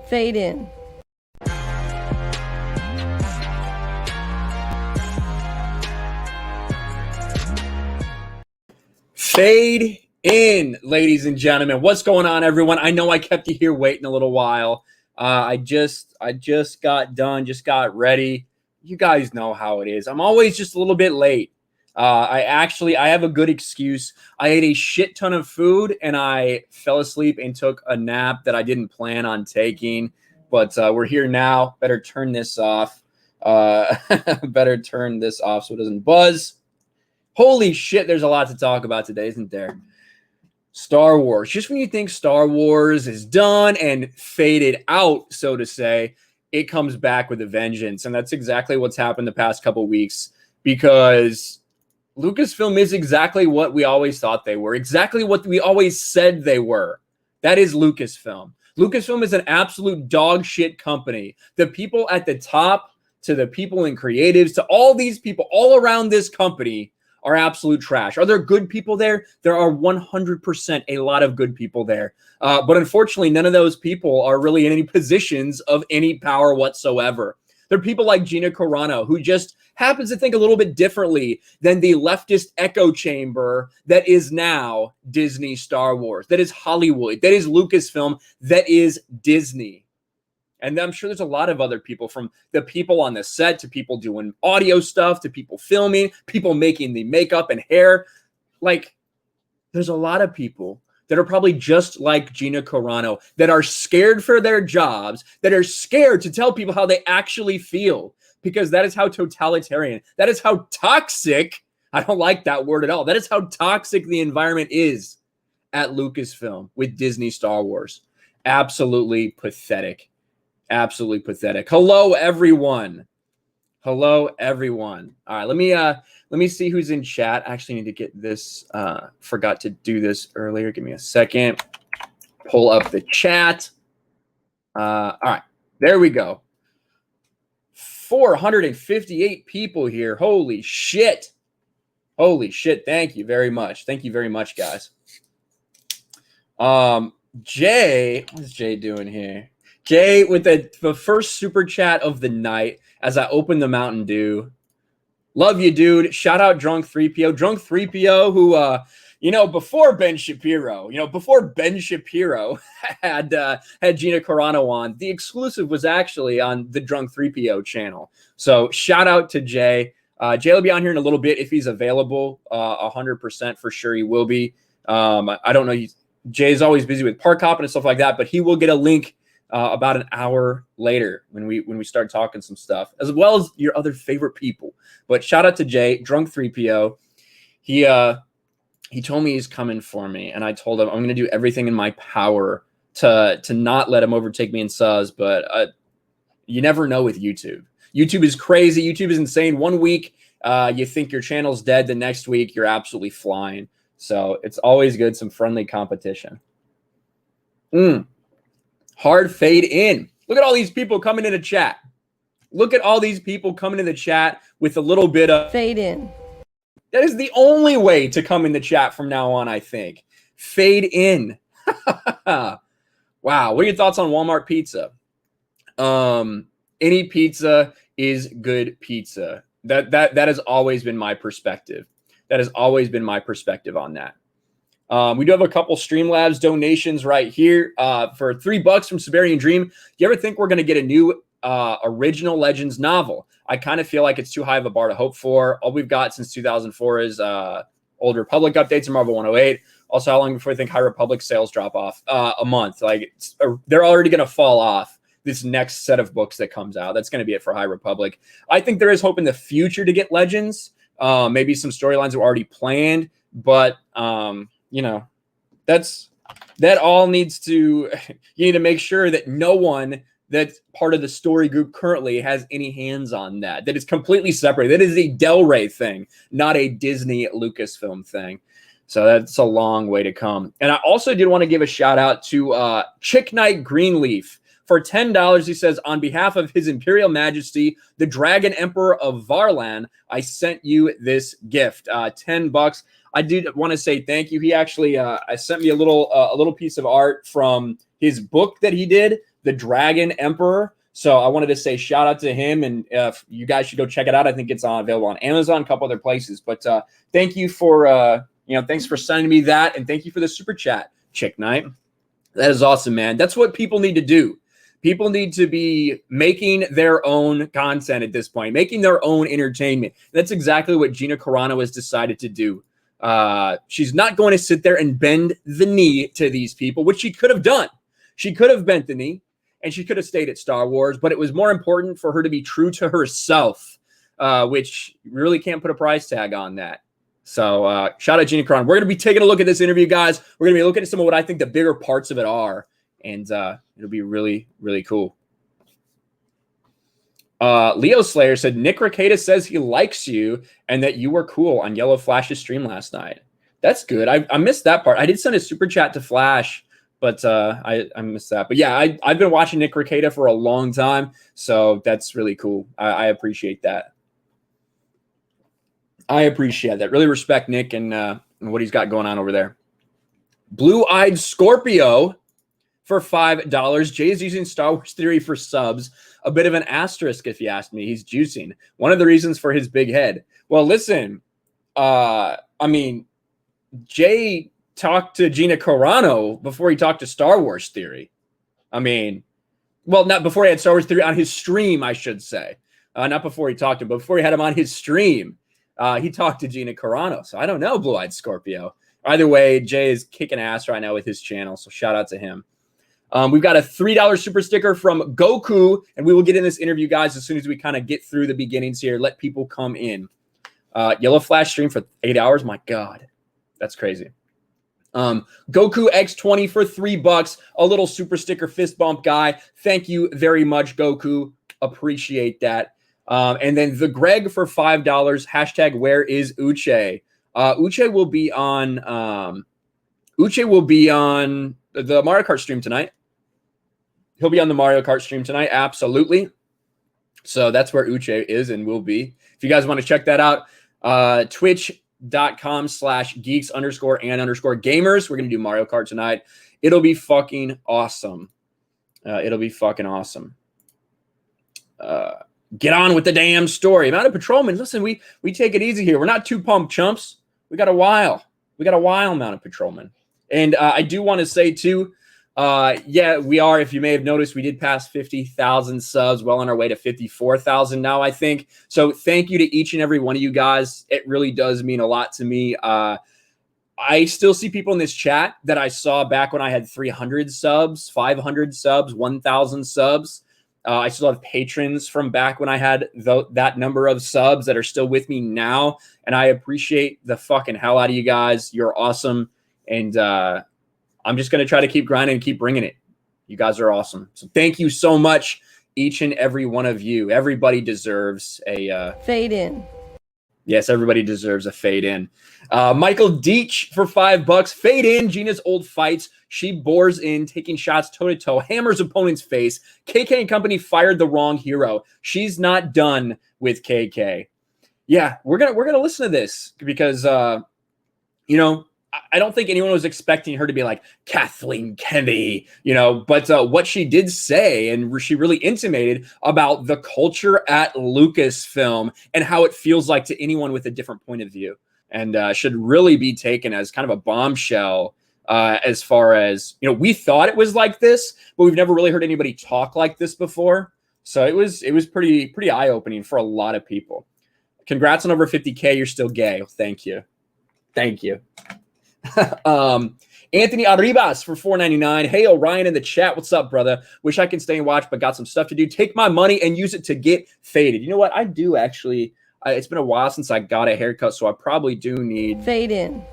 Fade in. Fade in, ladies and gentlemen. What's going on, everyone? I know I kept you here waiting a little while. I just got done, just got ready. You guys know how it is. I'm always just a little bit late. I have a good excuse. I ate a shit ton of food and I fell asleep and took a nap that I didn't plan on taking. But we're here now. Better turn this off. Better turn this off so it doesn't buzz. Holy shit, there's a lot to talk about today, isn't there? Star Wars. Just when you think Star Wars is done and faded out, so to say, it comes back with a vengeance. And that's exactly what's happened the past couple of weeks, because Lucasfilm is exactly what we always thought they were, exactly what we always said they were. That is Lucasfilm. Lucasfilm is an absolute dog shit company. The people at the top, to the people in creatives, to all these people all around this company are absolute trash. Are there good people there? There are 100% a lot of good people there. But unfortunately, none of those people are really in any positions of any power whatsoever. There are people like Gina Carano, who just happens to think a little bit differently than the leftist echo chamber that is now Disney Star Wars, that is Hollywood, that is Lucasfilm, that is Disney. And I'm sure there's a lot of other people, from the people on the set to people doing audio stuff to people filming, people making the makeup and hair. Like, there's a lot of people that are probably just like Gina Carano, that are scared for their jobs, that are scared to tell people how they actually feel, because that is how totalitarian, that is how toxic, I don't like that word at all, that is how toxic the environment is at Lucasfilm with Disney Star Wars. Absolutely pathetic. Absolutely pathetic. Hello, everyone. Hello, everyone. All right, let me see who's in chat. I actually need to get this. Forgot to do this earlier. Give me a second. Pull up the chat. All right, there we go. 458 people here. Holy shit. Holy shit. Thank you very much. Thank you very much, guys. Jay, what is Jay doing here? Jay with the first super chat of the night as I open the Mountain Dew. Love you, dude. Shout out Drunk 3PO. Drunk 3PO, who, before Ben Shapiro had Gina Carano on, the exclusive was actually on the Drunk 3PO channel. So shout out to Jay. Jay will be on here in a little bit if he's available. 100% for sure he will be. I don't know. Jay's always busy with park hopping and stuff like that, but he will get a link about an hour later when we start talking some stuff, as well as your other favorite people. But shout out to Jay, Drunk 3PO. He told me he's coming for me, and I told him I'm going to do everything in my power to not let him overtake me in subs. But you never know with YouTube. YouTube is crazy. YouTube is insane. One week you think your channel's dead, the next week you're absolutely flying. So it's always good, some friendly competition. Hard fade in. Look at all these people coming in the chat. Look at all these people coming in the chat with a little bit of fade in. That is the only way to come in the chat from now on, I think. Fade in. Wow. What are your thoughts on Walmart pizza? Any pizza is good pizza. That has always been my perspective. That has always been my perspective on that. We do have a couple Streamlabs donations right here for $3 from Siberian Dream. Do you ever think we're going to get a new original Legends novel? I kind of feel like it's too high of a bar to hope for. All we've got since 2004 is Old Republic updates and Marvel 108. Also, how long before you think High Republic sales drop off? A month. Like they're already going to fall off this next set of books that comes out. That's going to be it for High Republic. I think there is hope in the future to get Legends. Maybe some storylines are already planned, but that all needs to, you need to make sure that no one that's part of the story group currently has any hands on that. That is completely separate. That is a Del Rey thing, not a Disney Lucasfilm thing. So that's a long way to come. And I also did want to give a shout out to Chick Knight Greenleaf. For $10, he says, on behalf of His Imperial Majesty, the Dragon Emperor of Varlan, I sent you this gift. $10. I did want to say thank you. He actually sent me a little piece of art from his book that he did, the Dragon Emperor. So I wanted to say shout out to him, and you guys should go check it out. I think it's available on Amazon, a couple other places. But thank you for thanks for sending me that, and thank you for the super chat, Chick Knight. That is awesome, man. That's what people need to do. People need to be making their own content at this point, making their own entertainment. That's exactly what Gina Carano has decided to do. She's not going to sit there and bend the knee to these people, which she could have done. She could have bent the knee, and she could have stayed at Star Wars, but it was more important for her to be true to herself, which really can't put a price tag on that. So shout out Gina Carano. We're going to be taking a look at this interview, guys. We're going to be looking at some of what I think the bigger parts of it are, and it'll be really, really cool. Leo Slayer said, Nick Rekieta says he likes you and that you were cool on Yellow Flash's stream last night. That's good. I missed that part. I did send a super chat to Flash, but I missed that. But yeah, I've been watching Nick Rekieta for a long time, so that's really cool. I appreciate that. I appreciate that. Really respect Nick and what he's got going on over there. Blue-Eyed Scorpio for $5. Jay's using Star Wars Theory for subs. A bit of an asterisk, if you ask me. He's juicing. One of the reasons for his big head. Well, listen, I mean, Jay talked to Gina Carano before he talked to Star Wars Theory. I mean, well, not before he had Star Wars Theory on his stream, I should say. Not before he talked to him, but before he had him on his stream. He talked to Gina Carano. So I don't know, Blue-Eyed Scorpio. Either way, Jay is kicking ass right now with his channel. So shout out to him. We've got a $3 super sticker from Goku, and we will get in this interview, guys, as soon as we kind of get through the beginnings here. Let people come in. Yellow Flash stream for 8 hours. My God, that's crazy. Goku X20 for $3. A little super sticker fist bump guy. Thank you very much, Goku. Appreciate that. And then the Greg for $5. Hashtag where is Uche? Uche will be on the Mario Kart stream tonight. He'll be on the Mario Kart stream tonight. Absolutely. So that's where Uche is and will be. If you guys want to check that out, twitch.com/geeks_and_gamers. We're going to do Mario Kart tonight. It'll be fucking awesome. Get on with the damn story. Mounted Patrolman, listen, we take it easy here. We're not too pumped, chumps. We got a while. Mounted Patrolman. And I do want to say, too, yeah, we are. If you may have noticed, we did pass 50,000 subs, well on our way to 54,000 now, I think. So thank you to each and every one of you guys. It really does mean a lot to me. I still see people in this chat that I saw back when I had 300 subs, 500 subs, 1,000 subs. I still have patrons from back when I had that number of subs that are still with me now. And I appreciate the fucking hell out of you guys. You're awesome. And I'm just going to try to keep grinding and keep bringing it. You guys are awesome. So thank you so much, each and every one of you. Everybody deserves a fade in. Yes, everybody deserves a fade in. Michael Deach for $5. Fade in. Gina's old fights. She bores in, taking shots toe-to-toe, hammers opponent's face. KK and company fired the wrong hero. She's not done with KK. Yeah, we're gonna listen to this because you know, I don't think anyone was expecting her to be like Kathleen Kennedy, you know, but what she did say, and she really intimated about the culture at Lucasfilm and how it feels like to anyone with a different point of view, and should really be taken as kind of a bombshell as far as, you know, we thought it was like this, but we've never really heard anybody talk like this before. So it was pretty eye-opening for a lot of people. Congrats on over 50K. You're still gay. Thank you. Thank you. Anthony Arribas for $4.99. Hey, Orion in the chat. What's up, brother? Wish I could stay and watch, but got some stuff to do. Take my money and use it to get faded. You know what? I do actually. It's been a while since I got a haircut, so I probably do need fade in.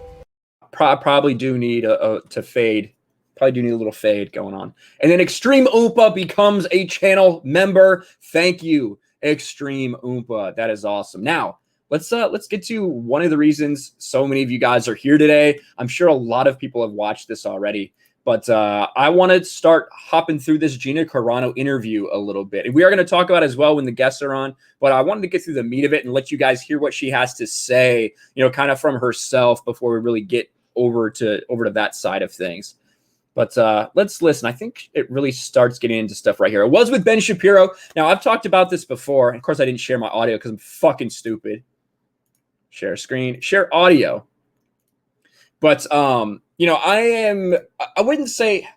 Probably do need to fade. Probably do need a little fade going on. And then Extreme Oompa becomes a channel member. Thank you, Extreme Oompa. That is awesome. Now, let's get to one of the reasons so many of you guys are here today. I'm sure a lot of people have watched this already, but I want to start hopping through this Gina Carano interview a little bit. And we are going to talk about it as well when the guests are on, but I wanted to get through the meat of it and let you guys hear what she has to say, you know, kind of from herself before we really get over to that side of things. But let's listen. I think it really starts getting into stuff right here. It was with Ben Shapiro. Now, I've talked about this before. Of course, I didn't share my audio because I'm fucking stupid. Share screen, share audio. But, you know, I wouldn't say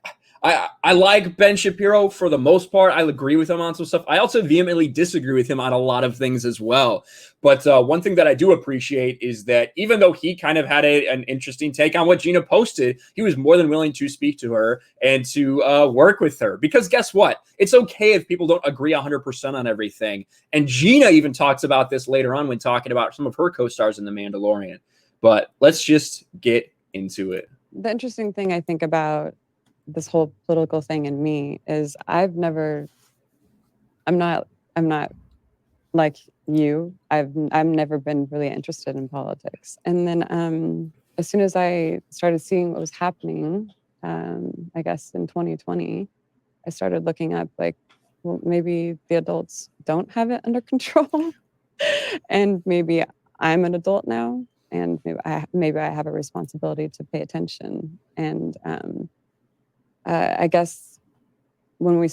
I like Ben Shapiro for the most part. I agree with him on some stuff. I also vehemently disagree with him on a lot of things as well. But one thing that I do appreciate is that even though he kind of had an interesting take on what Gina posted, he was more than willing to speak to her and to work with her. Because guess what? It's okay if people don't agree 100% on everything. And Gina even talks about this later on when talking about some of her co-stars in The Mandalorian. But let's just get into it. The interesting thing I think about this whole political thing in me is I'm not like you. I've never been really interested in politics. And then as soon as I started seeing what was happening, I guess in 2020, I started looking up like, well, maybe the adults don't have it under control. And maybe I'm an adult now, and maybe I have a responsibility to pay attention. And I guess when we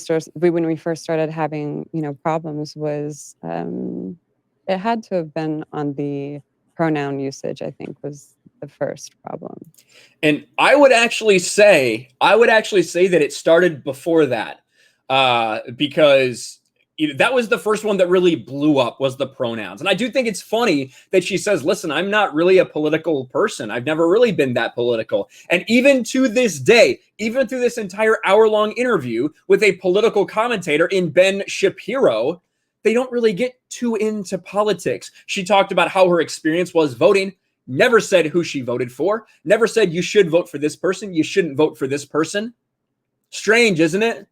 first started having problems was it had to have been on the pronoun usage. I think was the first problem. And I would actually say that it started before that, because that was the first one that really blew up, was the pronouns. And I do think it's funny that she says, listen, I'm not really a political person. I've never really been that political. And even to this day, even through this entire hour-long interview with a political commentator in Ben Shapiro, they don't really get too into politics. She talked about how her experience was voting, never said who she voted for, never said you should vote for this person, you shouldn't vote for this person. Strange, isn't it?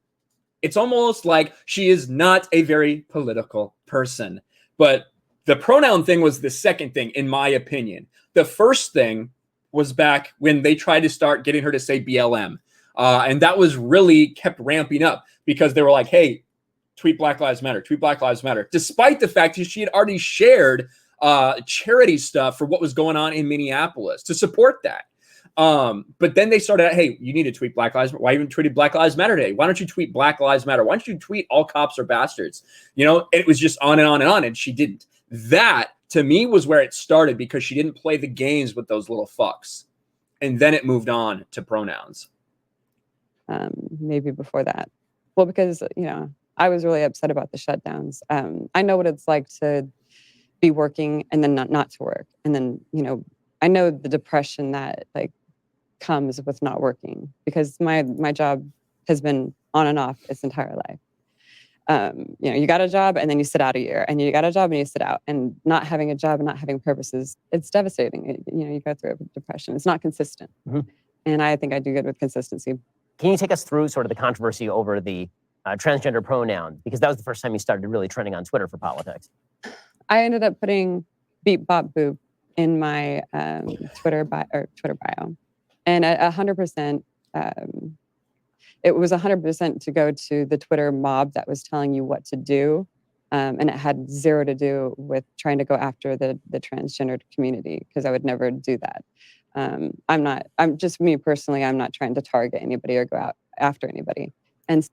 It's almost like she is not a very political person. But the pronoun thing was the second thing, in my opinion. The first thing was back when they tried to start getting her to say BLM. And that was really kept ramping up because they were like, hey, tweet Black Lives Matter, tweet Black Lives Matter. Despite the fact that she had already shared charity stuff for what was going on in Minneapolis to support that. But then they started, hey, you need to tweet Black Lives Matter. Why even tweeted Black Lives Matter Day? Why don't you tweet Black Lives Matter? Why don't you tweet all cops are bastards? It was just on and on and on, and she didn't. That, to me, was where it started because she didn't play the games with those little fucks. And then it moved on to pronouns. Maybe before that. Well, because, I was really upset about the shutdowns. I know what it's like to be working and then not to work. And then, I know the depression that comes with not working because my job has been on and off its entire life. You got a job and then you sit out a year, and you got a job and you sit out, and not having a job and not having purposes, it's devastating. You go through depression. It's not consistent. Mm-hmm. And I think I do good with consistency. Can you take us through sort of the controversy over the transgender pronoun? Because that was the first time you started really trending on Twitter for politics. I ended up putting beep bop boop in my Twitter bio, and 100%, it was 100% to go to the Twitter mob that was telling you what to do, and it had zero to do with trying to go after the transgender community, because I would never do that. I'm just me personally. I'm not trying to target anybody or go out after anybody. And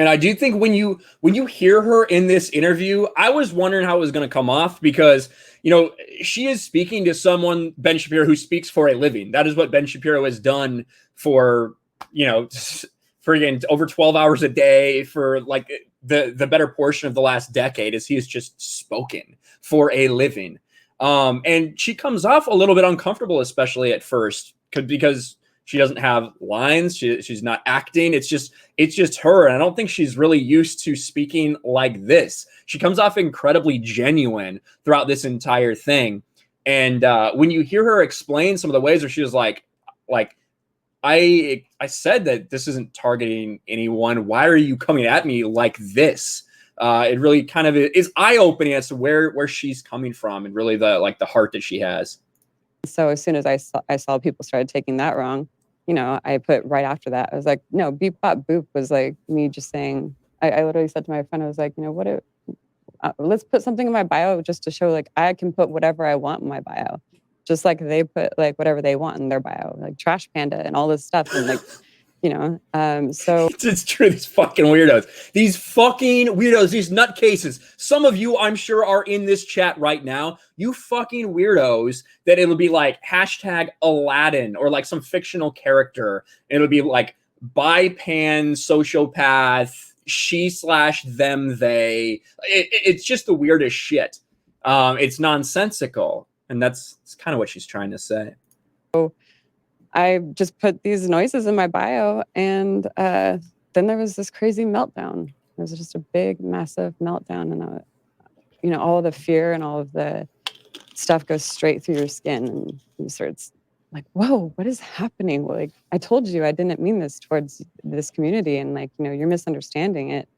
I do think when you hear her in this interview, I was wondering how it was going to come off because, she is speaking to someone, Ben Shapiro, who speaks for a living. That is what Ben Shapiro has done for, friggin' over 12 hours a day for like the better portion of the last decade, as he has just spoken for a living. And she comes off a little bit uncomfortable, especially at first, because she doesn't have lines. She's not acting. It's just her. And I don't think she's really used to speaking like this. She comes off incredibly genuine throughout this entire thing. And when you hear her explain some of the ways where she was like, I said that this isn't targeting anyone. Why are you coming at me like this? It really kind of is eye-opening as to where she's coming from and really the heart that she has. So as soon as I saw people started taking that wrong, I put right after that, I was like, no, beep bop boop was like me just saying, I literally said to my friend, I was like, let's put something in my bio just to show I can put whatever I want in my bio. Just like they put whatever they want in their bio, like Trash Panda and all this stuff. And you know, so It's true. These fucking weirdos. These fucking weirdos. These nutcases. Some of you, I'm sure, are in this chat right now. You fucking weirdos that it'll be like hashtag Aladdin or like some fictional character. It'll be like bi-pan sociopath, she/them, they. It's just the weirdest shit. It's nonsensical. And that's kind of what she's trying to say. I just put these noises in my bio, and then there was this crazy meltdown. It was just a big, massive meltdown, and you know, all of the fear and all of the stuff goes straight through your skin, and you start like, "Whoa, what is happening?" Like, I told you I didn't mean this towards this community, and like, you know, you're misunderstanding it.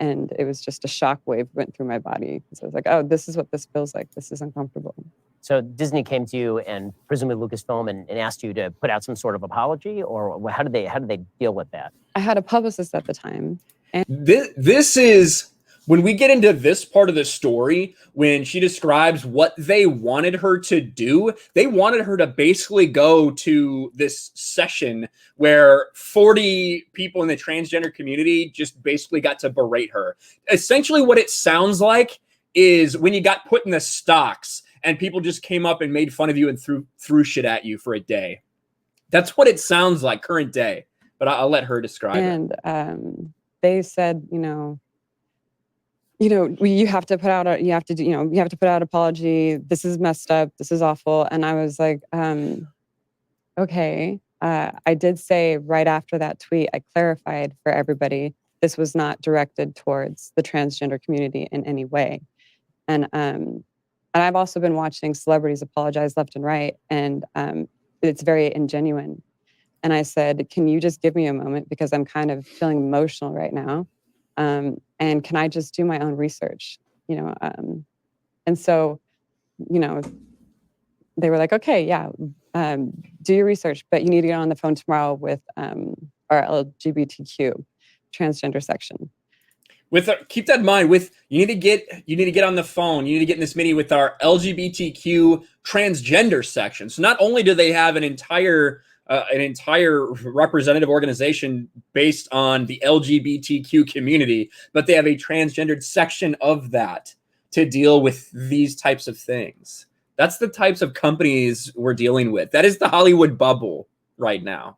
And it was just a shock wave went through my body. So I was like, "Oh, this is what this feels like. This is uncomfortable." So Disney came to you and presumably Lucasfilm and asked you to put out some sort of apology, or how did they deal with that? I had a publicist at the time. And this is when we get into this part of the story, when she describes what they wanted her to do. They wanted her to basically go to this session where 40 people in the transgender community just basically got to berate her. Essentially what it sounds like is when you got put in the stocks and people just came up and made fun of you and threw shit at you for a day. That's what it sounds like current day. But I'll let her describe it. And they said, you know, you have to put out you have to put out apology. This is messed up. This is awful. And I was like, okay. I did say right after that tweet, I clarified for everybody, this was not directed towards the transgender community in any way. And I've also been watching celebrities apologize left and right, and it's very ingenuine. And I said, can you just give me a moment because I'm kind of feeling emotional right now. And can I just do my own research? You know, and so, you know, they were like, okay, yeah, do your research, but you need to get on the phone tomorrow with our LGBTQ transgender section. Keep that in mind. You need to get on the phone. You need to get in this meeting with our LGBTQ transgender section. So not only do they have an entire representative organization based on the LGBTQ community, but they have a transgendered section of that to deal with these types of things. That's the types of companies we're dealing with. That is the Hollywood bubble right now.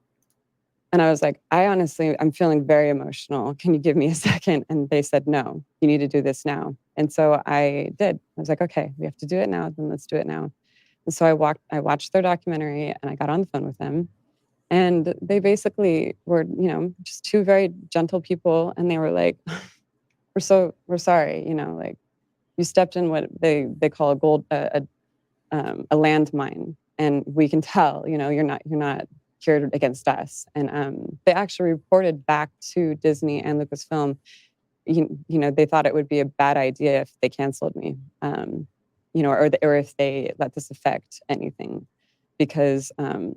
And I was like, I'm feeling very emotional. Can you give me a second? And they said, no, you need to do this now. And so I did. I was like, okay, we have to do it now. Then let's do it now. And so I watched their documentary and I got on the phone with them. And they basically were, you know, just two very gentle people. And they were like, we're sorry, you know, like you stepped in what they call a landmine. And we can tell, you know, you're not cured against us. And they actually reported back to Disney and Lucasfilm, you know, they thought it would be a bad idea if they canceled me, you know, or if they let this affect anything, because, you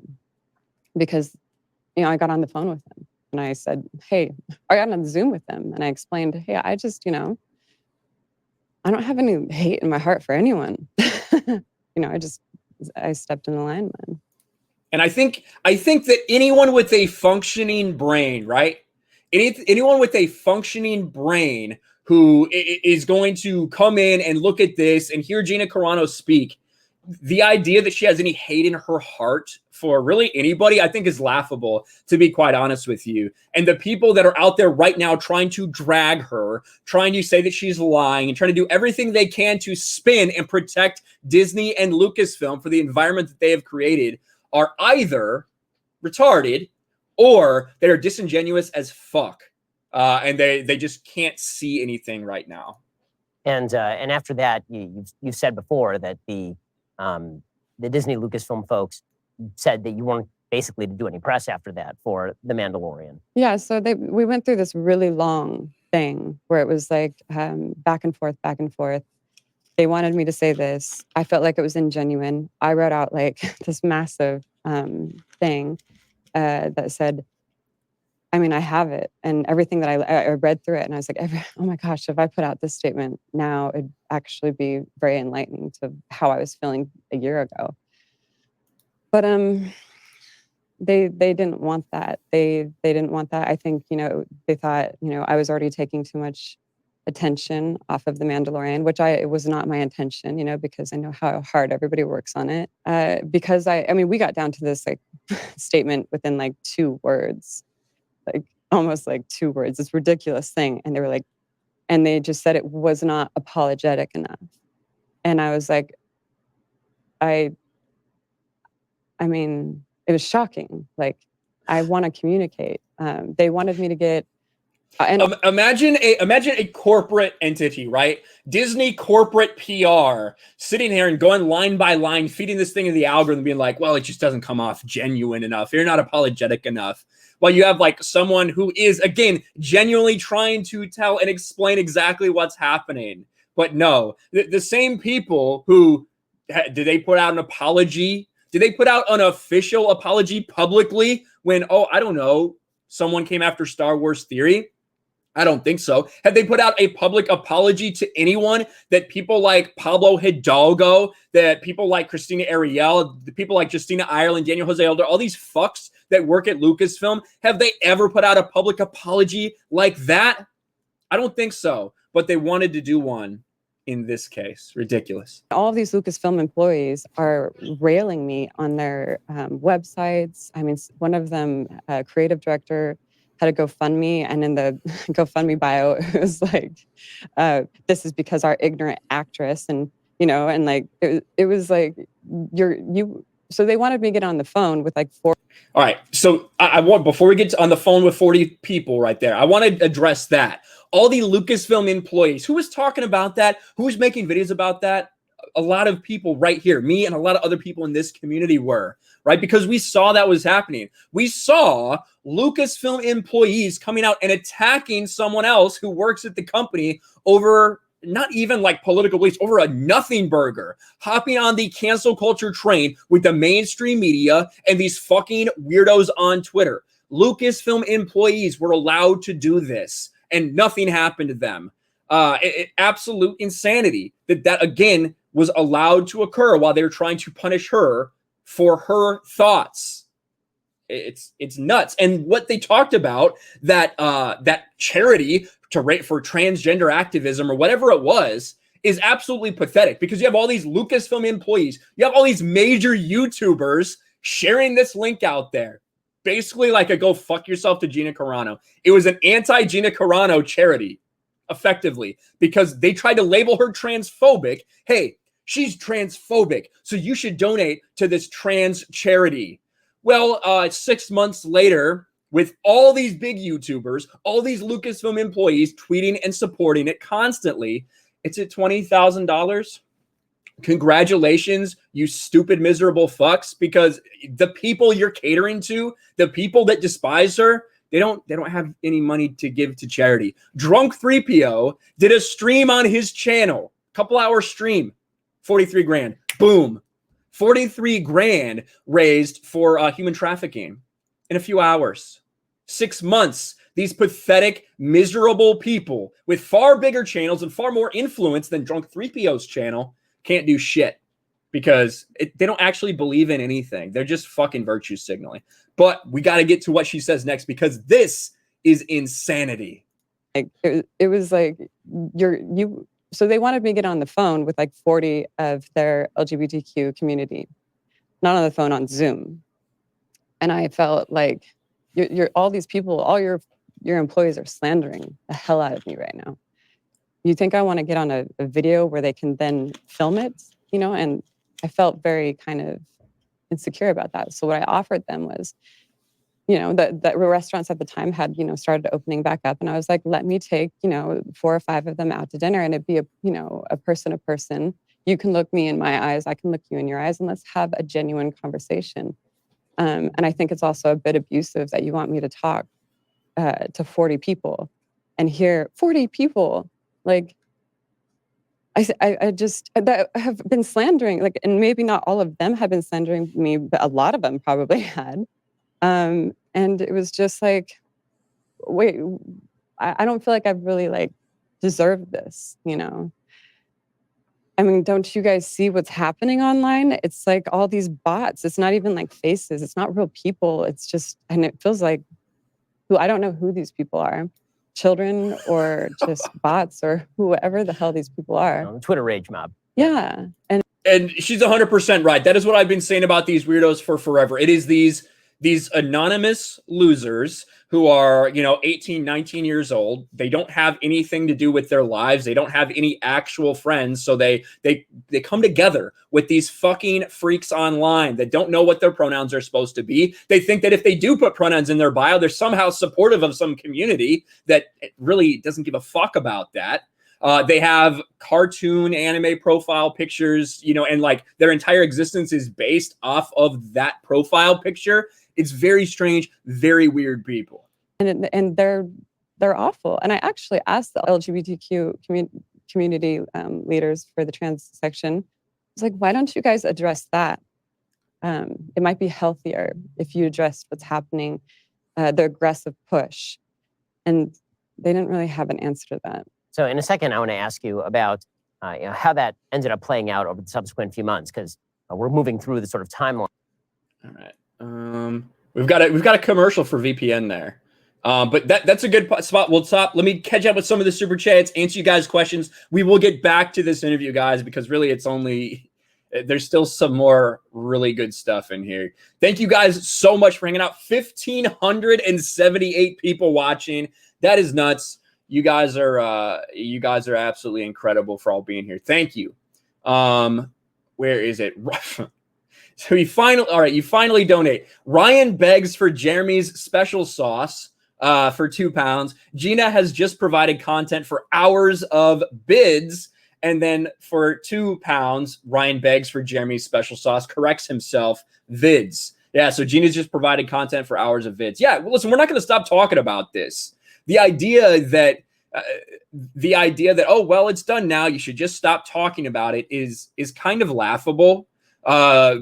know, I got on the phone with them and I said, hey, I got on Zoom with them and I explained, hey, I just, you know, I don't have any hate in my heart for anyone. You know, I stepped in the line, man. And I think that anyone with a functioning brain, right? Anyone with a functioning brain who is going to come in and look at this and hear Gina Carano speak, the idea that she has any hate in her heart for really anybody, I think is laughable, to be quite honest with you. And the people that are out there right now trying to drag her, trying to say that she's lying and trying to do everything they can to spin and protect Disney and Lucasfilm for the environment that they have created are either retarded or they are disingenuous as fuck. And they just can't see anything right now. And after that, you've said before that the Disney Lucasfilm folks said that you weren't basically to do any press after that for The Mandalorian. Yeah, so we went through this really long thing where it was like back and forth, back and forth. They wanted me to say this. I felt like it was ingenuine. I wrote out like this massive thing that said, I mean, I have it, and everything that I read through it, and I was like, oh my gosh, if I put out this statement now, it'd actually be very enlightening to how I was feeling a year ago. But they didn't want that. They didn't want that. I think, you know, they thought, you know, I was already taking too much attention off of The Mandalorian, which it was not my intention, you know, because I know how hard everybody works on it. Because I mean, we got down to this like statement within like 2 words, like almost like 2 words, this ridiculous thing. And they were like, and they just said it was not apologetic enough. And I was like, I mean, it was shocking. Like, I want to communicate. They wanted me to get, imagine a corporate entity, right? Disney corporate PR sitting here and going line by line, feeding this thing in the algorithm, being like, well, it just doesn't come off genuine enough. You're not apologetic enough. Well, you have like someone who is, again, genuinely trying to tell and explain exactly what's happening. But no, the same people who, did they put out an apology? Did they put out an official apology publicly when, oh, I don't know, someone came after Star Wars Theory? I don't think so. Have they put out a public apology to anyone that people like Pablo Hidalgo, that people like Christina Ariel, the people like Justina Ireland, Daniel Jose Elder, all these fucks that work at Lucasfilm, have they ever put out a public apology like that? I don't think so, but they wanted to do one in this case. Ridiculous. all of these Lucasfilm employees are railing me on their websites. I mean, one of them, creative director, had a GoFundMe, and in the GoFundMe bio, it was like, "This is because our ignorant actress," and you know, and like it was like you. So they wanted me to get on the phone with like 4. All right, so I want, before we get on the phone with 40 people right there, I want to address that. All the Lucasfilm employees, who was talking about that? Who was making videos about that? A lot of people right here, me and a lot of other people in this community were, right? Because we saw that was happening. We saw Lucasfilm employees coming out and attacking someone else who works at the company over not even like political beliefs, over a nothing burger, hopping on the cancel culture train with the mainstream media and these fucking weirdos on Twitter. Lucasfilm employees were allowed to do this and nothing happened to them. Absolute insanity that again was allowed to occur while they were trying to punish her for her thoughts. It's nuts. And what they talked about, that charity for transgender activism or whatever it was, is absolutely pathetic, because you have all these Lucasfilm employees, you have all these major YouTubers sharing this link out there, basically like a go fuck yourself to Gina Carano. It was an anti-Gina Carano charity, effectively, because they tried to label her transphobic. Hey, she's transphobic, so you should donate to this trans charity. Well, 6 months later, with all these big YouTubers, all these Lucasfilm employees tweeting and supporting it constantly, it's at $20,000. Congratulations, you stupid, miserable fucks, because the people you're catering to, the people that despise her, they don't have any money to give to charity. Drunk 3PO did a stream on his channel, couple-hour stream, 43 grand. Boom. 43 grand raised for human trafficking in a few hours. 6 months. These pathetic, miserable people with far bigger channels and far more influence than Drunk 3PO's channel can't do shit, because they don't actually believe in anything. They're just fucking virtue signaling. But we got to get to what she says next, because this is insanity. Like it was like you. So they wanted me to get on the phone with like 40 of their LGBTQ community, not on the phone, on Zoom, and I felt like you're all these people, all your employees are slandering the hell out of me right now. You think I want to get on a video where they can then film it, you know? And I felt very kind of insecure about that. So what I offered them was, you know, that restaurants at the time had, you know, started opening back up. And I was like, let me take, you know, 4 or 5 of them out to dinner, and it'd be a person to person. You can look me in my eyes, I can look you in your eyes, and let's have a genuine conversation. And I think it's also a bit abusive that you want me to talk to 40 people and hear 40 people, like, I just, that have been slandering, like, and maybe not all of them have been slandering me, but a lot of them probably had. And it was just like, wait, I don't feel like I've really like deserved this, you know? I mean, don't you guys see what's happening online? It's like all these bots. It's not even like faces. It's not real people. It's just, and it feels like I don't know who these people are, children or just bots or whoever the hell these people are. The Twitter rage mob. Yeah. And she's 100% right. That is what I've been saying about these weirdos for forever. It is these anonymous losers who are, 18, 19 years old. They don't have anything to do with their lives. They don't have any actual friends. So they come together with these fucking freaks online that don't know what their pronouns are supposed to be. They think that if they do put pronouns in their bio, they're somehow supportive of some community that really doesn't give a fuck about that. They have cartoon anime profile pictures, and like their entire existence is based off of that profile picture. It's very strange, very weird people. And they're awful. And I actually asked the LGBTQ community leaders for the trans section, I was like, why don't you guys address that? It might be healthier if you address what's happening, the aggressive push. And they didn't really have an answer to that. So in a second, I want to ask you about how that ended up playing out over the subsequent few months, because we're moving through the sort of timeline. All right. We've got a commercial for VPN there. But that's a good spot. We'll stop. Let me catch up with some of the super chats, answer you guys' questions. We will get back to this interview, guys, because really there's still some more really good stuff in here. Thank you guys so much for hanging out. 1,578 people watching. That is nuts. You guys are absolutely incredible for all being here. Thank you. Where is it? So you finally donate. Ryan begs for Jeremy's special sauce for £2. Gina has just provided content for hours of bids. And then for £2, Ryan begs for Jeremy's special sauce, corrects himself, vids. Yeah, so Gina's just provided content for hours of vids. Yeah, well, listen, we're not going to stop talking about this. The idea that, oh, well, it's done now, you should just stop talking about it is kind of laughable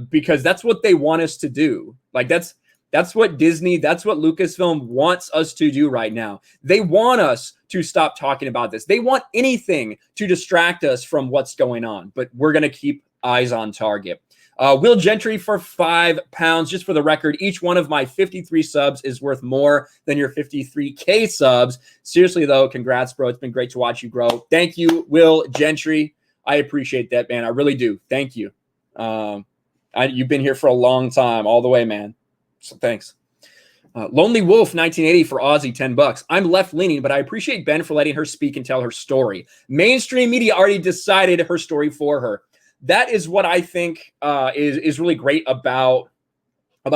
because that's what they want us to do. Like, that's what Disney, that's what Lucasfilm wants us to do right now. They want us to stop talking about this. They want anything to distract us from what's going on, but we're going to keep eyes on target. Will Gentry for £5. Just for the record, each one of my 53 subs is worth more than your 53K subs. Seriously, though, congrats, bro. It's been great to watch you grow. Thank you, Will Gentry. I appreciate that, man. I really do. Thank you. You've been here for a long time, all the way, man. So thanks. Lonely Wolf 1980 for Aussie, $10. I'm left-leaning, but I appreciate Ben for letting her speak and tell her story. Mainstream media already decided her story for her. That is what I think is really great about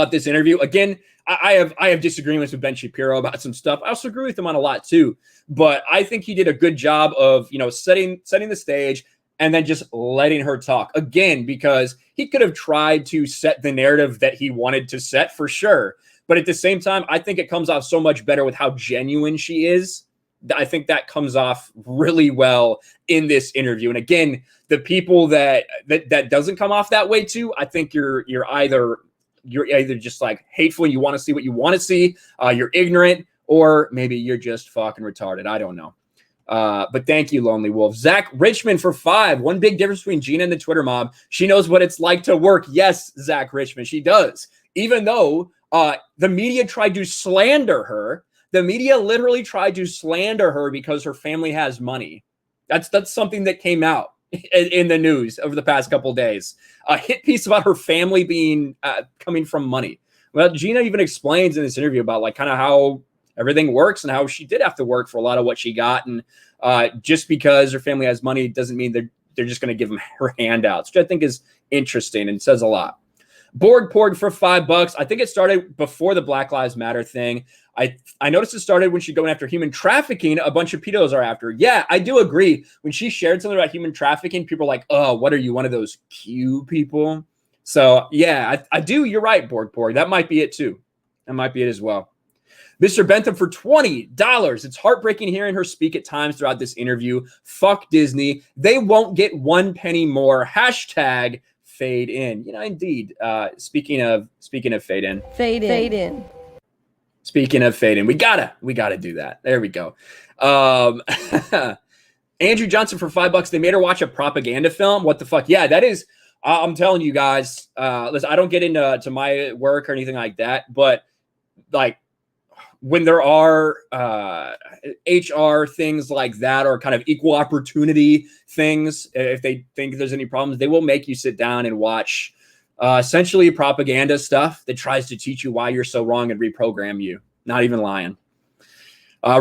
this interview. Again, I have disagreements with Ben Shapiro about some stuff. I also agree with him on a lot too. But I think he did a good job of setting the stage and then just letting her talk. Again, because he could have tried to set the narrative that he wanted to set for sure. But at the same time, I think it comes off so much better with how genuine she is. I think that comes off really well in this interview. And again, the people that doesn't come off that way too, I think you're either just like hateful and you want to see what you want to see, you're ignorant, or maybe you're just fucking retarded. I don't know. But thank you, Lonely Wolf. Zach Richmond for $5. One big difference between Gina and the Twitter mob. She knows what it's like to work. Yes, Zach Richmond, she does. Even though the media tried to slander her. The media literally tried to slander her because her family has money. That's something that came out in the news over the past couple of days. A hit piece about her family being coming from money. Well, Gina even explains in this interview about like kind of how everything works and how she did have to work for a lot of what she got. And just because her family has money doesn't mean they're just going to give them her handouts, which I think is interesting and says a lot. Borg Porg for $5. I think it started before the Black Lives Matter thing. I noticed it started when she's going after human trafficking. A bunch of pedos are after. Yeah, I do agree. When she shared something about human trafficking, people are like, oh, what are you, one of those Q people? So, yeah, I do. You're right, Borg Porg. That might be it, too. That might be it as well. Mr. Bentham for $20. It's heartbreaking hearing her speak at times throughout this interview. Fuck Disney. They won't get 1 penny more. Hashtag fade in. Indeed. Speaking of fade in. Fade in. Speaking of fade in, we gotta do that. There we go. Andrew Johnson for $5. They made her watch a propaganda film. What the fuck? Yeah, that is. I'm telling you guys. Listen, I don't get into my work or anything like that, but like when there are HR things like that, or kind of equal opportunity things, if they think there's any problems, they will make you sit down and watch essentially propaganda stuff that tries to teach you why you're so wrong and reprogram you. Not even lying.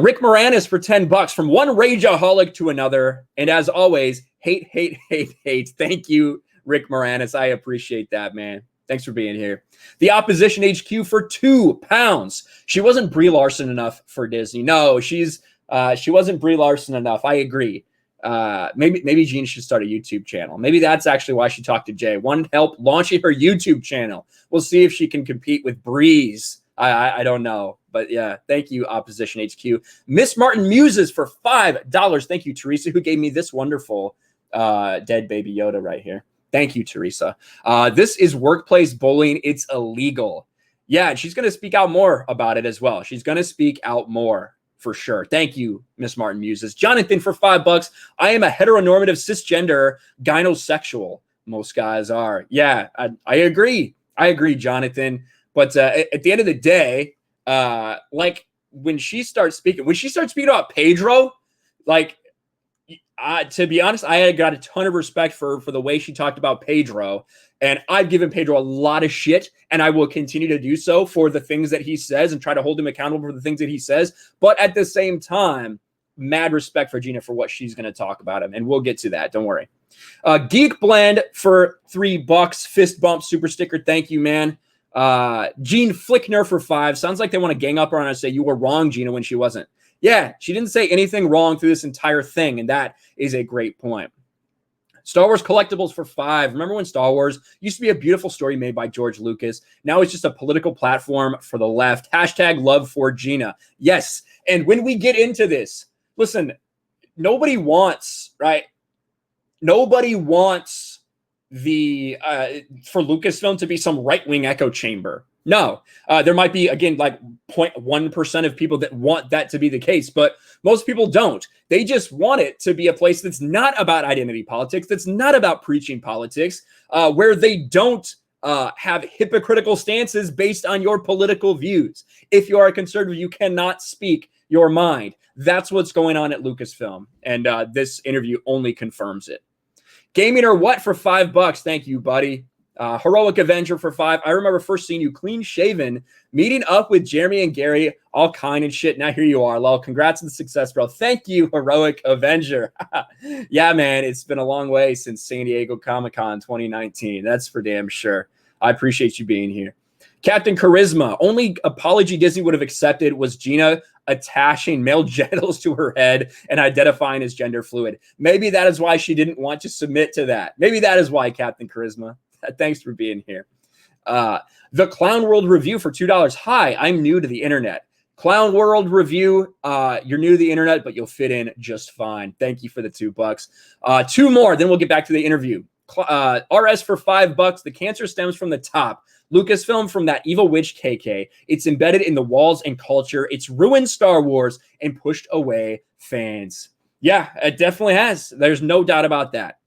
Rick Moranis for $10, from one rageaholic to another. And as always, hate, hate, hate, hate. Thank you, Rick Moranis. I appreciate that, man. Thanks for being here. The Opposition HQ for £2. She wasn't Brie Larson enough for Disney. No, she wasn't Brie Larson enough. I agree. Maybe Gina should start a YouTube channel. Maybe that's actually why she talked to Jay. Wanted help launching her YouTube channel. We'll see if she can compete with Bree's. I don't know. But yeah, thank you, Opposition HQ. Miss Martin Muses for $5. Thank you, Teresa, who gave me this wonderful dead baby Yoda right here. Thank you, Teresa. This is workplace bullying. It's illegal. Yeah, and she's going to speak out more about it as well. She's going to speak out more for sure. Thank you, Miss Martin Muses. Jonathan for $5. I am a heteronormative cisgender gynosexual. Most guys are. Yeah, I agree. I agree, Jonathan. But at the end of the day, like when she starts speaking about Pedro, like, to be honest, I got a ton of respect for the way she talked about Pedro. And I've given Pedro a lot of shit, and I will continue to do so for the things that he says and try to hold him accountable for the things that he says. But at the same time, mad respect for Gina for what she's going to talk about him. And we'll get to that. Don't worry. Geek Blend for $3. Fist bump super sticker. Thank you, man. Gene Flickner for $5. Sounds like they want to gang up on her and say, you were wrong, Gina, when she wasn't. Yeah, she didn't say anything wrong through this entire thing, and that is a great point. Star Wars Collectibles for $5. Remember when Star Wars used to be a beautiful story made by George Lucas? Now it's just a political platform for the left. Hashtag love for Gina. Yes, and when we get into this, listen, nobody wants, right? Nobody wants for Lucasfilm to be some right-wing echo chamber. No, there might be, again, like 0.1% of people that want that to be the case, but most people don't. They just want it to be a place that's not about identity politics, that's not about preaching politics, where they don't have hypocritical stances based on your political views. If you are a conservative, you cannot speak your mind. That's what's going on at Lucasfilm, and this interview only confirms it. Gaming or What for $5. Thank you, buddy. Heroic Avenger for $5. I remember first seeing you clean shaven, meeting up with Jeremy and Gary, all kind and shit. Now here you are, lol. Congrats on the success, bro. Thank you, Heroic Avenger. Yeah, man, it's been a long way since San Diego Comic-Con 2019. That's for damn sure. I appreciate you being here. Captain Charisma. Only apology Disney would have accepted was Gina attaching male genitals to her head and identifying as gender fluid. Maybe that is why she didn't want to submit to that. Maybe that is why, Captain Charisma. Thanks for being here. The Clown World Review for $2. Hi, I'm new to the internet. Clown World Review, you're new to the internet, but you'll fit in just fine. Thank you for the $2. Two more, then we'll get back to the interview. RS for $5. The cancer stems from the top. Lucasfilm from that evil witch KK. It's embedded in the walls and culture. It's ruined Star Wars and pushed away fans. Yeah, it definitely has. There's no doubt about that.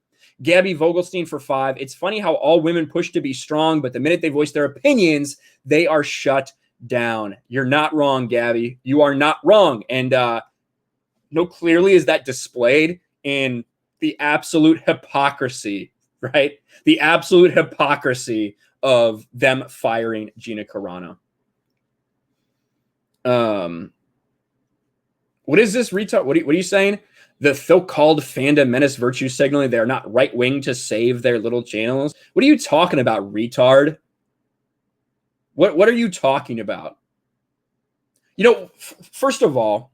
Gabby Vogelstein for $5. It's funny how all women push to be strong, but the minute they voice their opinions, they are shut down. You're not wrong, Gabby. You are not wrong. And clearly is that displayed in the absolute hypocrisy, right? The absolute hypocrisy of them firing Gina Carano. What is this retard? What are you saying? The so-called fandom menace virtue signaling they are not right-wing to save their little channels. What are you talking about, retard? What are you talking about? First of all,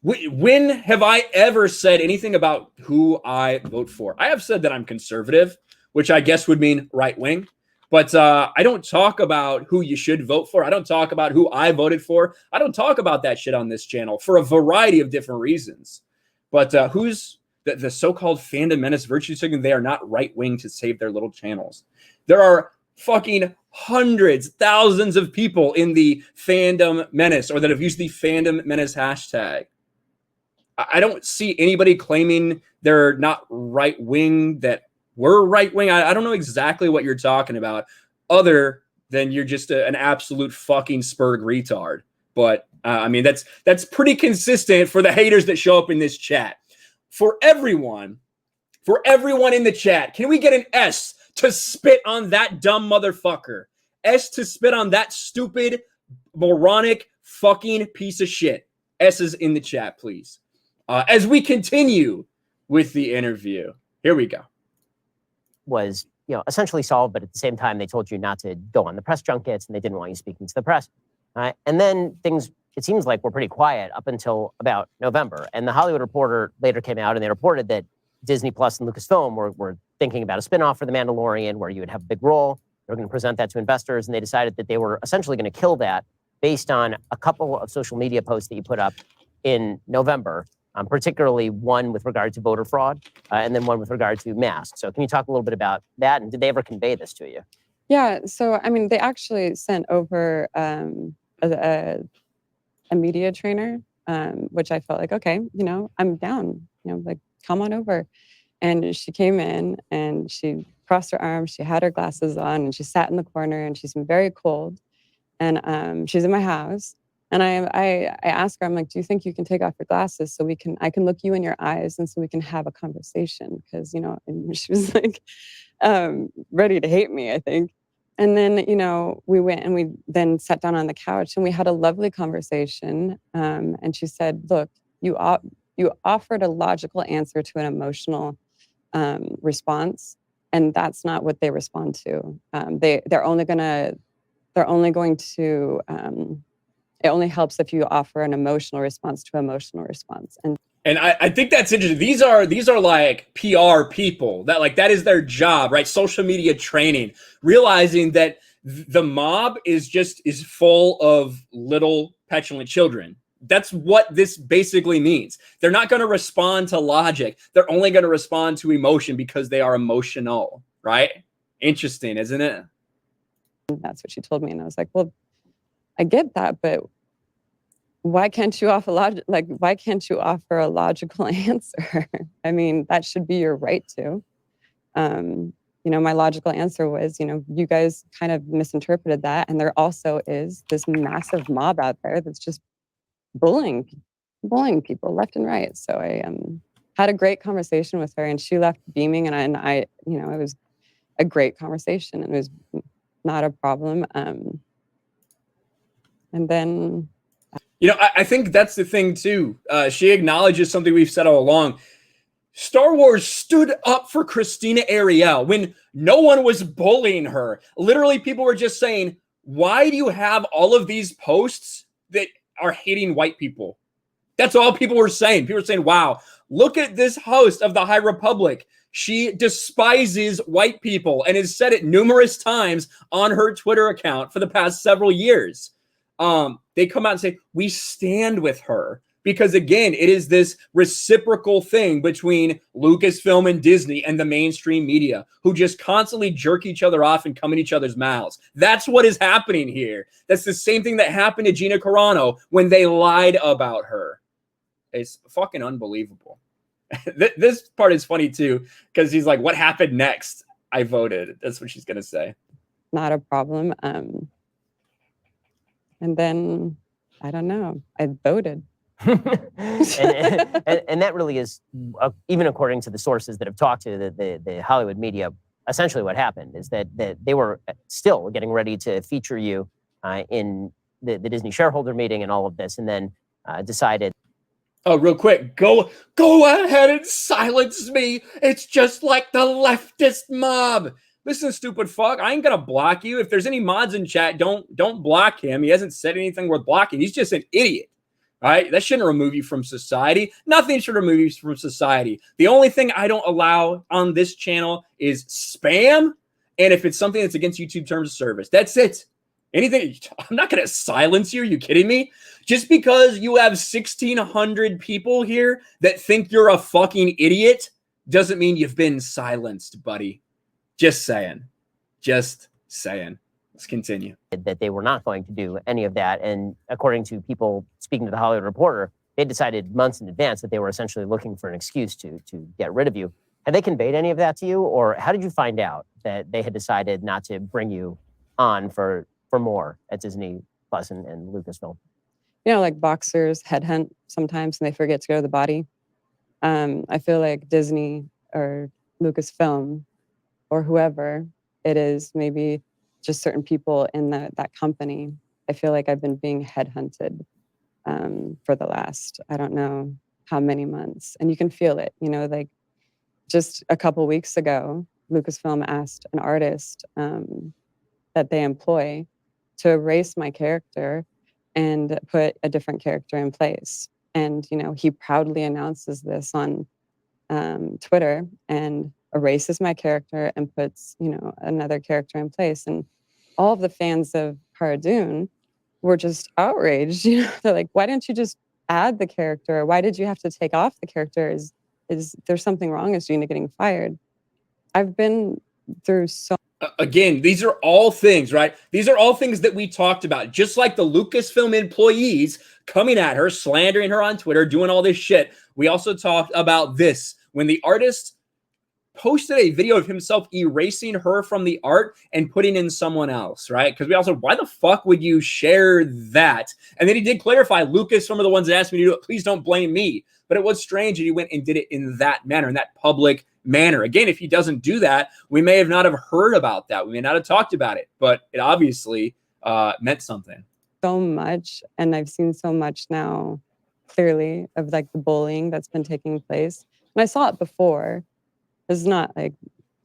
when have I ever said anything about who I vote for? I have said that I'm conservative, which I guess would mean right-wing. But I don't talk about who you should vote for. I don't talk about who I voted for. I don't talk about that shit on this channel for a variety of different reasons. But who's the so-called fandom menace virtue signaling they are not right-wing to save their little channels? There are fucking hundreds, thousands of people in the fandom menace or that have used the fandom menace hashtag. I don't see anybody claiming they're not right wing that we're right wing. I don't know exactly what you're talking about, other than you're just an absolute fucking spurg retard. But I mean, that's pretty consistent for the haters that show up in this chat. For everyone in the chat, can we get an S to spit on that dumb motherfucker? S to spit on that stupid, moronic fucking piece of shit. S's in the chat, please. As we continue with the interview, here we go. Was, you know, essentially solved, but at the same time, they told you not to go on the press junkets and they didn't want you speaking to the press. And then things, it seems like, were pretty quiet up until about November. And the Hollywood Reporter later came out and they reported that Disney Plus and Lucasfilm were thinking about a spinoff for The Mandalorian where you would have a big role. They were going to present that to investors, and they decided that they were essentially going to kill that based on a couple of social media posts that you put up in November, particularly one with regard to voter fraud and then one with regard to masks. So can you talk a little bit about that? And did they ever convey this to you? Yeah. So, I mean, they actually sent over a media trainer, which I felt like, okay, you know, I'm down, you know, like, come on over. And she came in and she crossed her arms, she had her glasses on, and she sat in the corner, and she's been very cold. And she's in my house. And I asked her, I'm like, do you think you can take off your glasses so I can look you in your eyes and so we can have a conversation? Because, you know, and she was like, ready to hate me, I think. And then, you know, we went and we then sat down on the couch and we had a lovely conversation. And she said, look, you offered a logical answer to an emotional response. And that's not what they respond to. They're only going to, it only helps if you offer an emotional response to emotional response. And I think that's interesting. These are like PR people that is their job, right? Social media training, realizing that the mob is full of little petulant children. That's what this basically means. They're not going to respond to logic. They're only going to respond to emotion because they are emotional, right? Interesting, isn't it? That's what she told me. And I was like, well, I get that, but why can't you offer why can't you offer a logical answer? I mean, that should be your right to. You know, my logical answer was, you know, you guys kind of misinterpreted that. And there also is this massive mob out there that's just bullying people left and right. So I had a great conversation with her, and she left beaming, and I, you know, it was a great conversation, and it was not a problem. And then, you know, I think that's the thing too. She acknowledges something we've said all along. Star Wars stood up for Christina Ariel when no one was bullying her. Literally, people were just saying, why do you have all of these posts that are hating white people? That's all people were saying. People were saying, wow, look at this host of the High Republic. She despises white people and has said it numerous times on her Twitter account for the past several years. They come out and say, we stand with her. Because again, it is this reciprocal thing between Lucasfilm and Disney and the mainstream media who just constantly jerk each other off and come in each other's mouths. That's what is happening here. That's the same thing that happened to Gina Carano when they lied about her. It's fucking unbelievable. This part is funny too, because he's like, what happened next? I voted. That's what she's going to say. Not a problem. And then, I don't know, I voted. and that really is, even according to the sources that have talked to the Hollywood media, essentially what happened is that they were still getting ready to feature you in the Disney shareholder meeting and all of this, and then decided, oh, real quick, go ahead and silence me. It's just like the leftist mob. Listen, stupid fuck, I ain't gonna block you. If there's any mods in chat, don't block him. He hasn't said anything worth blocking. He's just an idiot. All right, that shouldn't remove you from society. Nothing should remove you from society. The only thing I don't allow on this channel is spam, and if it's something that's against YouTube terms of service. That's it. Anything, I'm not going to silence you. Are you kidding me? Just because you have 1,600 people here that think you're a fucking idiot doesn't mean you've been silenced, buddy. Just saying. Just saying. Let's continue. that they were not going to do any of that. And according to people speaking to the Hollywood Reporter, they decided months in advance that they were essentially looking for an excuse to get rid of you. Had they conveyed any of that to you, or how did you find out that they had decided not to bring you on for more at Disney Plus and Lucasfilm? You know, like boxers headhunt sometimes and they forget to go to the body. I feel like Disney or Lucasfilm or whoever it is, maybe just certain people in that company, I feel like I've been being headhunted for the last, I don't know how many months. And you can feel it, you know, like just a couple weeks ago, Lucasfilm asked an artist that they employ to erase my character and put a different character in place. And, you know, he proudly announces this on Twitter and erases my character and puts, you know, another character in place. And all of the fans of Cara Dune were just outraged. You know, they're like, why didn't you just add the character? Why did you have to take off the character? Is there something wrong? Is Gina getting fired? I've been through so Again, these are all things, right? These are all things that we talked about. Just like the Lucasfilm employees coming at her, slandering her on Twitter, doing all this shit. We also talked about this when the artist posted a video of himself erasing her from the art and putting in someone else, right? Because we also, why the fuck would you share that? And then he did clarify, Lucas, some of the ones that asked me to do it, please don't blame me. But it was strange that he went and did it in that manner, in that public manner. Again, if he doesn't do that, we may have not have heard about that. We may not have talked about it, but it obviously meant something. So much, and I've seen so much now, clearly, of like the bullying that's been taking place. And I saw it before. It's not like,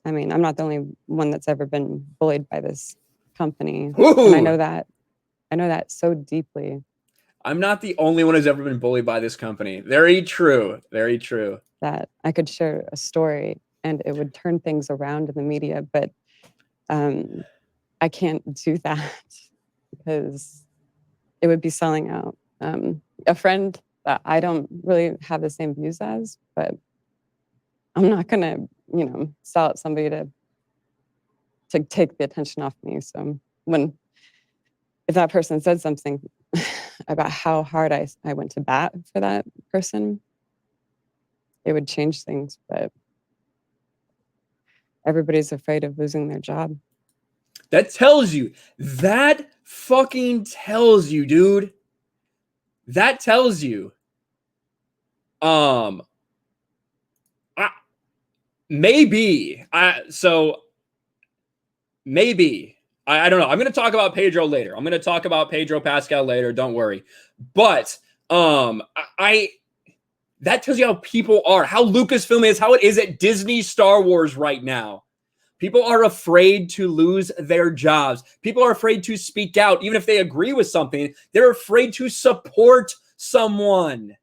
I mean, I'm not the only one that's ever been bullied by this company. Ooh. And I know that so deeply. I'm not the only one who's ever been bullied by this company. Very true. Very true. That I could share a story and it would turn things around in the media, but I can't do that because it would be selling out. A friend that I don't really have the same views as, but I'm not gonna, you know, sell out somebody to take the attention off me. So if that person said something about how hard I went to bat for that person, it would change things. But everybody's afraid of losing their job. That fucking tells you, dude. That tells you. Maybe. I don't know. I'm going to talk about Pedro later. I'm going to talk about Pedro Pascal later. Don't worry. But that tells you how people are, how Lucasfilm is, how it is at Disney Star Wars right now. People are afraid to lose their jobs. People are afraid to speak out. Even if they agree with something, they're afraid to support someone.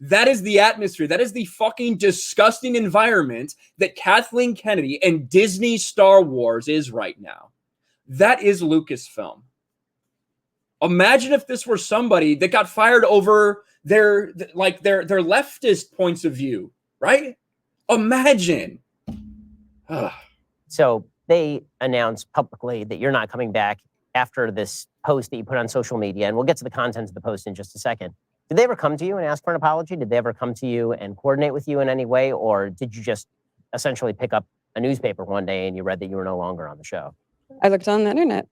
That is the atmosphere. That is the fucking disgusting environment that Kathleen Kennedy and Disney Star Wars is right now. That is Lucasfilm. Imagine if this were somebody that got fired over their leftist points of view, right? Imagine. So they announced publicly that you're not coming back after this post that you put on social media, and we'll get to the contents of the post in just a second. Did they ever come to you and ask for an apology? Did they ever come to you and coordinate with you in any way? Or did you just essentially pick up a newspaper one day and you read that you were no longer on the show? I looked on the internet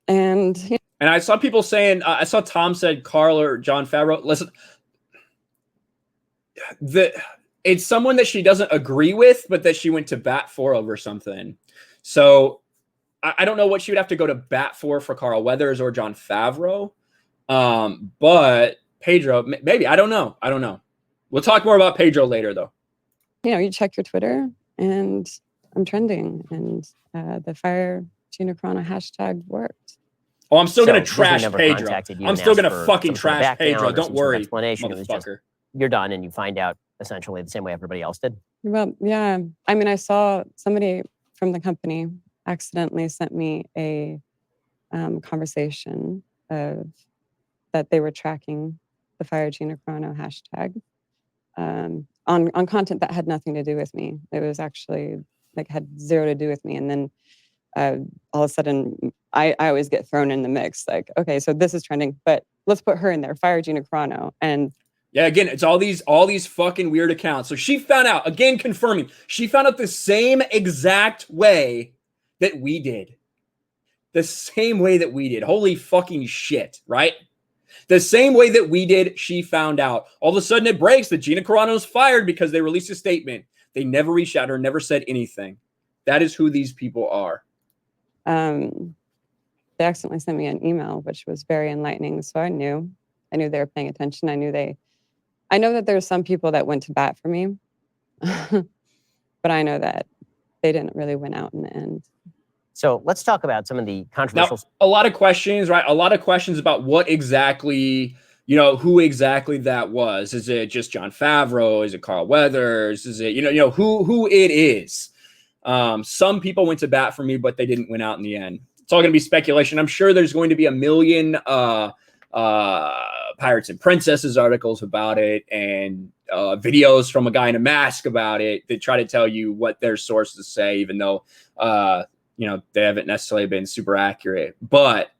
and... You know, and I saw people saying, I saw Tom said Carl or Jon Favreau. Listen, it's someone that she doesn't agree with, but that she went to bat for over something. So I don't know what she would have to go to bat for Carl Weathers or Jon Favreau. But Pedro, maybe. I don't know. We'll talk more about Pedro later, though. You know, you check your Twitter, and I'm trending, and the Fire Gina Carano hashtag worked. Oh, I'm still going to trash Pedro. I'm still going to fucking trash Pedro. Don't worry, explanation. It was just, you're done, and you find out essentially the same way everybody else did. Well, yeah. I mean, I saw somebody from the company accidentally sent me a conversation of that they were tracking the Fire Gina Carano hashtag on content that had nothing to do with me. It was actually like had zero to do with me. And then all of a sudden, I always get thrown in the mix. Like, okay, so this is trending, but let's put her in there, Fire Gina Carano. And Yeah, again, it's all these fucking weird accounts. So she found out, again, confirming, she found out the same exact way that we did. The same way that we did. Holy fucking shit, right? The same way that we did, she found out. All of a sudden it breaks that Gina Carano is fired because they released a statement. They never reached out to her, never said anything. That is who these people are. They accidentally sent me an email, which was very enlightening. So I knew they were paying attention. I know that there's some people that went to bat for me, but I know that they didn't really win out in the end. So let's talk about some of the controversial. Now, a lot of questions, right? A lot of questions about what exactly, who exactly that was. Is it just Jon Favreau? Is it Carl Weathers? Is it, who it is? Some people went to bat for me, but they didn't win out in the end. It's all going to be speculation. I'm sure there's going to be a million Pirates and Princesses articles about it and videos from a guy in a mask about it that try to tell you what their sources say, even though, they haven't necessarily been super accurate. But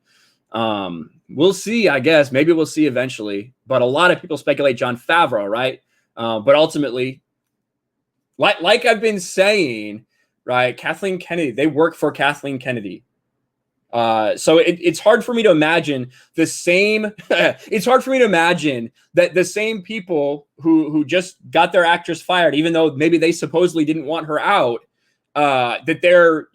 we'll see, I guess. Maybe we'll see eventually. But a lot of people speculate Jon Favreau, right? But ultimately, like I've been saying, right, Kathleen Kennedy, they work for Kathleen Kennedy. So it's hard for me to imagine the same. It's hard for me to imagine that the same people who just got their actress fired, even though maybe they supposedly didn't want her out, that they're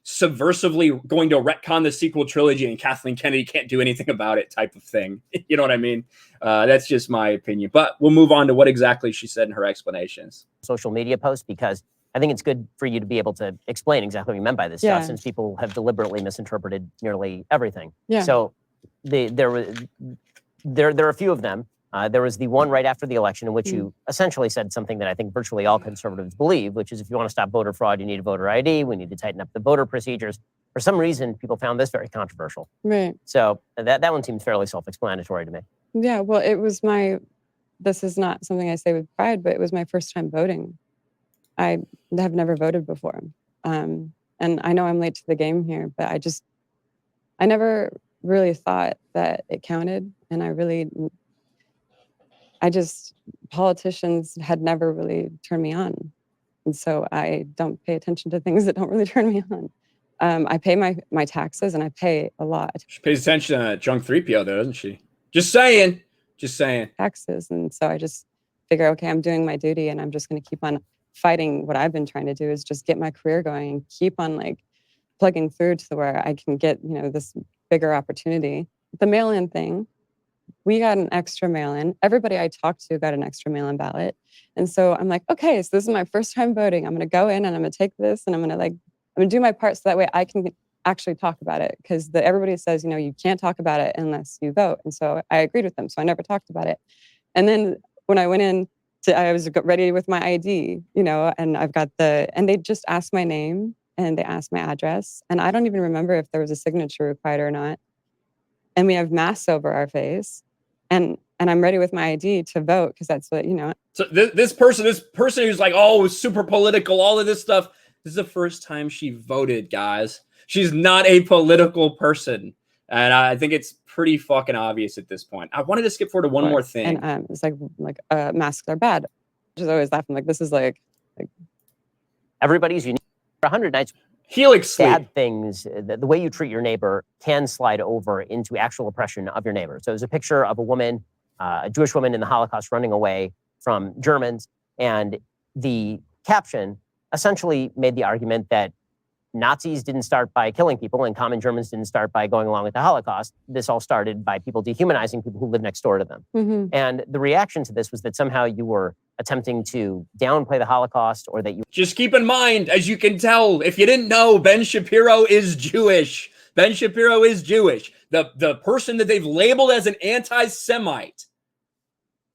subversively going to retcon the sequel trilogy and Kathleen Kennedy can't do anything about it, type of thing. You know what I mean? That's just my opinion. But we'll move on to what exactly she said in her explanations. Social media post, because I think it's good for you to be able to explain exactly what you meant by this stuff, since people have deliberately misinterpreted nearly everything. Yeah. So there are a few of them. There was the one right after the election in which you essentially said something that I think virtually all conservatives believe, which is if you want to stop voter fraud, you need a voter ID. We need to tighten up the voter procedures. For some reason, people found this very controversial. Right. So that one seems fairly self-explanatory to me. Yeah. Well, this is not something I say with pride, but it was my first time voting. I have never voted before. And I know I'm late to the game here, but I never really thought that it counted. And politicians had never really turned me on. And so I don't pay attention to things that don't really turn me on. I pay my taxes and I pay a lot. She pays attention to Junk 3PO though, doesn't she? Just saying. Taxes. And so I just figure, okay, I'm doing my duty and I'm just going to keep on fighting. What I've been trying to do is just get my career going and keep on plugging through to where I can get, this bigger opportunity. The mail-in thing, we got an extra mail-in. Everybody I talked to got an extra mail-in ballot. And so I'm like, okay, so this is my first time voting. I'm going to go in and I'm going to take this and I'm going to do my part so that way I can actually talk about it. Because everybody says, you can't talk about it unless you vote. And so I agreed with them. So I never talked about it. And then when I went in, I was ready with my ID, and I've got and they just asked my name and they asked my address. And I don't even remember if there was a signature required or not. And we have masks over our face. And I'm ready with my ID to vote because that's what, So this person who's like, oh, super political, all of this stuff. This is the first time she voted, guys. She's not a political person. And I think it's pretty fucking obvious at this point. I wanted to skip forward to one more thing. And it's like masks are bad. Just always laughing this is like everybody's unique. For 100 nights, Helix bad things. The way you treat your neighbor can slide over into actual oppression of your neighbor. So there's a picture of a woman, a Jewish woman in the Holocaust running away from Germans. And the caption essentially made the argument that Nazis didn't start by killing people and common Germans didn't start by going along with the Holocaust. This all started by people dehumanizing people who live next door to them. Mm-hmm. And the reaction to this was that somehow you were attempting to downplay the Holocaust, or that you... Just keep in mind, as you can tell, if you didn't know, Ben Shapiro is Jewish. Ben Shapiro is Jewish. The person that they've labeled as an anti-Semite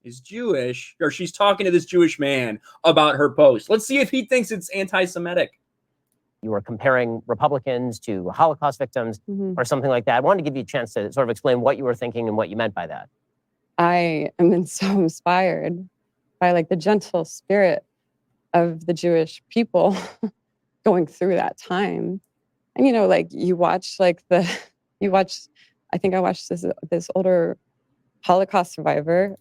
is Jewish, or she's talking to this Jewish man about her post. Let's see if he thinks it's anti-Semitic. You were comparing Republicans to Holocaust victims or something like that. I wanted to give you a chance to sort of explain what you were thinking and what you meant by that. I am so inspired by the gentle spirit of the Jewish people going through that time. And, you watch I think I watched this older Holocaust survivor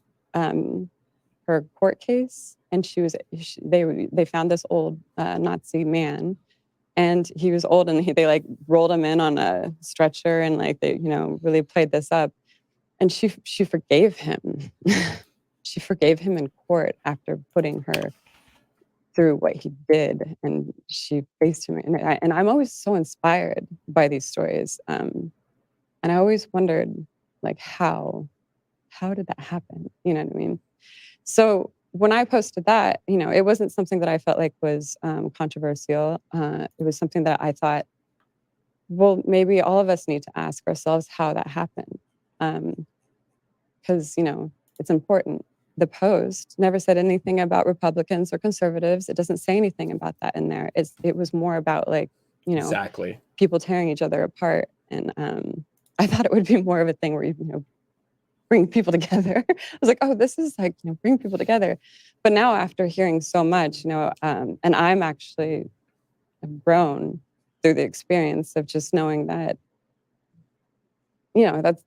her court case, and they found this old Nazi man, and he was old, and they like rolled him in on a stretcher, and like they really played this up, and she forgave him. She forgave him in court after putting her through what he did, and she faced him. And I'm always so inspired by these stories, and I always wondered, like, how did that happen? You know what I mean? So when I posted that, it wasn't something that I felt like was controversial. It was something that I thought, well, maybe all of us need to ask ourselves how that happened, because it's important. The post never said anything about Republicans or conservatives. It doesn't say anything about that in there. It was more about, like, Exactly. people tearing each other apart. And I thought it would be more of a thing where you bring people together. I was like, oh, this is like, bring people together. But now, after hearing so much, and I'm actually grown through the experience of just knowing that, that's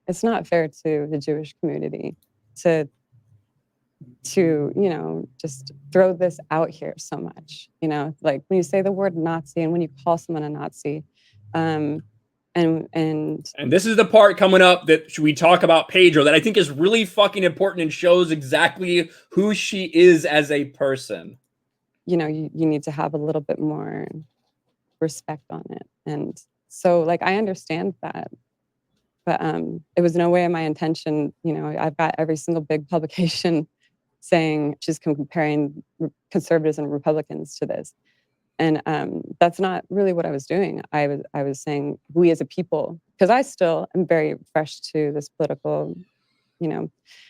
it's not fair to the Jewish community to just throw this out here so much. Like when you say the word Nazi and when you call someone a Nazi, and this is the part coming up that we talk about Pedro that I think is really fucking important and shows exactly who she is as a person. You need to have a little bit more respect on it. And so, like, I understand that, but it was no way my intention. I've got every single big publication saying she's comparing conservatives and Republicans to this. And that's not really what I was doing. I was saying we as a people, because I still am very fresh to this political,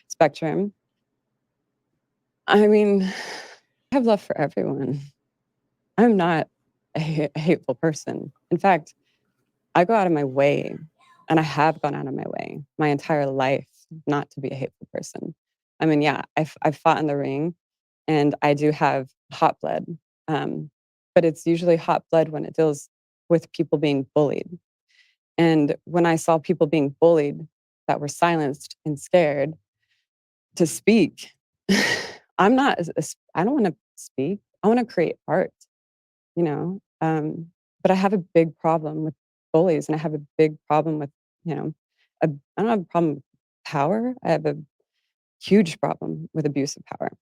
spectrum. I mean, I have love for everyone. I'm not a hateful person. In fact, I go out of my way, and I have gone out of my way my entire life not to be a hateful person. I mean, yeah, I've fought in the ring, and I do have hot blood. But it's usually hot blood when it deals with people being bullied. And when I saw people being bullied that were silenced and scared to speak, I don't want to speak. I want to create art, but I have a big problem with bullies, and I have a big problem with, I don't have a problem with power. I have a huge problem with abuse of power.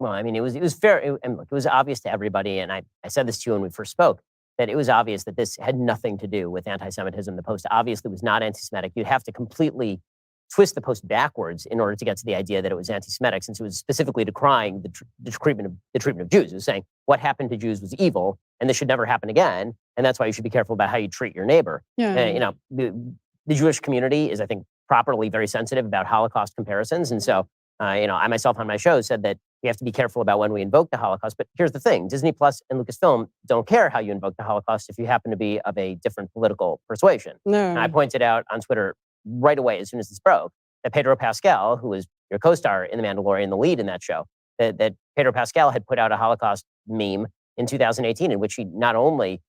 Well, I mean, it was fair, and look, it was obvious to everybody, and I said this to you when we first spoke, that it was obvious that this had nothing to do with anti-Semitism. The post obviously was not anti-Semitic. You'd have to completely twist the post backwards in order to get to the idea that it was anti-Semitic, since it was specifically decrying the treatment of Jews. It was saying what happened to Jews was evil, and this should never happen again, and that's why you should be careful about how you treat your neighbor. Yeah. The Jewish community is, I think, properly very sensitive about Holocaust comparisons, and so I myself on my show said that we have to be careful about when we invoke the Holocaust. But here's the thing: Disney Plus and Lucasfilm don't care how you invoke the Holocaust if you happen to be of a different political persuasion. No. And I pointed out on Twitter right away, as soon as this broke, that Pedro Pascal, who was your co-star in The Mandalorian, the lead in that show, that Pedro Pascal had put out a Holocaust meme in 2018 in which he not only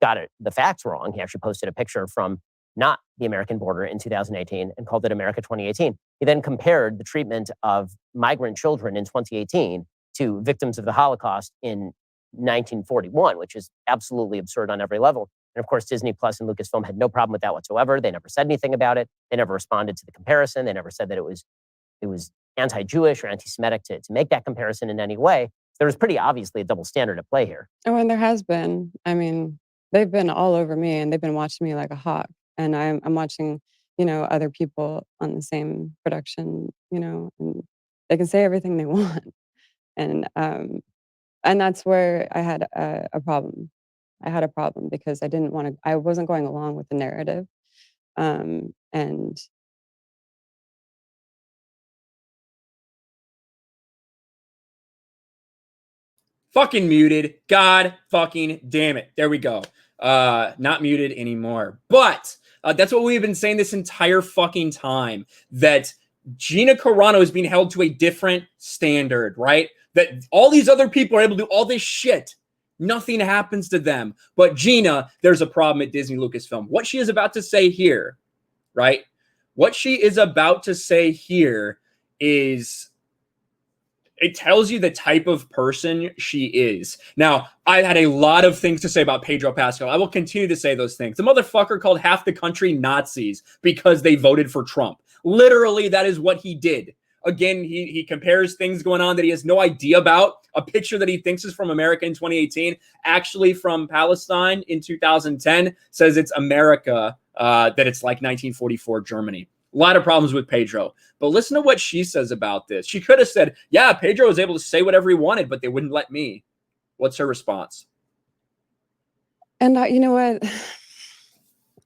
got the facts wrong, he actually posted a picture from not the American border in 2018 and called it America 2018. He then compared the treatment of migrant children in 2018 to victims of the Holocaust in 1941, which is absolutely absurd on every level. And of course, Disney Plus and Lucasfilm had no problem with that whatsoever. They never said anything about it. They never responded to the comparison. They never said that it was anti-Jewish or anti-Semitic to make that comparison in any way. There was pretty obviously a double standard at play here. Oh, and there has been. I mean, they've been all over me, and they've been watching me like a hawk. And I'm watching, other people on the same production, and they can say everything they want. And that's where I had a problem. I had a problem because I wasn't going along with the narrative. And Fucking muted. God fucking damn it. There we go. Not muted anymore. But that's what we've been saying this entire fucking time, that Gina Carano is being held to a different standard, right? That all these other people are able to do all this shit. Nothing happens to them. But Gina, there's a problem at Disney Lucasfilm. What she is about to say here, right? What she is about to say here is It tells you the type of person she is. Now, I had a lot of things to say about Pedro Pascal. I will continue to say those things. The motherfucker called half the country Nazis because they voted for Trump. Literally, that is what he did. Again, he compares things going on that he has no idea about. A picture that he thinks is from America in 2018, actually from Palestine in 2010, says it's America, that it's like 1944 Germany. A lot of problems with Pedro. But listen to what she says about this. She could have said, yeah, Pedro was able to say whatever he wanted, but they wouldn't let me. What's her response? And you know what?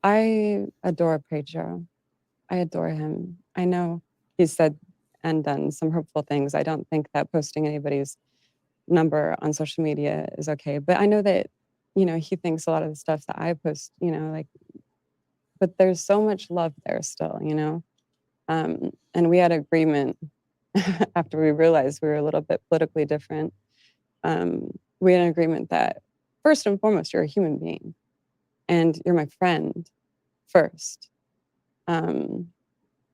I adore Pedro. I adore him. I know he's said and done some hurtful things. I don't think that posting anybody's number on social media is okay. But I know that, you know, he thinks a lot of the stuff that I post, you know, like, but there's so much love there still, you know? And we had agreement after we realized we were a little bit politically different. We had an agreement that first and foremost, you're a human being and you're my friend first. And,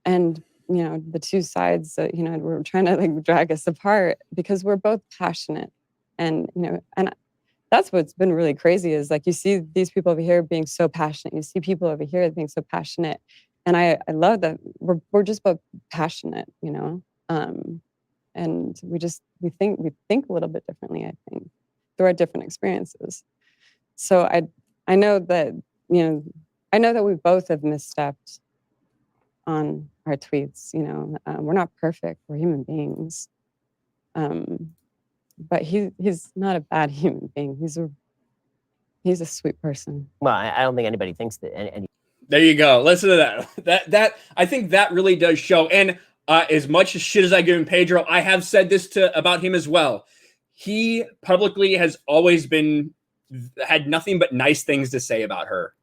you know, the two sides that, you know, were trying to like drag us apart because we're both passionate. And, you know, and that's what's been really crazy is like you see these people over here being so passionate. You see people over here being so passionate. And I love that we're just both passionate, you know. And we think a little bit differently, I think, through our different experiences. So I know that, you know, I know that we both have misstepped on our tweets, you know. We're not perfect, we're human beings. But he's not a bad human being. He's a sweet person. Well, I don't think anybody thinks that any. There you go. Listen to that. That I think that really does show. And as much shit as I give him Pedro, I have said this about him as well. He publicly has always had nothing but nice things to say about her.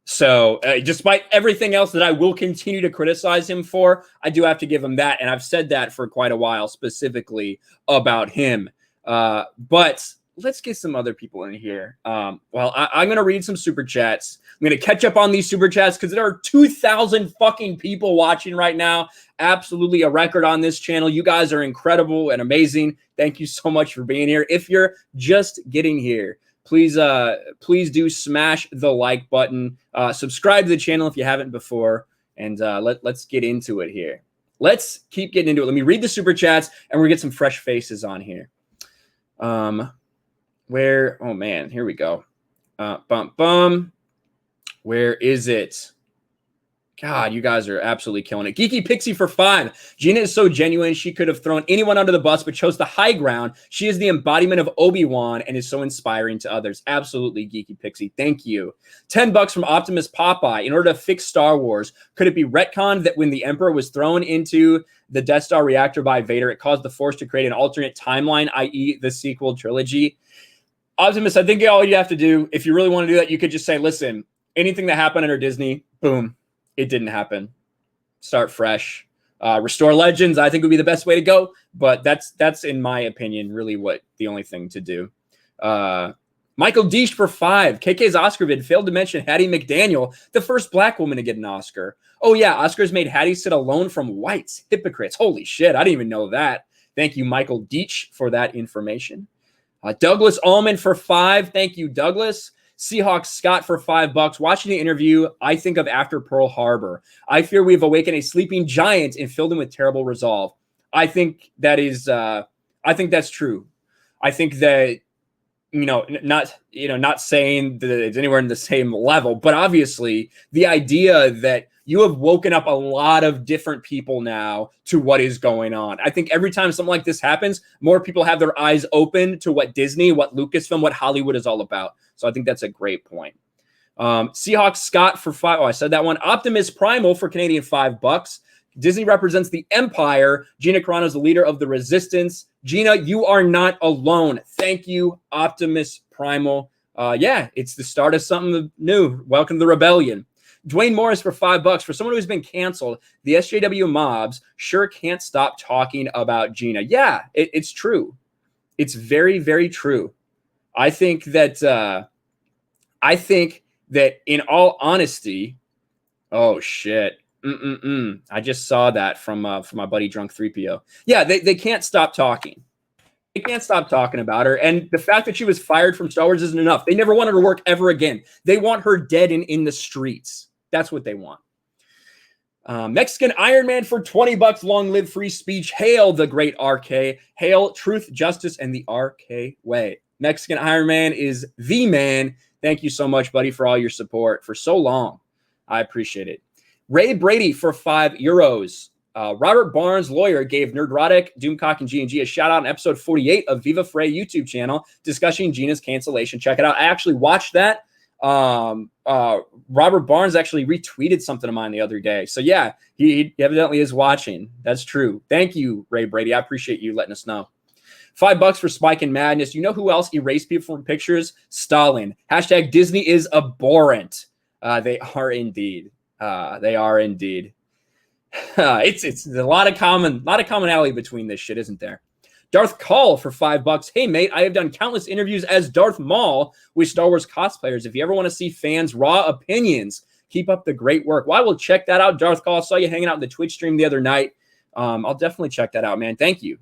So despite everything else that I will continue to criticize him for, I do have to give him that. And I've said that for quite a while specifically about him. But let's get some other people in here. I'm going to read some super chats. I'm going to catch up on these super chats because there are 2,000 fucking people watching right now. Absolutely a record on this channel. You guys are incredible and amazing. Thank you so much for being here. If you're just getting here, please do smash the like button. Subscribe to the channel if you haven't before. And let's get into it here. Let's keep getting into it. Let me read the super chats and we're going to get some fresh faces on here. Oh man, here we go. Where is it? God, you guys are absolutely killing it. Geeky Pixie for 5. Gina is so genuine. She could have thrown anyone under the bus, but chose the high ground. She is the embodiment of Obi-Wan and is so inspiring to others. Absolutely, Geeky Pixie. Thank you. $10 from Optimus Popeye. In order to fix Star Wars, could it be retconned that when the Emperor was thrown into the Death Star reactor by Vader, it caused the Force to create an alternate timeline, i.e. the sequel trilogy? Optimus, I think all you have to do, if you really want to do that, you could just say, listen, anything that happened under Disney, boom, it didn't happen. Start fresh. Restore Legends, I think would be the best way to go, but that's in my opinion, really what the only thing to do. Michael Deesh for 5. KK's Oscar vid failed to mention Hattie McDaniel, the first black woman to get an Oscar. Oh yeah, Oscars made Hattie sit alone from whites. Hypocrites. Holy shit, I didn't even know that. Thank you, Michael Deesh, for that information. Douglas Allman for 5. Thank you, Douglas. Seahawks Scott for $5. Watching the interview, I think of after Pearl Harbor. I fear we've awakened a sleeping giant and filled him with terrible resolve. I think that is, I think that's true. I think that, not saying that it's anywhere in the same level, but obviously the idea that you have woken up a lot of different people now to what is going on. I think every time something like this happens, more people have their eyes open to what Disney, what Lucasfilm, what Hollywood is all about. So I think that's a great point. Seahawks Scott for 5. Oh, I said that one. Optimus Primal for Canadian $5. Disney represents the Empire. Gina Carano is the leader of the Resistance. Gina, you are not alone. Thank you, Optimus Primal. Yeah, it's the start of something new. Welcome to the rebellion. Dwayne Morris for $5. For someone who's been canceled, the SJW mobs sure can't stop talking about Gina. Yeah, it's true. It's very, very true. I think that in all honesty, oh shit. I just saw that from my buddy Drunk 3PO. Yeah, they can't stop talking. They can't stop talking about her. And the fact that she was fired from Star Wars isn't enough. They never wanted her to work ever again. They want her dead and in the streets. That's what they want. Mexican Iron Man for $20. Long live free speech. Hail the great RK. Hail truth, justice, and the RK way. Mexican Iron Man is the man. Thank you so much, buddy, for all your support for so long. I appreciate it. Ray Brady for €5. Robert Barnes, lawyer, gave Nerdrotic, Doomcock, and G&G a shout out in episode 48 of Viva Frey YouTube channel discussing Gina's cancellation. Check it out. I actually watched that. Robert Barnes actually retweeted something of mine the other day. So yeah, he evidently is watching. That's true. Thank you, Ray Brady. I appreciate you letting us know. $5 for Spike and Madness. You know who else erased people from pictures? Stalin. Hashtag Disney is abhorrent. They are indeed. They are indeed. It's a lot of commonality between this shit, isn't there? Darth Call for $5. Hey mate, I have done countless interviews as Darth Maul with Star Wars cosplayers. If you ever want to see fans' raw opinions, keep up the great work. Well, I will check that out. Darth Call, saw you hanging out in the Twitch stream the other night. I'll definitely check that out, man. Thank you.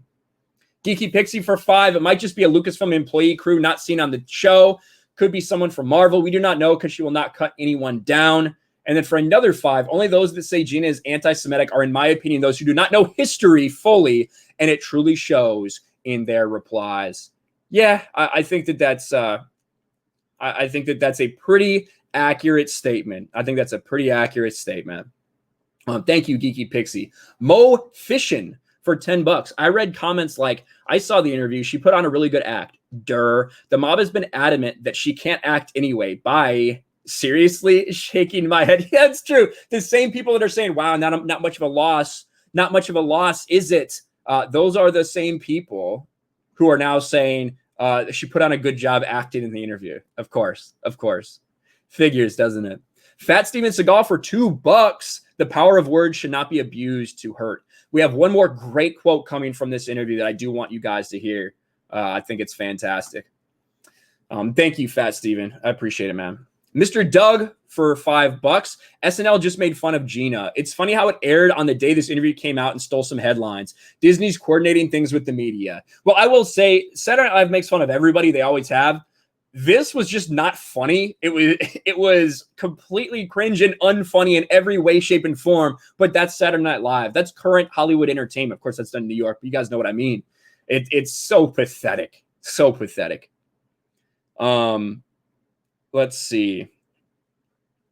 Geeky Pixie for $5. It might just be a Lucasfilm employee crew not seen on the show. Could be someone from Marvel. We do not know because she will not cut anyone down. And then for another $5, only those that say Gina is anti-Semitic are, in my opinion, those who do not know history fully, and it truly shows in their replies. Yeah, I think that that's I think that that's a pretty accurate statement. I think that's a pretty accurate statement. Thank you, Geeky Pixie. Mo Fishin for $10. I read comments like, I saw the interview. She put on a really good act. The mob has been adamant that she can't act anyway. Bye. Seriously, shaking my head. Yeah, it's true. The same people that are saying, wow, not much of a loss. Not much of a loss, is it? Those are the same people who are now saying she put on a good job acting in the interview. Of course. Figures, doesn't it? Fat Steven Seagal for $2. The power of words should not be abused to hurt. We have one more great quote coming from this interview that I do want you guys to hear. I think it's fantastic. Thank you, Fat Steven. I appreciate it, man. Mr. Doug for $5. SNL just made fun of Gina. It's funny how it aired on the day this interview came out and stole some headlines. Disney's coordinating things with the media. Well, I will say Saturday Night Live makes fun of everybody. They always have. This was just not funny. It was completely cringe and unfunny in every way, shape, and form. But that's Saturday Night Live. That's current Hollywood entertainment. Of course, that's done in New York, but you guys know what I mean. It's so pathetic. So pathetic. Let's see.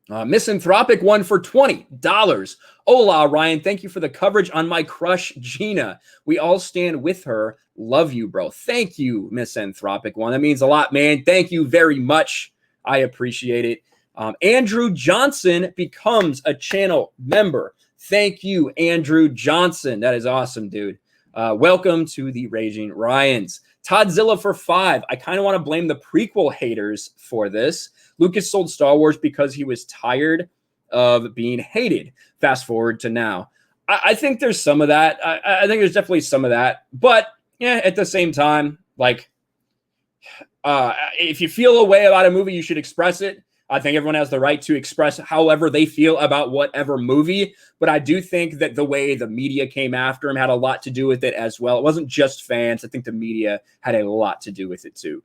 Misanthropic one for $20. Hola, Ryan. Thank you for the coverage on my crush, Gina. We all stand with her. Love you, bro. Thank you, Misanthropic one. That means a lot, man. Thank you very much. I appreciate it. Andrew Johnson becomes a channel member. Thank you, Andrew Johnson. That is awesome, dude. Welcome to the Raging Ryans. Toddzilla for $5. I kind of want to blame the prequel haters for this. Lucas sold Star Wars because he was tired of being hated. Fast forward to now. I think there's some of that. I think there's definitely some of that. But yeah, at the same time, like, if you feel a way about a movie, you should express it. I think everyone has the right to express however they feel about whatever movie. But I do think that the way the media came after him had a lot to do with it as well. It wasn't just fans. I think the media had a lot to do with it too.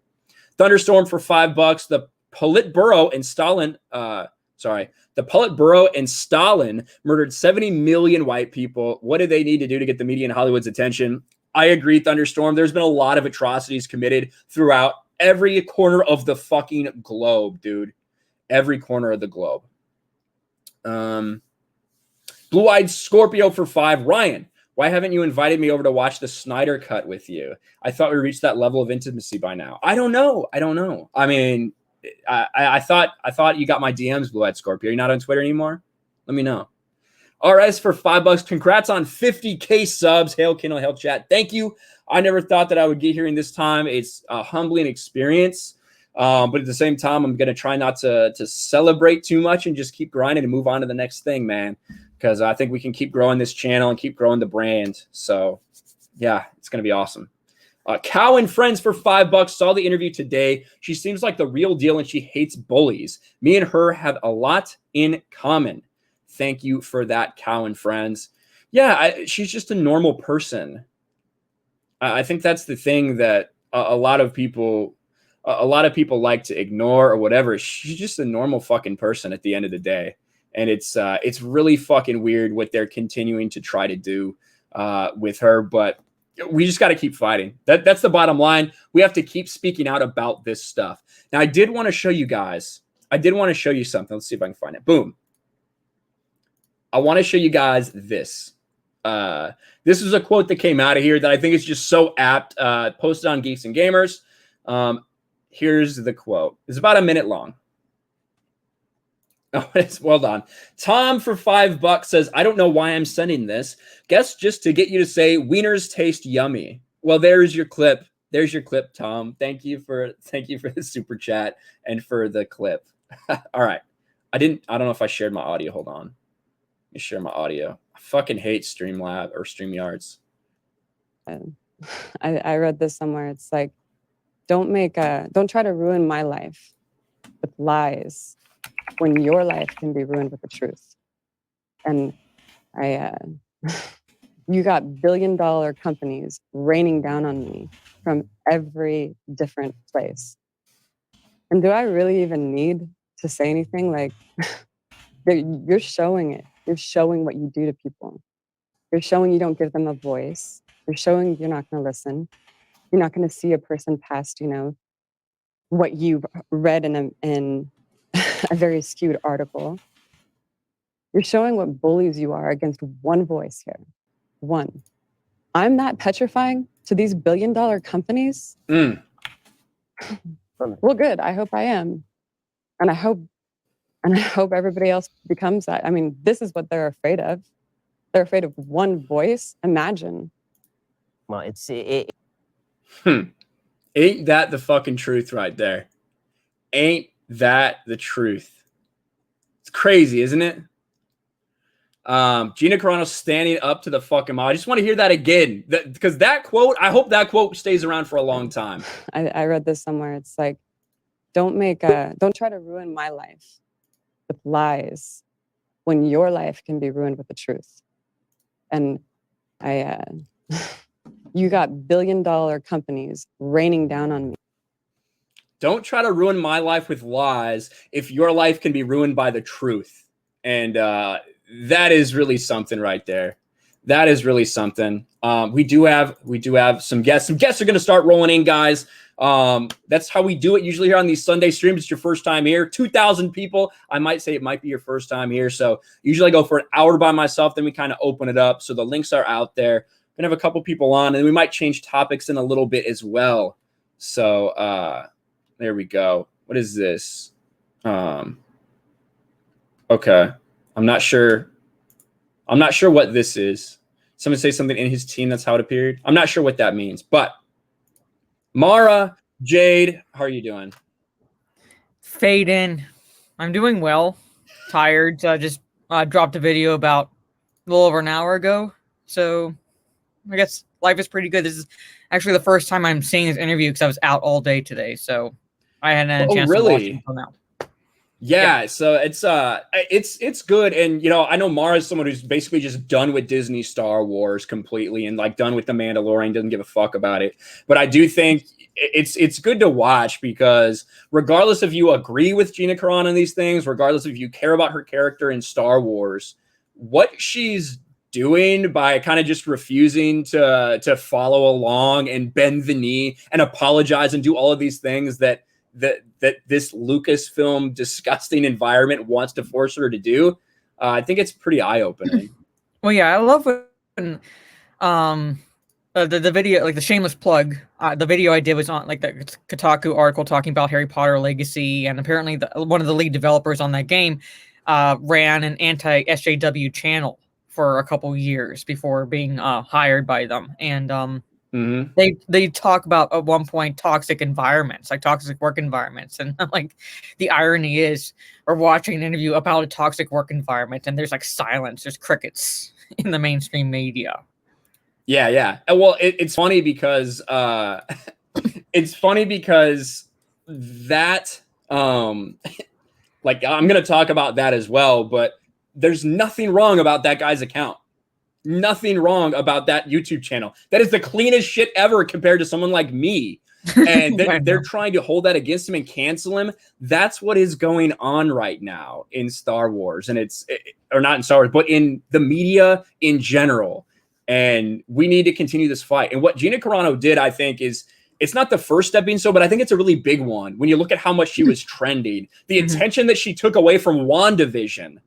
Thunderstorm for $5. The Politburo and Stalin murdered 70 million white people. What do they need to do to get the media and Hollywood's attention? I agree, Thunderstorm. There's been a lot of atrocities committed throughout every corner of the fucking globe, dude. Every corner of the globe. Blue-Eyed Scorpio for $5. Ryan, why haven't you invited me over to watch the Snyder cut with you? I thought we reached that level of intimacy by now. I don't know. I mean, I thought you got my DMs, Blue-Eyed Scorpio. You're not on Twitter anymore? Let me know. RS for $5. Congrats on 50K subs. Hail Kinel, hail chat. Thank you. I never thought that I would get here in this time. It's a humbling experience. But at the same time, I'm going to try not to celebrate too much and just keep grinding and move on to the next thing, man. Because I think we can keep growing this channel and keep growing the brand. So, yeah, it's going to be awesome. Cow and Friends for $5. Saw the interview today. She seems like the real deal and she hates bullies. Me and her have a lot in common. Thank you for that, Cow and Friends. Yeah, she's just a normal person. I think that's the thing that a lot of people like to ignore or whatever. She's just a normal fucking person at the end of the day. And it's really fucking weird what they're continuing to try to do with her. But we just got to keep fighting. That's the bottom line. We have to keep speaking out about this stuff. Now, I did want to show you guys. I did want to show you something. Let's see if I can find it. Boom. I want to show you guys this. This is a quote that came out of here that I think is just so apt. Posted on Geeks and Gamers. Here's the quote. It's about a minute long. Oh, it's well done. Tom for $5 says, I don't know why I'm sending this. Guess just to get you to say wieners taste yummy. Well, there's your clip. There's your clip, Tom. Thank you for the super chat and for the clip. All right. I don't know if I shared my audio. Hold on. Let me share my audio. I fucking hate Streamlab or StreamYards. I read this somewhere. It's like, don't try to ruin my life with lies when your life can be ruined with the truth. And you got billion-dollar companies raining down on me from every different place. And do I really even need to say anything? Like, you're showing it. You're showing what you do to people. You're showing you don't give them a voice. You're showing you're not going to listen. You're not going to see a person past, what you've read in a very skewed article. You're showing what bullies you are against one voice here. One. I'm that petrifying to these billion-dollar companies? Mm. Well, good. I hope I am. And I hope everybody else becomes that. I mean, this is what they're afraid of. They're afraid of one voice. Imagine. Well, Ain't that the fucking truth right there? Ain't that the truth? It's crazy, isn't it? Gina Carano standing up to the fucking mob. I just want to hear that again. Because that quote, I hope that quote stays around for a long time. I read this somewhere. It's like, don't try to ruin my life with lies when your life can be ruined with the truth. And you got billion-dollar companies raining down on me. Don't try to ruin my life with lies if your life can be ruined by the truth. And that is really something right there. That is really something. We do have some guests. Some guests are going to start rolling in, guys. That's how we do it usually here on these Sunday streams. It's your first time here. 2,000 people. I might say it might be your first time here. So usually I go for an hour by myself. Then we kind of open it up. So the links are out there. We're going to have a couple people on, and we might change topics in a little bit as well. So there we go. What is this? Okay. I'm not sure what this is. Someone say something in his team. That's how it appeared. I'm not sure what that means, but Mara, Jade, how are you doing? Fade in. I'm doing well. Tired. Just dropped a video about a little over an hour ago. So I guess life is pretty good. This is actually the first time I'm seeing this interview because I was out all day today. So I hadn't had a chance to watch it until now. Yeah, so it's good. And I know Mara's someone who's basically just done with Disney Star Wars completely and like done with The Mandalorian, doesn't give a fuck about it. But I do think it's good to watch because regardless if you agree with Gina Carano on these things, regardless if you care about her character in Star Wars, what she's doing by kind of just refusing to follow along and bend the knee and apologize and do all of these things that this Lucasfilm disgusting environment wants to force her to do, I think it's pretty eye-opening. Well, yeah, I love when the video, like the shameless plug, the video I did was on like the Kotaku article talking about Harry Potter Legacy, and apparently one of the lead developers on that game ran an anti-SJW channel for a couple years before being hired by them, and they talk about at one point toxic environments, like toxic work environments, and like the irony is we're watching an interview about a toxic work environment and there's like silence, there's crickets in the mainstream media. Yeah. Well, it's funny because that like I'm gonna talk about that as well, but there's nothing wrong about that guy's account. nothing wrong about that YouTube channel. That is the cleanest shit ever compared to someone like me. And they're trying to hold that against him and cancel him. That's what is going on right now in Star Wars. And or not in Star Wars, but in the media in general. And we need to continue this fight. And what Gina Carano did, I think, is it's not the first step being so, but I think it's a really big one. When you look at how much she was trending, the attention that she took away from WandaVision,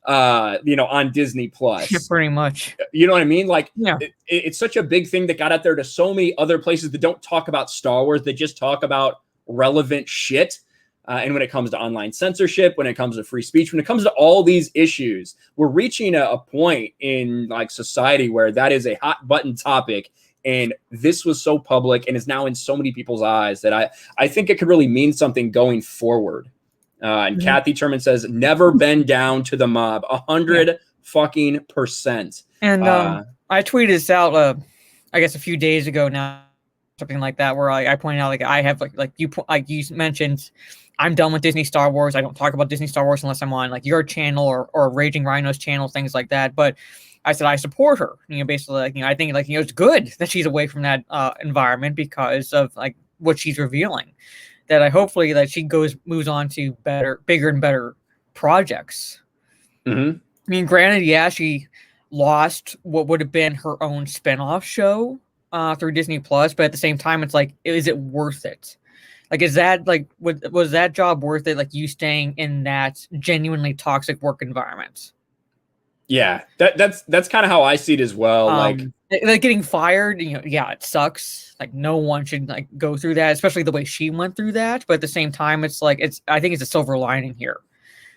on Disney Plus. Yeah, pretty much. You know what I mean? Like, yeah. It's such a big thing that got out there to so many other places that don't talk about Star Wars, that just talk about relevant shit. And when it comes to online censorship, when it comes to free speech, when it comes to all these issues, we're reaching a point in like society where that is a hot button topic. And this was so public and is now in so many people's eyes that I think it could really mean something going forward. And Kathy Turman says, never bend down to the mob. 100 fucking %. And I tweeted this out, I guess a few days ago now, something like that, where I pointed out, like, I have like you mentioned, I'm done with Disney Star Wars. I don't talk about Disney Star Wars unless I'm on like your channel or Raging Rhino's channel, things like that. But I said I support her. Basically, like, I think, like, it's good that she's away from that environment because of like what she's revealing. That I hopefully that she moves on to bigger and better projects. I mean, granted, yeah, she lost what would have been her own spinoff show through Disney Plus, but at the same time, it's like, is it worth it? Like, is that like was that job worth it? Like, you staying in that genuinely toxic work environment? Yeah, that's kind of how I see it as well. Like getting fired, yeah, it sucks. Like, no one should like go through that, especially the way she went through that. But at the same time, it's like I think it's a silver lining here.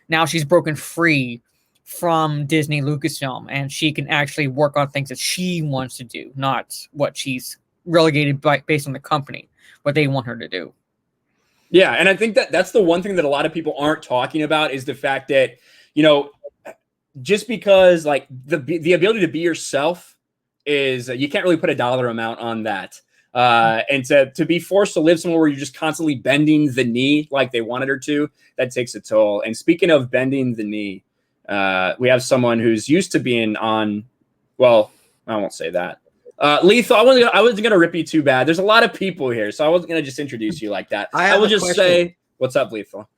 Now she's broken free from Disney Lucasfilm, and she can actually work on things that she wants to do, not what she's relegated based on the company, what they want her to do. Yeah, and I think that's the one thing that a lot of people aren't talking about is the fact that, just because like the ability to be yourself is, you can't really put a dollar amount on that. And to be forced to live somewhere where you're just constantly bending the knee like they wanted her to, that takes a toll. And speaking of bending the knee, we have someone who's used to being on, well, I won't say that. Lethal, I wasn't gonna rip you too bad. There's a lot of people here, so I wasn't gonna just introduce you like that. I will just say, what's up, Lethal?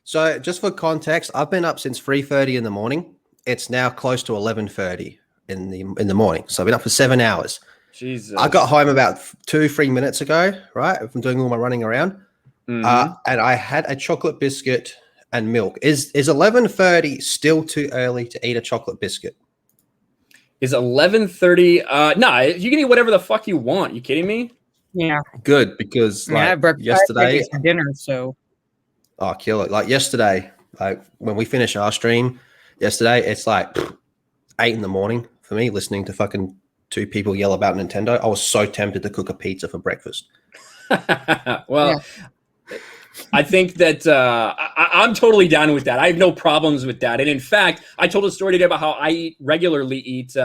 So just for context, I've been up since 3:30 in the morning. It's now close to 11:30 in the morning. So I've been up for 7 hours. Jesus. I got home about 2-3 minutes ago, right? From doing all my running around. And I had a chocolate biscuit and milk. Is 11:30 still too early to eat a chocolate biscuit? Is 11:30? Nah, you can eat whatever the fuck you want. You kidding me? Yeah. Good, because I had breakfast yesterday for dinner, so. Oh, kill it. Like yesterday, like when we finished our stream yesterday, it's like 8 in the morning for me listening to fucking two people yell about Nintendo. I was so tempted to cook a pizza for breakfast. Well, yeah. I think that I'm totally down with that. I have no problems with that. And in fact, I told a story today about how I regularly eat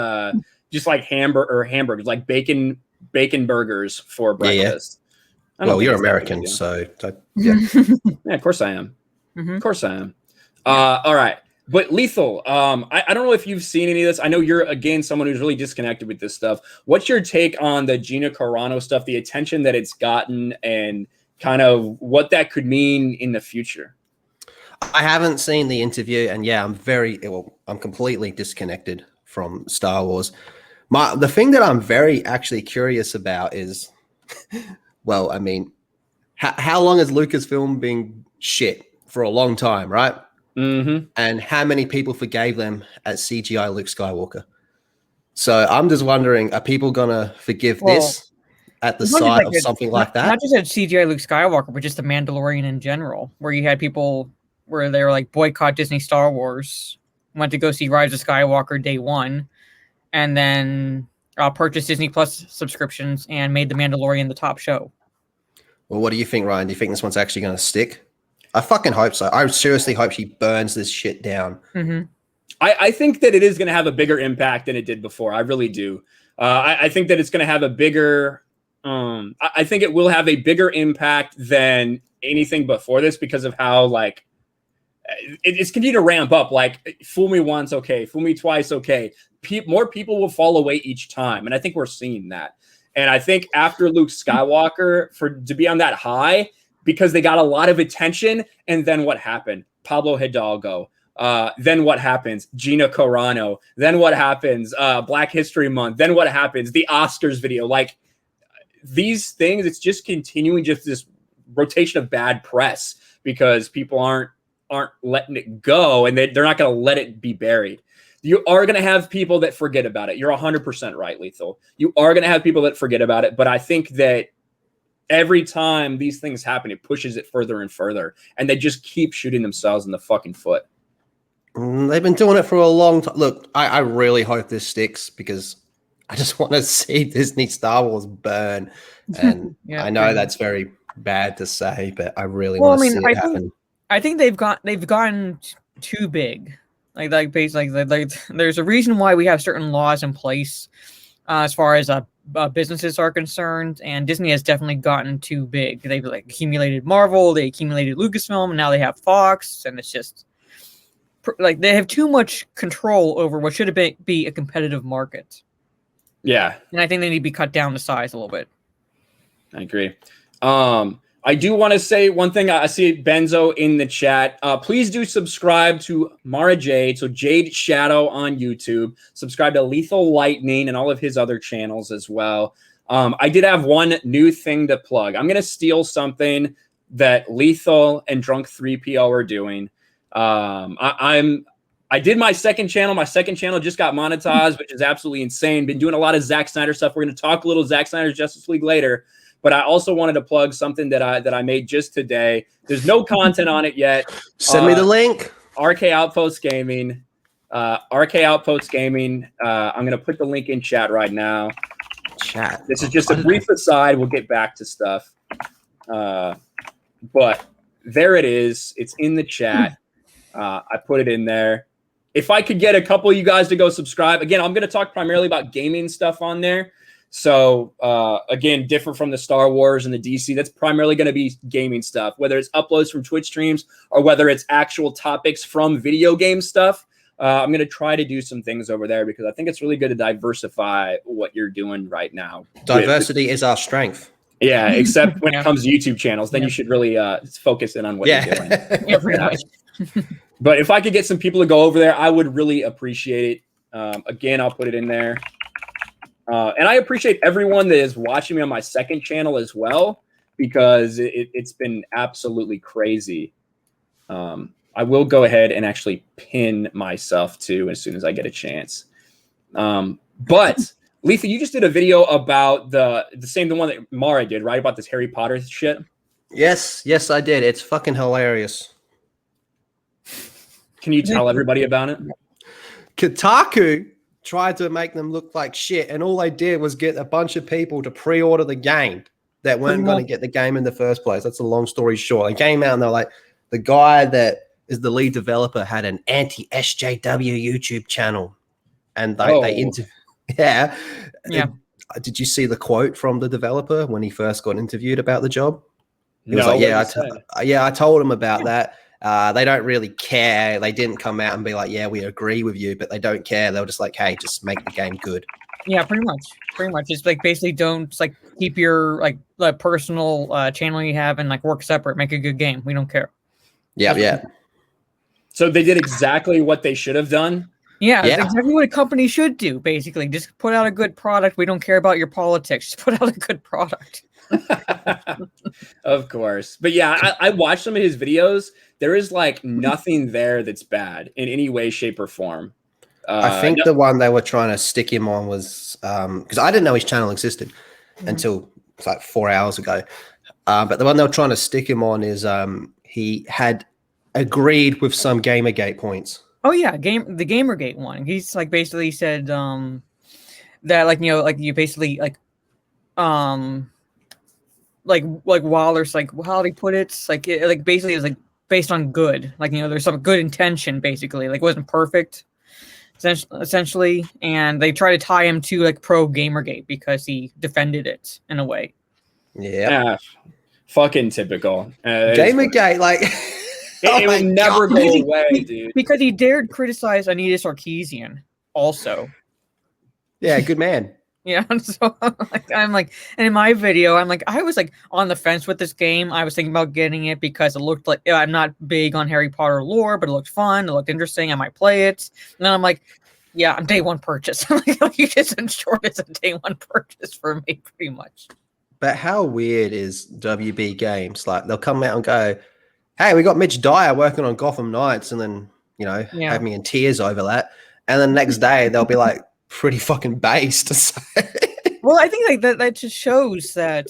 just like hamburgers, like bacon burgers for breakfast. Yeah. Well, you're American, so yeah. Yeah, of course I am. Of course I am. All right. But Lethal, I don't know if you've seen any of this. I know you're, again, someone who's really disconnected with this stuff. What's your take on the Gina Carano stuff, the attention that it's gotten, and kind of what that could mean in the future? I haven't seen the interview, and yeah, I'm completely disconnected from Star Wars. The thing that I'm very actually curious about is, well, I mean, how long has Lucasfilm been shit? For a long time, right? And how many people forgave them as CGI Luke Skywalker? So I'm just wondering, are people gonna forgive this at the sight of something like that? Not just at CGI Luke Skywalker, but just the Mandalorian in general, where you had people where they were like boycott Disney Star Wars, went to go see Rise of Skywalker day one, and then purchased Disney Plus subscriptions and made the Mandalorian the top show. Well, what do you think, Ryan? Do you think this one's actually going to stick? I fucking hope so. I seriously hope she burns this shit down. I think that it is going to have a bigger impact than it did before. I really do. I think that it's going to have a bigger. I think it will have a bigger impact than anything before this because of how it's continuing to ramp up. Like, fool me once, okay. Fool me twice, okay. more people will fall away each time, and I think we're seeing that. And I think after Luke Skywalker, to be on that high, because they got a lot of attention, and then what happened? Pablo Hidalgo. Then what happens? Gina Carano. Then what happens? Black History Month. Then what happens? The Oscars video. Like these things, it's just continuing just this rotation of bad press because people aren't letting it go, and they're not going to let it be buried. You are going to have people that forget about it. You're 100% right, Lethal. You are going to have people that forget about it, but I think that every time these things happen, it pushes it further and further, and they just keep shooting themselves in the fucking foot. They've been doing it for a long time. Look, I really hope this sticks because I just want to see Disney Star Wars burn. And I know that's very bad to say, but I really want to see it happen. I think they've gotten too big. Like there's a reason why we have certain laws in place as far as businesses are concerned, and Disney has definitely gotten too big. They've like accumulated Marvel, they accumulated Lucasfilm, and now they have Fox, and it's just like they have too much control over what should be a competitive market. Yeah, and I think they need to be cut down to size a little bit. I agree. I do want to say one thing. I see Benzo in the chat. Please do subscribe to Mara Jade, so Jade Shadow on YouTube. Subscribe to Lethal Lightning and all of his other channels as well. I did have one new thing to plug. I'm going to steal something that Lethal and Drunk 3PO are doing. I did my second channel. My second channel just got monetized, which is absolutely insane. Been doing a lot of Zack Snyder stuff. We're going to talk a little Zack Snyder's Justice League later. But I also wanted to plug something that I made just today. There's no content on it yet. Send me the link. RK Outpost Gaming. RK Outpost Gaming. I'm going to put the link in chat right now. Chat. This is just a brief aside. We'll get back to stuff. But there it is. It's in the chat. I put it in there. If I could get a couple of you guys to go subscribe. Again, I'm going to talk primarily about gaming stuff on there. So, again, different from the Star Wars and the DC, that's primarily going to be gaming stuff, whether it's uploads from Twitch streams or whether it's actual topics from video game stuff. I'm going to try to do some things over there because I think it's really good to diversify what you're doing right now. Diversity is our strength. Yeah, except when it comes to YouTube channels, then you should really focus in on what you're doing. Yeah, pretty much. But if I could get some people to go over there, I would really appreciate it. Again, I'll put it in there. And I appreciate everyone that is watching me on my second channel as well, because it's been absolutely crazy. I will go ahead and actually pin myself too as soon as I get a chance. But Letha, you just did a video about the one that Mara did, right? About this Harry Potter shit. Yes, I did. It's fucking hilarious. Can you tell everybody about it? Kotaku tried to make them look like shit, and all they did was get a bunch of people to pre-order the game that weren't going to get the game in the first place. That's a long story short. They came out and they're like, the guy that is the lead developer had an anti-SJW YouTube channel, and yeah. Did you see the quote from the developer when he first got interviewed about the job? He was like, I told him about that. They don't really care. They didn't come out and be like, yeah, we agree with you, but they don't care. They were just like, hey, just make the game good. Yeah, pretty much. It's like basically don't like keep your like the personal channel you have and like work separate. Make a good game. We don't care. Yeah. So they did exactly what they should have done. Yeah, that's exactly what a company should do. Basically, just put out a good product. We don't care about your politics. Just put out a good product. Of course. But yeah, I watched some of his videos. There is like nothing there that's bad in any way, shape, or form. I think the one they were trying to stick him on was because I didn't know his channel existed until like 4 hours ago. But the one they were trying to stick him on is he had agreed with some Gamergate points. Oh yeah, the Gamergate one. He's like basically said that like you basically like Waller's like how they put it, like basically it was like based on good, like there's some good intention basically, like it wasn't perfect essentially, and they try to tie him to like pro Gamergate because he defended it in a way. Yeah, fucking typical. Gamergate, like it will never go away, dude. Because he dared criticize Anita Sarkeesian also. Yeah, good man. Yeah, so I'm like, and in my video, I'm like, I was like on the fence with this game. I was thinking about getting it because it looked like I'm not big on Harry Potter lore, but it looked fun. It looked interesting. I might play it. And then I'm like, yeah, I'm day one purchase. Like, you just ensured it's a day one purchase for me, pretty much. But how weird is WB Games? Like they'll come out and go, "Hey, we got Mitch Dyer working on Gotham Knights," and then Yeah. have me in tears over that. And then the next day they'll be like, pretty fucking based. Well, I think like that just shows that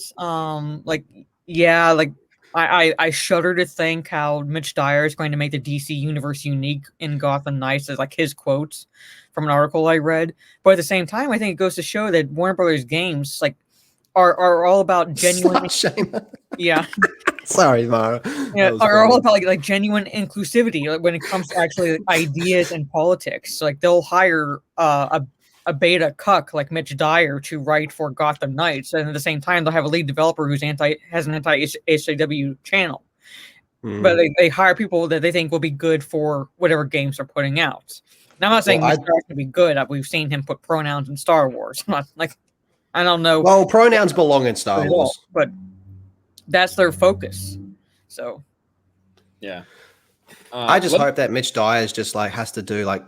like yeah, like I shudder to think how Mitch Dyer is going to make the DC universe unique in Gotham Knights, as like his quotes from an article I read. But at the same time, I think it goes to show that Warner Brothers games like are all about genuine yeah. Sorry, Mara. Yeah, are all about like genuine inclusivity, like, when it comes to actually like, ideas and politics. So, like they'll hire a beta cuck like Mitch Dyer to write for Gotham Knights, and at the same time they'll have a lead developer who's has an anti SJW channel. But they hire people that they think will be good for whatever games they're putting out. Now, I'm not saying Mitch Dyer's gonna be good. We've seen him put pronouns in Star Wars. I'm not like I don't know. Well, pronouns belong in Star Wars, but that's their focus. So, yeah. I just hope that Mitch Dyer is just like has to do like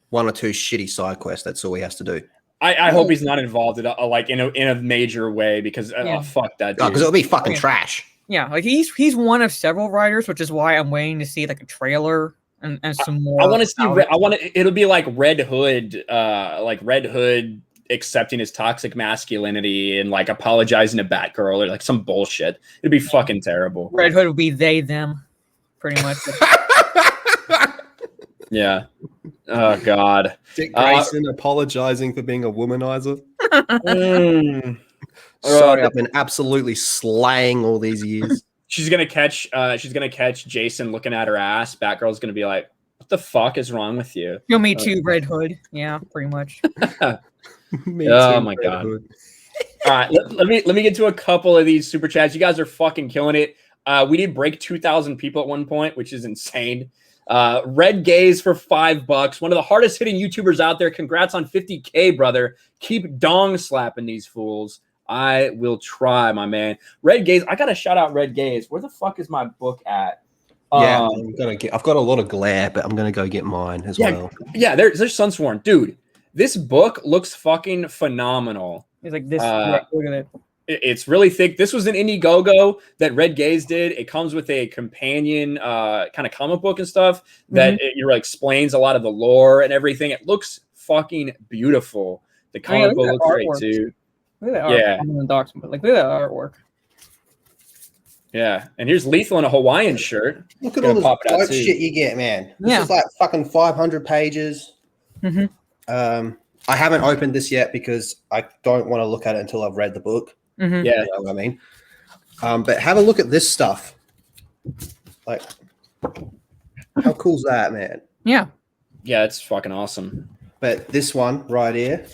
one or two shitty side quests. That's all he has to do. I hope he's not involved in a major way because fuck that dude. Because it'll be fucking trash. Yeah, like he's one of several writers, which is why I'm waiting to see like a trailer and some more. I want to see. It'll be like Red Hood, accepting his toxic masculinity and like apologizing to Batgirl or like some bullshit. It'd be fucking terrible. Red Hood would be they them, pretty much. Yeah. Oh God. Dick Grayson apologizing for being a womanizer. Sorry, I've been absolutely slaying all these years. She's gonna catch Jason looking at her ass. Batgirl's gonna be like, "What the fuck is wrong with you?" You'll me too, Red Hood. Yeah, pretty much. Oh my God. All right, let me get to a couple of these super chats. You guys are fucking killing it. We did break 2,000 people at one point, which is insane. Red Gaze for $5. One of the hardest hitting YouTubers out there. Congrats on 50K, brother. Keep dong slapping these fools. I will try, my man. Red Gaze. I gotta shout out Red Gaze. Where the fuck is my book at? Yeah, I've got a lot of glare, but I'm gonna go get mine as well. Yeah, there's Sunsworn, dude. This book looks fucking phenomenal. It's like this. Look at it. It's really thick. This was an Indiegogo that Red Gaze did. It comes with a companion kind of comic book and stuff that explains a lot of the lore and everything. It looks fucking beautiful. The comic book looks great too. Look at that artwork. Look at that artwork. Yeah, and here's Lethal in a Hawaiian shirt. Look at all the dope shit you get, man. This is like fucking 500 pages. I haven't opened this yet because I don't want to look at it until I've read the book. Yeah, you know what I mean. But have a look at this stuff. Like, how cool's that, man? Yeah, it's fucking awesome. But this one right here,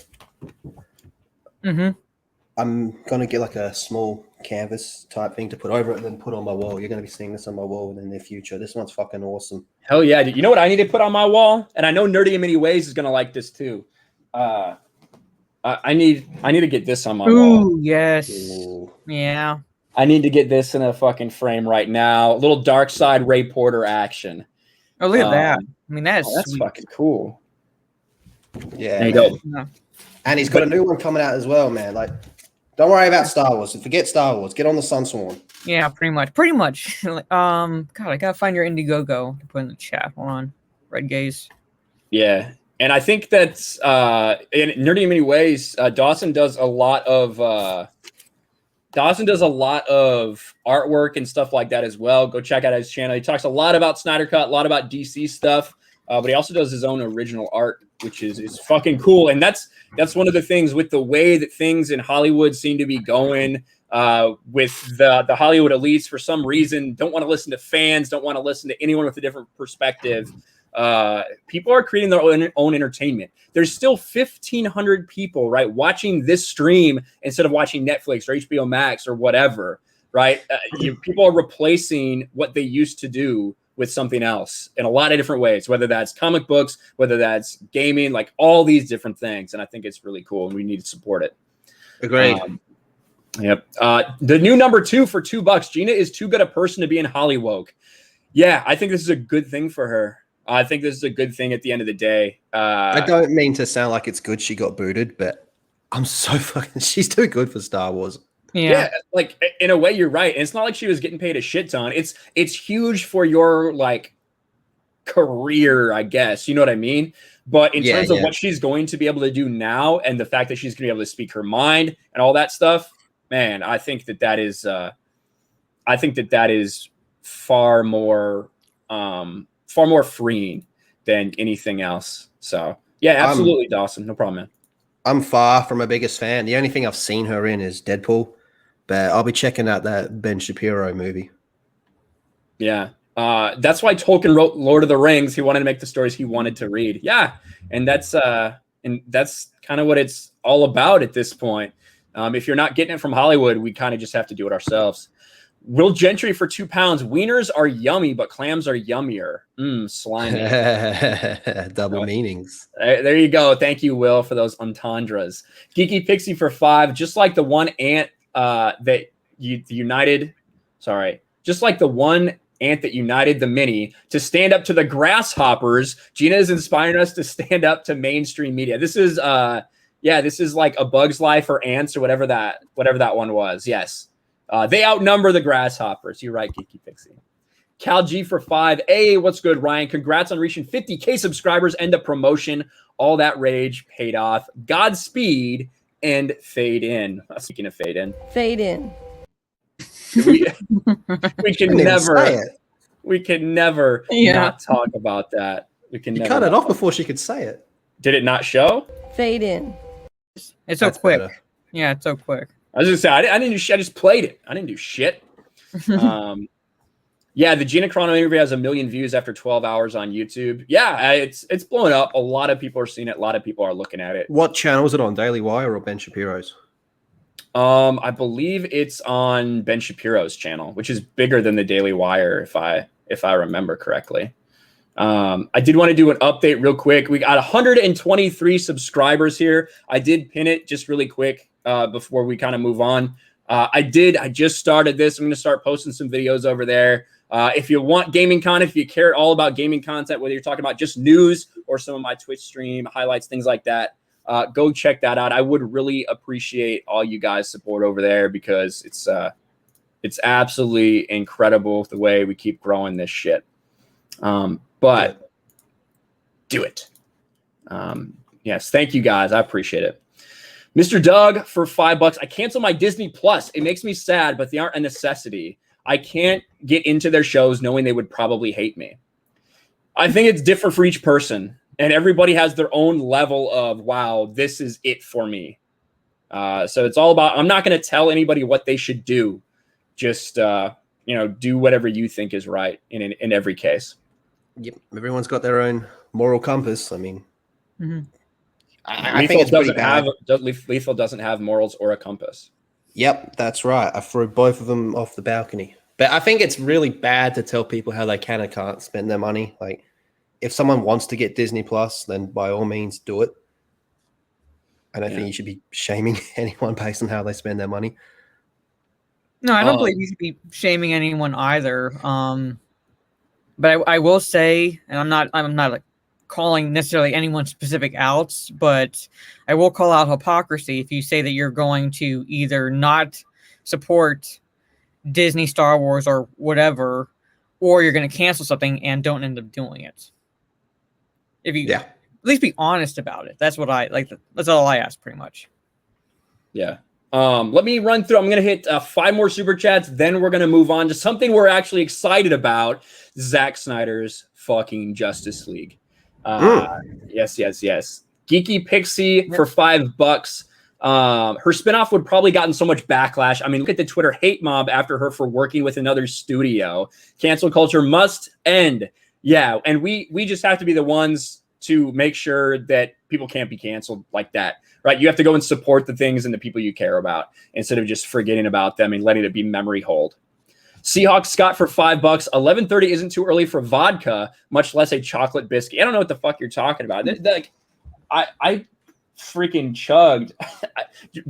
I'm gonna get like a small canvas type thing to put over it and then put on my wall. You're gonna be seeing this on my wall in the near future. This one's fucking awesome. Hell yeah, dude. You know what I need to put on my wall? And I know Nerdy in Many Ways is gonna like this too. I need to get this on my wall. Ooh, yes. Ooh. Yeah. I need to get this in a fucking frame right now. A little Dark Side Ray Porter action. Oh, look at that. I mean, that's fucking cool. Yeah. There you go. Yeah. And he's got a new one coming out as well, man. Like, don't worry about Star Wars. Forget Star Wars. Get on the Sunsworn. Yeah, pretty much. God, I gotta find your Indiegogo to put in the chat. Hold on. Red Gaze. Yeah. And I think that's in Nerdy in Many Ways, Dawson does a lot of artwork and stuff like that as well. Go check out his channel. He talks a lot about Snyder Cut, a lot about DC stuff, but he also does his own original art, which is fucking cool. And that's one of the things with the way that things in Hollywood seem to be going, with the Hollywood elites for some reason don't want to listen to fans, don't want to listen to anyone with a different perspective. People are creating their own entertainment. There's still 1,500 people, right, watching this stream instead of watching Netflix or HBO Max or whatever, right? People are replacing what they used to do with something else in a lot of different ways, whether that's comic books, whether that's gaming, like all these different things. And I think it's really cool and we need to support it. Agreed. Yep. The new number 2 for $2. Gina is too good a person to be in Hollywood. Yeah, I think this is a good thing for her. I think this is a good thing at the end of the day. I don't mean to sound like it's good she got booted, but I'm so fucking. She's too good for Star Wars. Yeah, like in a way, you're right. And it's not like she was getting paid a shit ton. It's huge for your like career, I guess. You know what I mean? But in terms of what she's going to be able to do now, and the fact that she's going to be able to speak her mind and all that stuff, man, I think that is far more freeing than anything else. So yeah, absolutely, Dawson. No problem, man. I'm far from a biggest fan. The only thing I've seen her in is Deadpool, but I'll be checking out that Ben Shapiro movie. Yeah. That's why Tolkien wrote Lord of the Rings. He wanted to make the stories he wanted to read. Yeah. And that's kind of what it's all about at this point. If you're not getting it from Hollywood, we kind of just have to do it ourselves. Will Gentry for £2. Wieners are yummy, but clams are yummier. Slimy. Double meanings. There you go. Thank you, Will, for those entendres. Geeky Pixie for $5. Just like the one ant that united. Sorry. Just like the one ant that united the mini to stand up to the grasshoppers. Gina is inspiring us to stand up to mainstream media. This is this is like A Bug's Life or Ants or whatever that one was. Yes. They outnumber the grasshoppers. You're right, Geeky Pixie. Cal G for $5. Hey, what's good, Ryan? Congrats on reaching 50K subscribers and the promotion. All that rage paid off. Godspeed and fade in. Speaking of fade in. Fade in. We can never not talk about that. We can never cut it off before she could say it. Did it not show? Fade in. It's so quick. Better. Yeah, it's so quick. I was gonna say I didn't do shit. I just played it. I didn't do shit. Yeah, the Gina Carano interview has 1 million views after 12 hours on YouTube. Yeah, it's blowing up. A lot of people are seeing it. A lot of people are looking at it. What channel is it on? Daily Wire or Ben Shapiro's? I believe it's on Ben Shapiro's channel, which is bigger than the Daily Wire, if I remember correctly. I did want to do an update real quick. We got 123 subscribers here. I did pin it just really quick before we kind of move on. I just started this. I'm going to start posting some videos over there. If you want gaming content, if you care all about gaming content, whether you're talking about just news or some of my Twitch stream highlights, things like that, go check that out. I would really appreciate all you guys' support over there because it's absolutely incredible the way we keep growing this shit. But do it. Yes, thank you guys. I appreciate it. Mr. Doug for $5. I cancel my Disney Plus. It makes me sad, but they aren't a necessity. I can't get into their shows knowing they would probably hate me. I think it's different for each person, and everybody has their own level of, wow, this is it for me. So it's all about, I'm not going to tell anybody what they should do. Just, do whatever you think is right in every case. Yep. Everyone's got their own moral compass. I mean, I think it's pretty bad. Lethal doesn't have morals or a compass. Yep, that's right. I threw both of them off the balcony. But I think it's really bad to tell people how they can and can't spend their money. Like, if someone wants to get Disney Plus, then by all means do it. I don't think you should be shaming anyone based on how they spend their money. No, I don't believe you should be shaming anyone either. But I will say, and I'm not like calling necessarily anyone specific out, but I will call out hypocrisy if you say that you're going to either not support Disney, Star Wars, or whatever, or you're going to cancel something and don't end up doing it. If you at least be honest about it. That's what I like. That's all I ask, pretty much. Yeah. Let me run through. I'm going to hit 5 more super chats. Then we're going to move on to something we're actually excited about. Zack Snyder's fucking Justice League. Yes. Geeky Pixie for $5. Her spinoff would probably gotten so much backlash. I mean, look at the Twitter hate mob after her for working with another studio. Cancel culture must end. Yeah, and we just have to be the ones to make sure that people can't be canceled like that, right? You have to go and support the things and the people you care about instead of just forgetting about them and letting it be memory hold. Seahawk Scott for $5. 11:30 isn't too early for vodka, much less a chocolate biscuit. I don't know what the fuck you're talking about. Like, I freaking chugged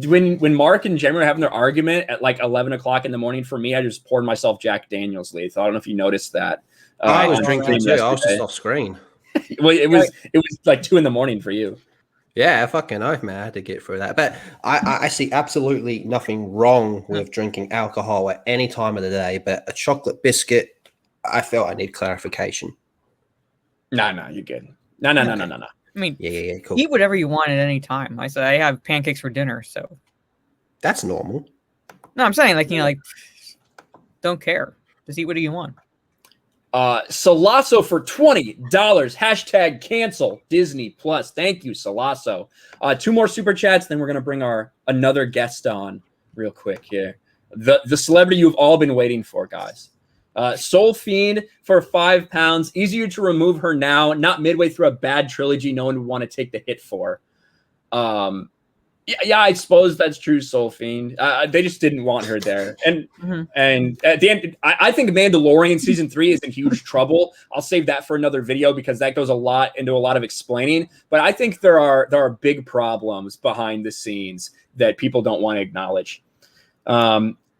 when Mark and Jen were having their argument at like 11 o'clock in the morning. For me, I just poured myself Jack Daniels, Leith. I don't know if you noticed that. I was drinking too. I was just off screen. Well, it was like 2 a.m. for you. Yeah, fucking oath, man. I had to get through that. But I see absolutely nothing wrong with drinking alcohol at any time of the day. But a chocolate biscuit, I felt I need clarification. No, you're good. No. I mean, Yeah, cool. eat whatever you want at any time. I said I have pancakes for dinner, so That's normal. no, I'm saying like don't care. Just eat whatever you want. Salasso for $20. Hashtag cancel Disney Plus. Thank you, Salasso. 2 more super chats, then we're gonna bring another guest on real quick here. The celebrity you've all been waiting for, guys. Soul Fiend for £5. Easier to remove her now, not midway through a bad trilogy no one would want to take the hit for. Yeah, I suppose that's true, Soul Fiend. They just didn't want her there. And and at the end, I think Mandalorian season 3 is in huge trouble. I'll save that for another video because that goes into a lot of explaining. But I think there are big problems behind the scenes that people don't want to acknowledge.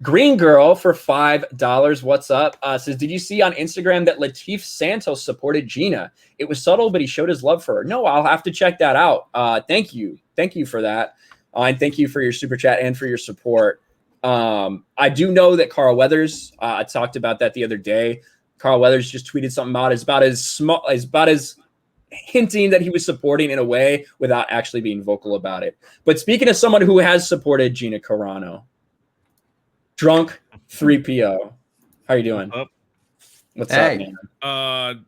Green Girl for $5. What's up? Says, did you see on Instagram that Latif Santos supported Gina? It was subtle, but he showed his love for her. No, I'll have to check that out. Thank you for that. And thank you for your super chat and for your support. I do know that Carl Weathers, I talked about that the other day. Carl Weathers just tweeted something about as hinting that he was supporting in a way without actually being vocal about it. But speaking of someone who has supported Gina Carano, Drunk 3PO, how are you doing? What's up, man?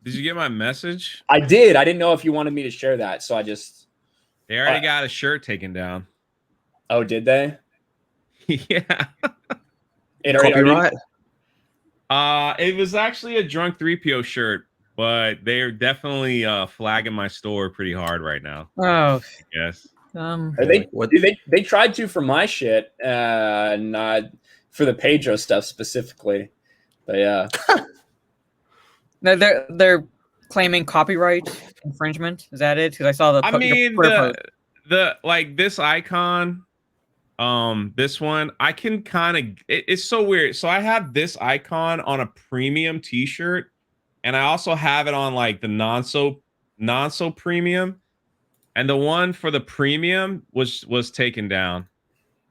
Did you get my message? I did. I didn't know if you wanted me to share that, so I just. They already got a shirt taken down. Oh, did they? Yeah. Copyright? It was actually a Drunk 3PO shirt, but they're definitely flagging my store pretty hard right now. Oh, yes. They tried to for my shit, not for the Pedro stuff specifically. But yeah. No, they're claiming copyright infringement. Is that it? Because I saw the. I mean, the like this icon, this one, I can kind of. It's so weird. So I have this icon on a premium T-shirt, and I also have it on like the non so premium, and the one for the premium was taken down.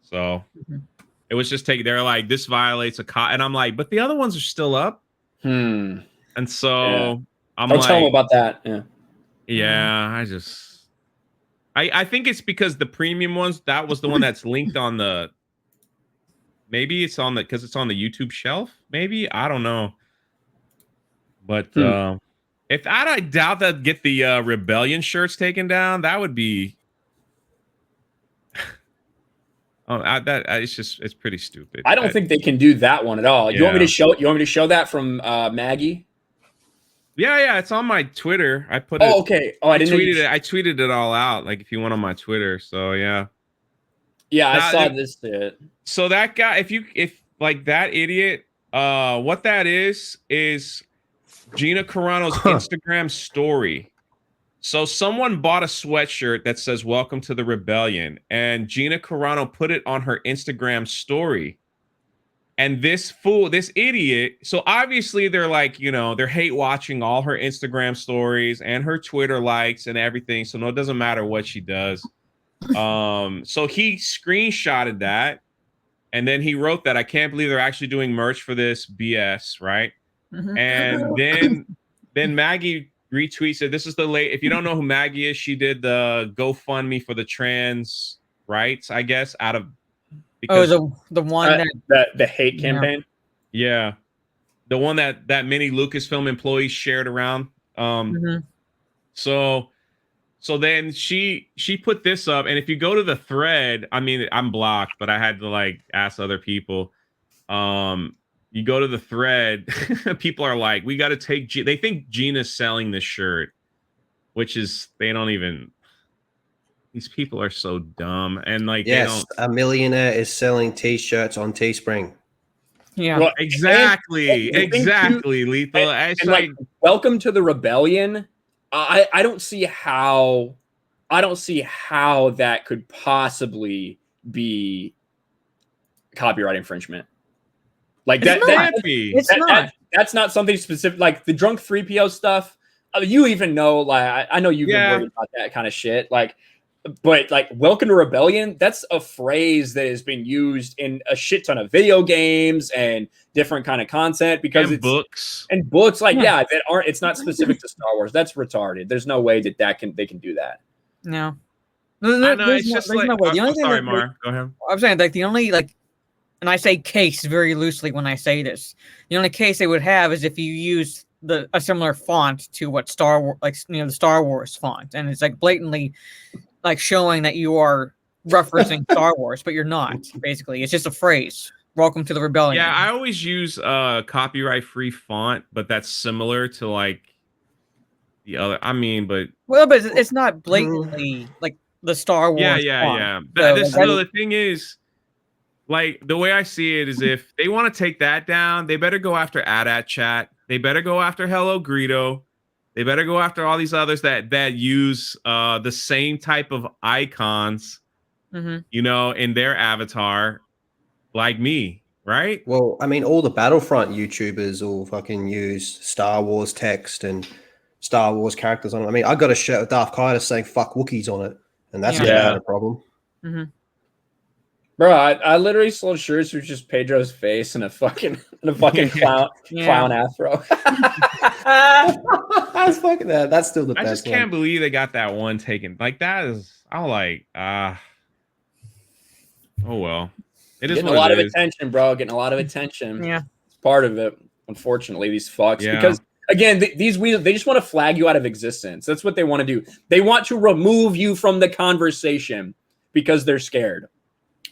So it was just taken. They're like, this violates and I'm like, but the other ones are still up. And so I'm Don't like, tell them about that. Yeah, I think it's because the premium ones, that was the one that's linked on the. Maybe it's on because it's on the YouTube shelf. Maybe I don't know. But if I doubt that get the Rebellion shirts taken down, that would be. It's pretty stupid. I don't think they can do that one at all. Yeah. You want me to show that from Maggie? Yeah, it's on my Twitter. I put it. Oh, okay. Oh, I didn't. I tweeted it all out. Like if you went on my Twitter. So yeah. Yeah, I saw this shit. So that guy, if like that idiot, what that is Gina Carano's Instagram story. So someone bought a sweatshirt that says "Welcome to the Rebellion," and Gina Carano put it on her Instagram story. And this idiot, so obviously they're like, they're hate watching all her Instagram stories and her Twitter likes and everything. So no, it doesn't matter what she does. So he screenshotted that. And then he wrote that, I can't believe they're actually doing merch for this BS, right? And then Maggie retweets it. This is if you don't know who Maggie is, she did the GoFundMe for the trans rights, I guess, because the one that the hate campaign. Yeah, the one that many Lucasfilm employees shared around. So then she put this up, and if you go to the thread, I mean, I'm blocked, but I had to like ask other people. You go to the thread, people are like, we got to take. They think Gina's selling this shirt, which is they don't even. These people are so dumb, and like, yes, a millionaire is selling T-shirts on Teespring. Yeah. Well, Exactly. and the thing too- Exactly, Lethal. It's and like, welcome to the rebellion. I don't see how that could possibly be copyright infringement. Like It's that, not. that, It's that- not. that- that's not something specific. Like the drunk 3PO stuff. You even know, like I know you've been worried about that kind of shit. Like, but like welcome to rebellion, that's a phrase that has been used in a shit ton of video games and different kind of content because and books. and books like that aren't, it's not specific to Star Wars. That's retarded. There's no way that they can do that. No. I know, it's just like, no way. The only I'm thing sorry, that- Mar. Go ahead. I'm saying like the only like, and I say case very loosely when I say this. The only case they would have is if you use a similar font to what Star Wars, like the Star Wars font, and it's like blatantly like showing that you are referencing Star Wars, but you're not. Basically, it's just a phrase. Welcome to the rebellion. Yeah, I always use copyright-free font, but that's similar to like the other. I mean, but it's not blatantly like the Star Wars. yeah. font. So, The thing is, like the way I see it is, if they want to take that down, they better go after AT-AT Chat. They better go after Hello Greedo. They better go after all these others that use the same type of icons, in their avatar, like me, right? Well, I mean, all the Battlefront YouTubers all fucking use Star Wars text and Star Wars characters on it. I mean, I got a shirt with Darth Vader saying "fuck Wookiees" on it, and that's not a problem. Bro, I literally sold shirts with just Pedro's face and a fucking clown afro. That's fucking that. That's still the best. I just can't believe they got that one taken. Like that is, I'm like, oh well. It is getting a lot of attention, bro. Getting a lot of attention. Yeah, it's part of it. Unfortunately, these fucks. Yeah. Because again, these wheels, they just want to flag you out of existence. That's what they want to do. They want to remove you from the conversation because they're scared.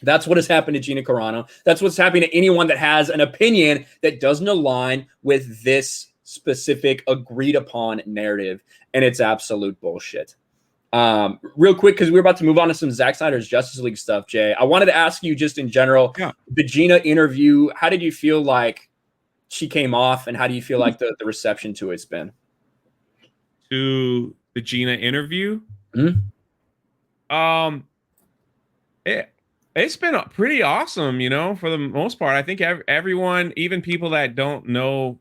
That's what has happened to Gina Carano. That's what's happening to anyone that has an opinion that doesn't align with this specific agreed upon narrative. And it's absolute bullshit. Real quick, because we're about to move on to some Zack Snyder's Justice League stuff, Jay. I wanted to ask you just in general, the Gina interview, how did you feel like she came off, and how do you feel like the reception to it's been? To the Gina interview? It's been pretty awesome, for the most part. I think everyone, even people that don't know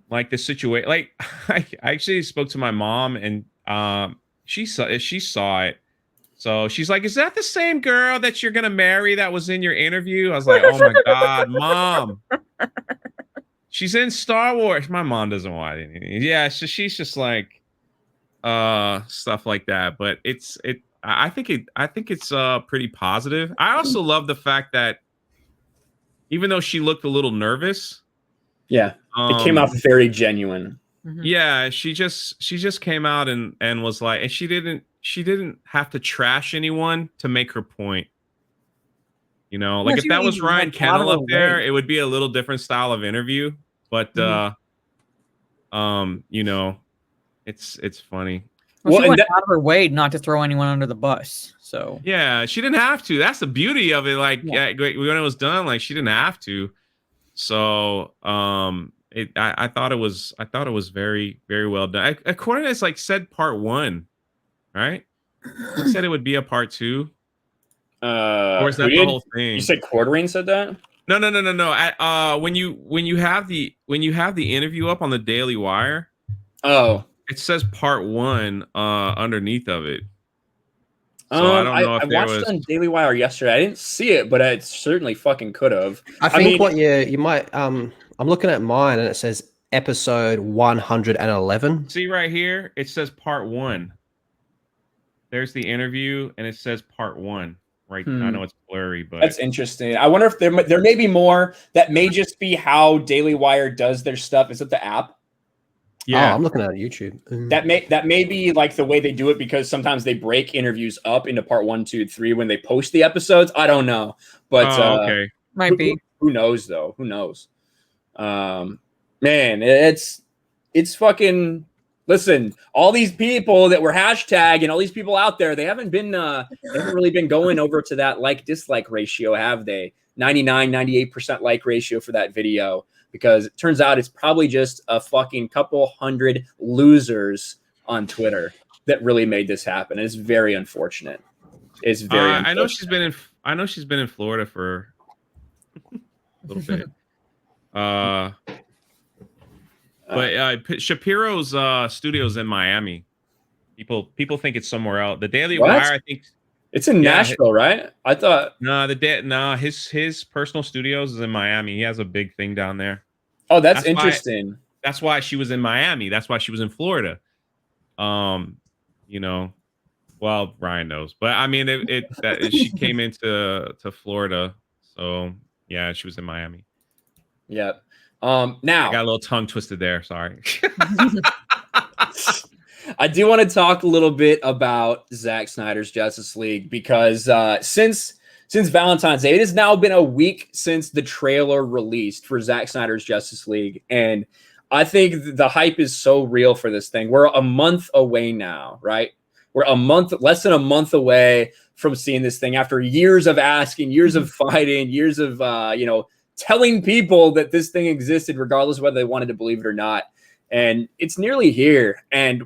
like the situation, like I actually spoke to my mom, and she saw it. So she's like, "Is that the same girl that you're gonna marry that was in your interview?" I was like, "Oh my god, Mom, she's in Star Wars." My mom doesn't watch anything. Yeah, so she's just like stuff like that. But I think it's pretty positive. I also love the fact that even though she looked a little nervous, it came off very genuine. Yeah, she just came out and was like, and she didn't have to trash anyone to make her point. Like if that was Ryan Kinel up there, it would be a little different style of interview. But it's funny. Well, she went out of her way not to throw anyone under the bus. So yeah, she didn't have to. That's the beauty of it. Like when it was done, like she didn't have to. So I thought it was very, very well done. According to it's said part 1, right? It said it would be a part 2. Or is that the whole thing? You said Quarterine said that? No. When you have the interview up on the Daily Wire, it says part 1 underneath of it. So I don't know if I watched it on Daily Wire yesterday. I didn't see it, but I certainly fucking could have. I mean, what you might I'm looking at mine, and it says episode 111. See right here, it says part 1. There's the interview, and it says part 1. Right, I know it's blurry, but that's interesting. I wonder if there may be more. That may just be how Daily Wire does their stuff. Is it the app? Yeah, I'm looking at YouTube. That may be like the way they do it, because sometimes they break interviews up into part 1, 2, 3 when they post the episodes. I don't know, but okay, might be. Who knows though? Who knows? Man, it's fucking. listen, all these people that were hashtagging, all these people out there, they haven't really been going over to that like-dislike ratio, have they? 99, 98% like ratio for that video, because it turns out it's probably just a fucking couple hundred losers on Twitter that really made this happen. It's very unfortunate. It's very unfortunate. I know she's been in Florida for a little bit. But Shapiro's studio's in Miami. People think it's somewhere else. The Daily Wire, I think it's in Nashville, right? I thought his personal studios is in Miami. He has a big thing down there. Oh, that's interesting. That's why she was in Miami. That's why she was in Florida. You know, well, Ryan knows, but I mean, she came into Florida, so yeah, she was in Miami. Yep. Now I got a little tongue twisted there. Sorry. I do want to talk a little bit about Zack Snyder's Justice League, because since Valentine's Day, it has now been a week since the trailer released for Zack Snyder's Justice League, and I think the hype is so real for this thing. We're a month away now, right? We're less than a month away from seeing this thing after years of asking, years of fighting, years of telling people that this thing existed, regardless of whether they wanted to believe it or not. And it's nearly here. And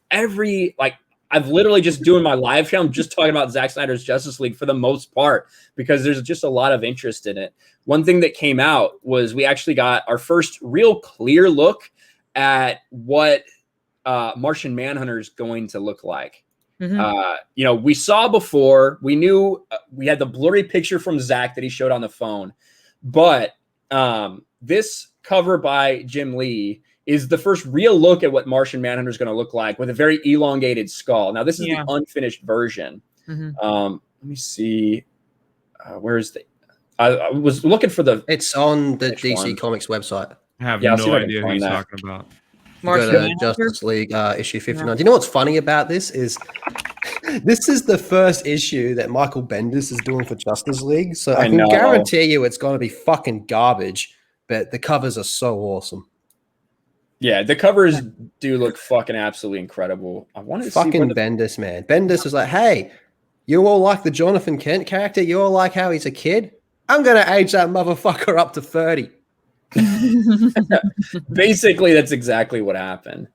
I've literally just doing my live show, I'm just talking about Zack Snyder's Justice League for the most part, because there's just a lot of interest in it. One thing that came out was we actually got our first real clear look at what Martian Manhunter is going to look like. We saw before, we knew we had the blurry picture from Zack that he showed on the phone, but this cover by Jim Lee is the first real look at what Martian Manhunter is going to look like, with a very elongated skull. Now, this is the unfinished version. Let me see. Where's the? I was looking for the. It's on the DC one. Comics website. I have no idea who he's talking about. Go to Justice League issue 59. Do you know what's funny about this is this is the first issue that Michael Bendis is doing for Justice League. So I can guarantee you it's going to be fucking garbage, but the covers are so awesome. Yeah, the covers do look fucking absolutely incredible. I want to fucking see Bendis, man. Bendis was like, hey, you all like the Jonathan Kent character? You all like how he's a kid? I'm going to age that motherfucker up to 30. Basically, that's exactly what happened.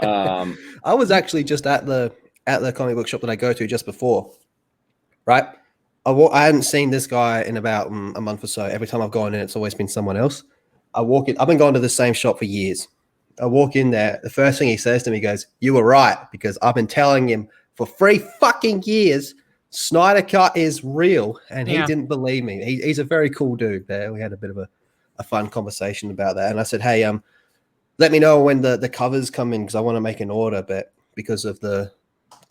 I was actually just at the comic book shop that I go to just before, right? I hadn't seen this guy in about a month or so. Every time I've gone in, it's always been someone else. I walk in. I've been going to the same shop for years. I walk in there. The first thing he says to me goes, "You were right," because I've been telling him for 3 fucking years Snyder Cut is real, and he didn't believe me. He's a very cool dude there. We had a bit of a fun conversation about that, and I said, "Hey, let me know when the covers come in, because I want to make an order, but because of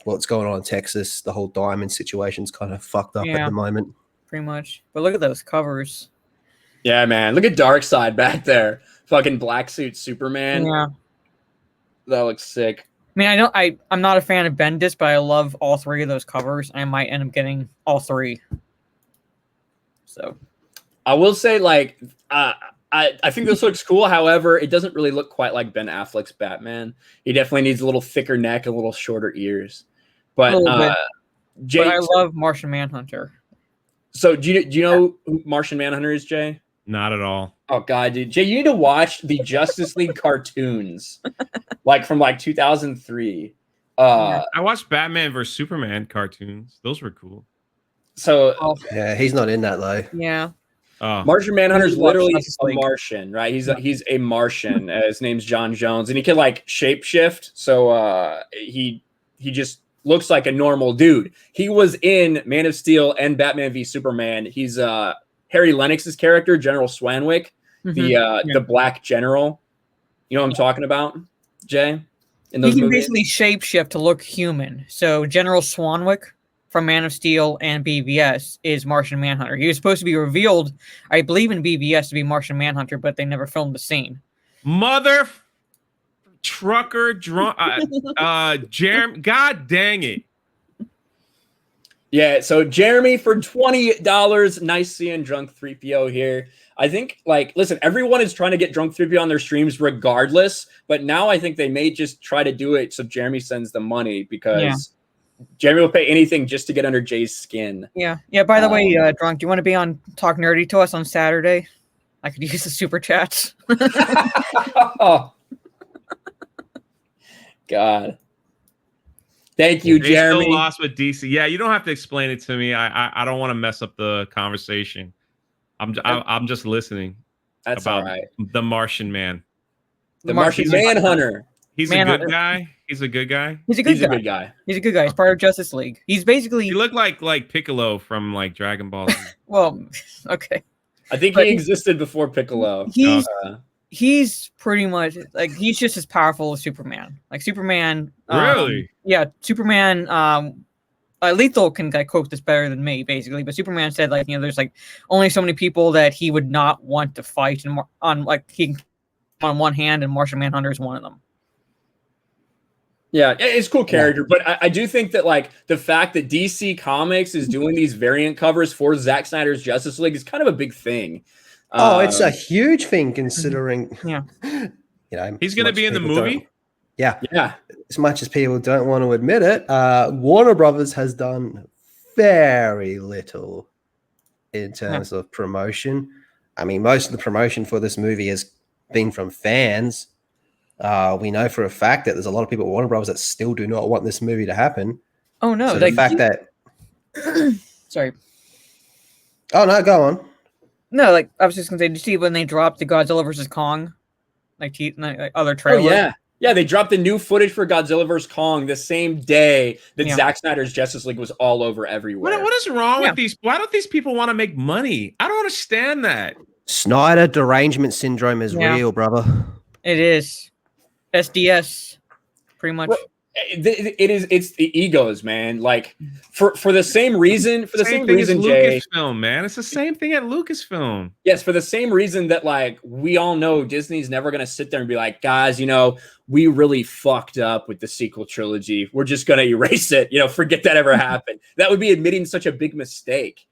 what's going on in Texas, the whole diamond situation's kind of fucked up at the moment." Pretty much. But look at those covers. Yeah, man. Look at Darkseid back there. Fucking black suit Superman. Yeah. That looks sick. I mean, I'm not a fan of Bendis, but I love all 3 of those covers. I might end up getting all 3. So I will say, I think this looks cool. However, it doesn't really look quite like Ben Affleck's Batman. He definitely needs a little thicker neck, a little shorter ears. But Jay, but I love Martian Manhunter. So do you know who Martian Manhunter is, Jay? Not at all. Oh God, dude. Jay, you need to watch the Justice League cartoons, from 2003. I watched Batman vs Superman cartoons. Those were cool. So yeah, he's not in that though. Yeah. Martian Manhunter is literally a Martian, right? He's a Martian. His name's John Jones, and he can shapeshift. So he just looks like a normal dude. He was in Man of Steel and Batman v Superman. He's Harry Lennox's character, General Swanwick, the Black General. You know what I'm talking about, Jay? In those he can movies? basically shapeshift to look human. So General Swanwick from Man of Steel and BVS is Martian Manhunter. He was supposed to be revealed, I believe, in BVS to be Martian Manhunter, but they never filmed the scene. Mother trucker drunk. Jeremy, God dang it. Yeah, so Jeremy for $20. Nice seeing Drunk 3PO here. I think, like, listen, everyone is trying to get Drunk 3P on their streams regardless, but now I think they may just try to do it so Jeremy sends the money because Jeremy will pay anything just to get under Jay's skin. Yeah. By the way, Drunk, do you want to be on Talk Nerdy to us on Saturday? I could use the super chats. Oh. God. Thank you, They Jeremy. still lost with DC. Yeah, you don't have to explain it to me. I don't want to mess up the conversation. I'm just listening. That's about all right. The Martian Man. The Martian Manhunter. He's a good guy. He's a good guy. He's a good guy. He's a good guy. He's part of Justice League. He's basically. He looked like Piccolo from like Dragon Ball. Well, okay. I think he existed before Piccolo. He's pretty much like he's just as powerful as Superman. Like Superman. Really? Yeah, Superman. Lethal can quote this better than me, basically. But Superman said, like, there's like only so many people that he would not want to fight, and on one hand, and Martian Manhunter is one of them. Yeah, it's a cool character, but I do think that like the fact that DC Comics is doing these variant covers for Zack Snyder's Justice League is kind of a big thing. Oh, it's a huge thing considering. Yeah, he's going to be in the movie. Yeah. As much as people don't want to admit it, Warner Brothers has done very little in terms of promotion. I mean, most of the promotion for this movie has been from fans. We know for a fact that there's a lot of people at Warner Brothers that still do not want this movie to happen. Oh no! So the fact that sorry. Oh no, go on. No, like I was just gonna say, did you see when they dropped the Godzilla versus Kong, like other trailer? Oh yeah, they dropped the new footage for Godzilla vs Kong the same day that Zack Snyder's Justice League was all over everywhere. What is wrong with these? Why don't these people want to make money? I don't understand that. Snyder derangement syndrome is real, brother. It is. SDS, pretty much. Well, it's the egos, man. Like for the same reason, Jay. Lucasfilm, man. It's the same thing at Lucasfilm. Yes, for the same reason that like we all know Disney's never gonna sit there and be like, guys, we really fucked up with the sequel trilogy. We're just gonna erase it. Forget that ever happened. That would be admitting such a big mistake.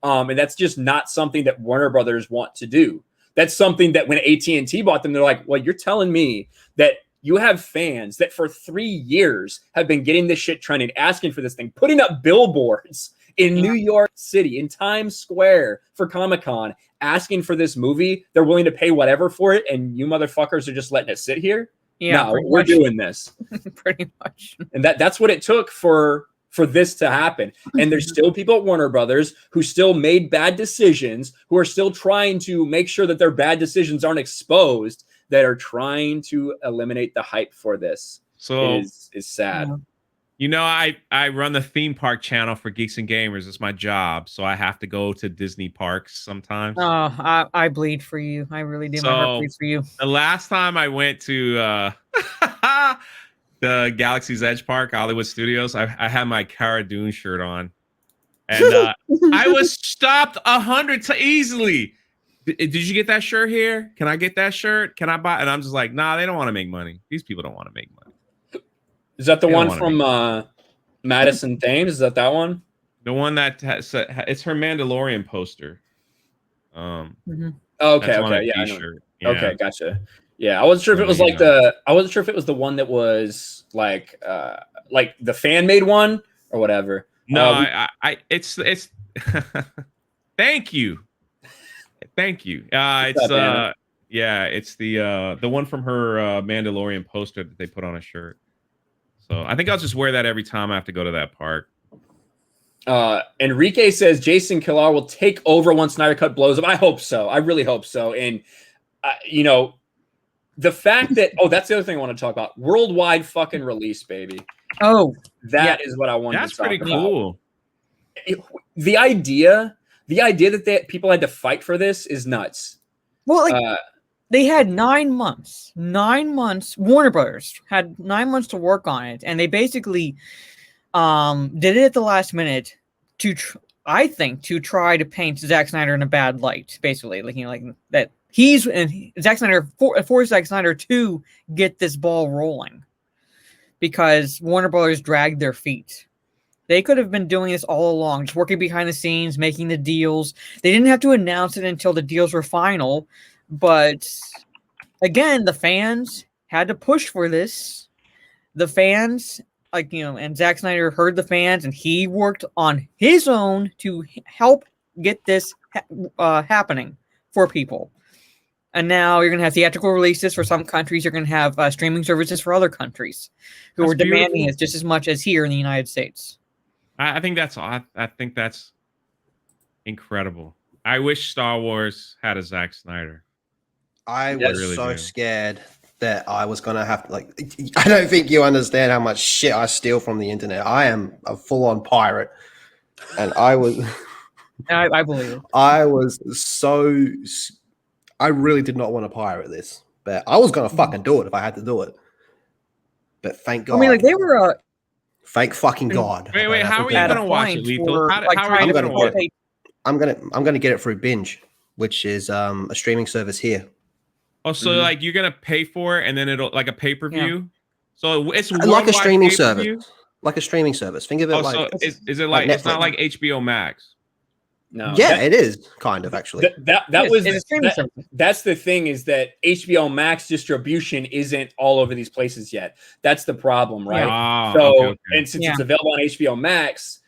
And that's just not something that Warner Brothers want to do. That's something that when AT&T bought them, they're like, well, you're telling me that you have fans that for 3 years have been getting this shit trending, asking for this thing, putting up billboards in New York City, in Times Square for Comic-Con, asking for this movie. They're willing to pay whatever for it, and you motherfuckers are just letting it sit here? Yeah, no, we're doing this. Pretty much. And that's what it took for this to happen. And there's still people at Warner Brothers who still made bad decisions, who are still trying to make sure that their bad decisions aren't exposed, that are trying to eliminate the hype for this. So is sad. I run the theme park channel for Geeks and Gamers. It's my job, so I have to go to Disney parks sometimes. Oh, I bleed for you. I really do. My heart bleeds for you. The last time I went to the Galaxy's Edge Park, Hollywood Studios, I had my Cara Dune shirt on, and I was stopped 100 easily. Did you get that shirt here? Can I get that shirt? Can I buy? And I'm just like, nah, they don't want to make money. These people don't want to make money. Is that the one from Madison Thames? Is that one? The one that has, it's her Mandalorian poster. Okay, yeah, I know. Yeah. Okay, gotcha. Yeah, I wasn't sure if it was like I wasn't sure if it was the one that was like the fan made one or whatever. No, it's thank you. Thank you. It's the one from her Mandalorian poster that they put on a shirt. So I think I'll just wear that every time I have to go to that park. Enrique says Jason Killar will take over once Snyder Cut blows up. I hope so. I really hope so. And the fact that that's the other thing I want to talk about. Worldwide fucking release, baby. Oh, that is what I want to talk about. That's pretty cool. The idea that people had to fight for this is nuts. Well, they had 9 months. 9 months. Warner Brothers had 9 months to work on it, and they basically did it at the last minute to try to paint Zack Snyder in a bad light. Basically, like that Zack Snyder forced Zack Snyder to get this ball rolling because Warner Brothers dragged their feet. They could have been doing this all along, just working behind the scenes, making the deals. They didn't have to announce it until the deals were final. But again, the fans had to push for this. The fans, and Zack Snyder heard the fans, and he worked on his own to help get this happening for people. And now you're going to have theatrical releases for some countries. You're going to have streaming services for other countries who are demanding it just as much as here in the United States. I think that's incredible. I wish Star Wars had a Zack Snyder. I was really scared that I was going to have to, I don't think you understand how much shit I steal from the internet. I am a full-on pirate. And I was... I believe it. I really did not want to pirate this. But I was going to fucking do it if I had to do it. But thank God. I mean, they were... Thank fucking God. Wait, how are you going to watch it, Lethal? How are you going to watch it? I'm gonna get it through Binge, which is a streaming service here. Oh, so you're gonna pay for it, and then it'll like a pay-per-view. Yeah. So it's like a streaming service. Like a streaming service. Think of it like. So is it like it's not like HBO Max? No. Yeah, it is kind of actually. That's the thing, is that HBO Max distribution isn't all over these places yet. That's the problem, right? Okay. And since it's available on HBO Max,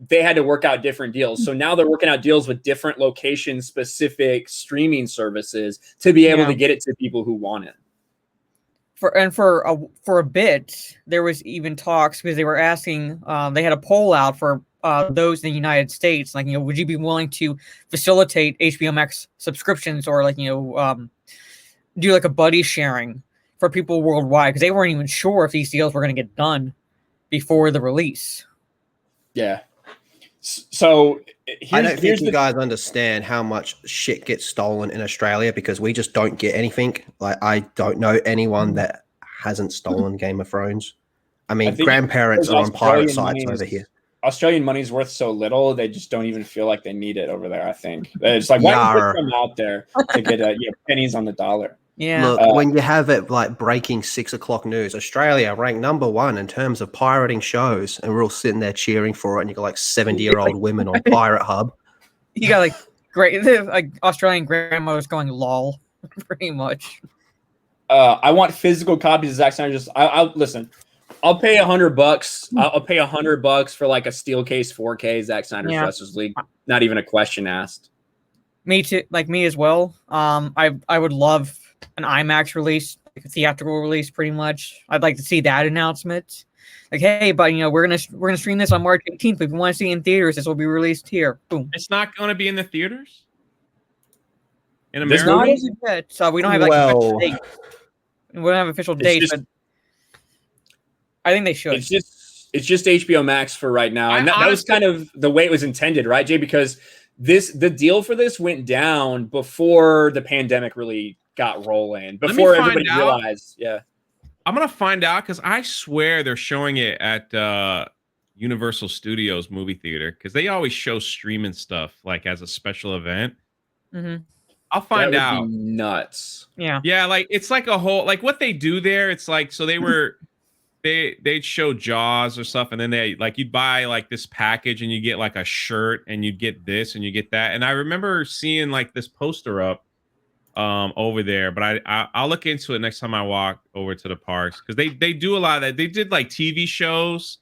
they had to work out different deals. So now they're working out deals with different location-specific streaming services to be able to get it to people who want it. For a bit, there was even talks because they were asking. They had a poll out for those in the United States, would you be willing to facilitate HBO Max subscriptions or do like a buddy sharing for people worldwide, because they weren't even sure if these deals were going to get done before the release. Yeah. So I don't think you guys understand how much shit gets stolen in Australia, because we just don't get anything. Like, I don't know anyone that hasn't stolen Game of Thrones. I mean, grandparents are on pirate sites over here. Australian money's worth so little, they just don't even feel like they need it over there, I think. It's like, why don't you put them out there to get pennies on the dollar? Yeah. Look, when you have it like breaking 6 o'clock news, Australia ranked #1 in terms of pirating shows, and we're all sitting there cheering for it, and you got like 70-year-old women on Pirate Hub. You got great Australian grandmothers going lol, pretty much. I want physical copies of Zack Snyder. I'll listen. I'll pay $100. I'll pay $100 for like a Steelcase 4K Zack Snyder's Justice League. Not even a question asked. Me too. Like me as well. I would love an IMAX release, like a theatrical release, pretty much. I'd like to see that announcement. Like, hey, but we're gonna stream this on March 18th. If you want to see it in theaters, this will be released here. Boom. It's not going to be in the theaters in America. Not as of yet, so we don't have official date. We don't have official dates, but I think they should. It's just HBO Max for right now, and that was kind of the way it was intended, right, Jay? Because the deal for this went down before the pandemic really got rolling, before everybody realized. Yeah, I'm gonna find out, because I swear they're showing it at Universal Studios movie theater, because they always show streaming stuff like as a special event. Mm-hmm. I'll find that out. would be nuts. Yeah, like it's like a whole, like what they do there. It's like, so they were. They'd show Jaws or stuff, and then you'd buy like this package, and you get like a shirt, and you'd get this and you get that. And I remember seeing like this poster up over there, but I'll look into it next time I walk over to the parks, because they do a lot of that. They did like TV shows,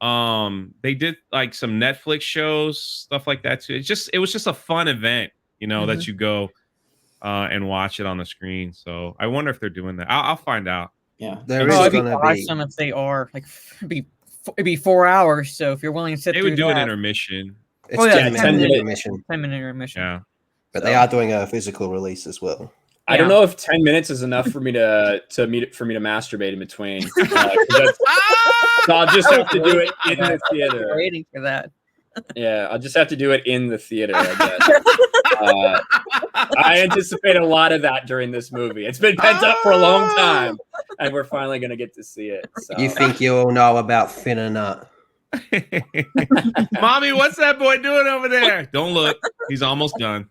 they did like some Netflix shows, stuff like that too. It was just a fun event, that you go and watch it on the screen. So I wonder if they're doing that. I'll find out. Yeah, it'd be awesome if they are. Like, it'd be 4 hours. So if you're willing to sit, they would do an intermission. It's 10-minute intermission. 10-minute intermission. Yeah, but they are doing a physical release as well. I don't know if 10 minutes is enough for me to masturbate in between. So I'll just have to do it in the theater. Waiting for that. Yeah, I'll just have to do it in the theater, I guess. I anticipate a lot of that during this movie. It's been pent up for a long time, and we're finally going to get to see it. So. You think you all know about Finn and Nut? Mommy, what's that boy doing over there? Don't look. He's almost done.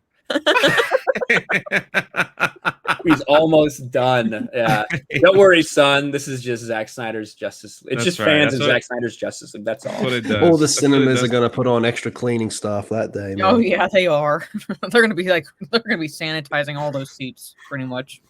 He's almost done. Yeah. Don't worry, son. This is just Zack Snyder's Justice League. It's That's just right. fans That's of what- Zack Snyder's Justice League. That's all. That's what it does. All the That's what it cinemas are does. going to put on extra cleaning stuff that day, man. Oh yeah, they are. They're gonna be sanitizing all those seats pretty much.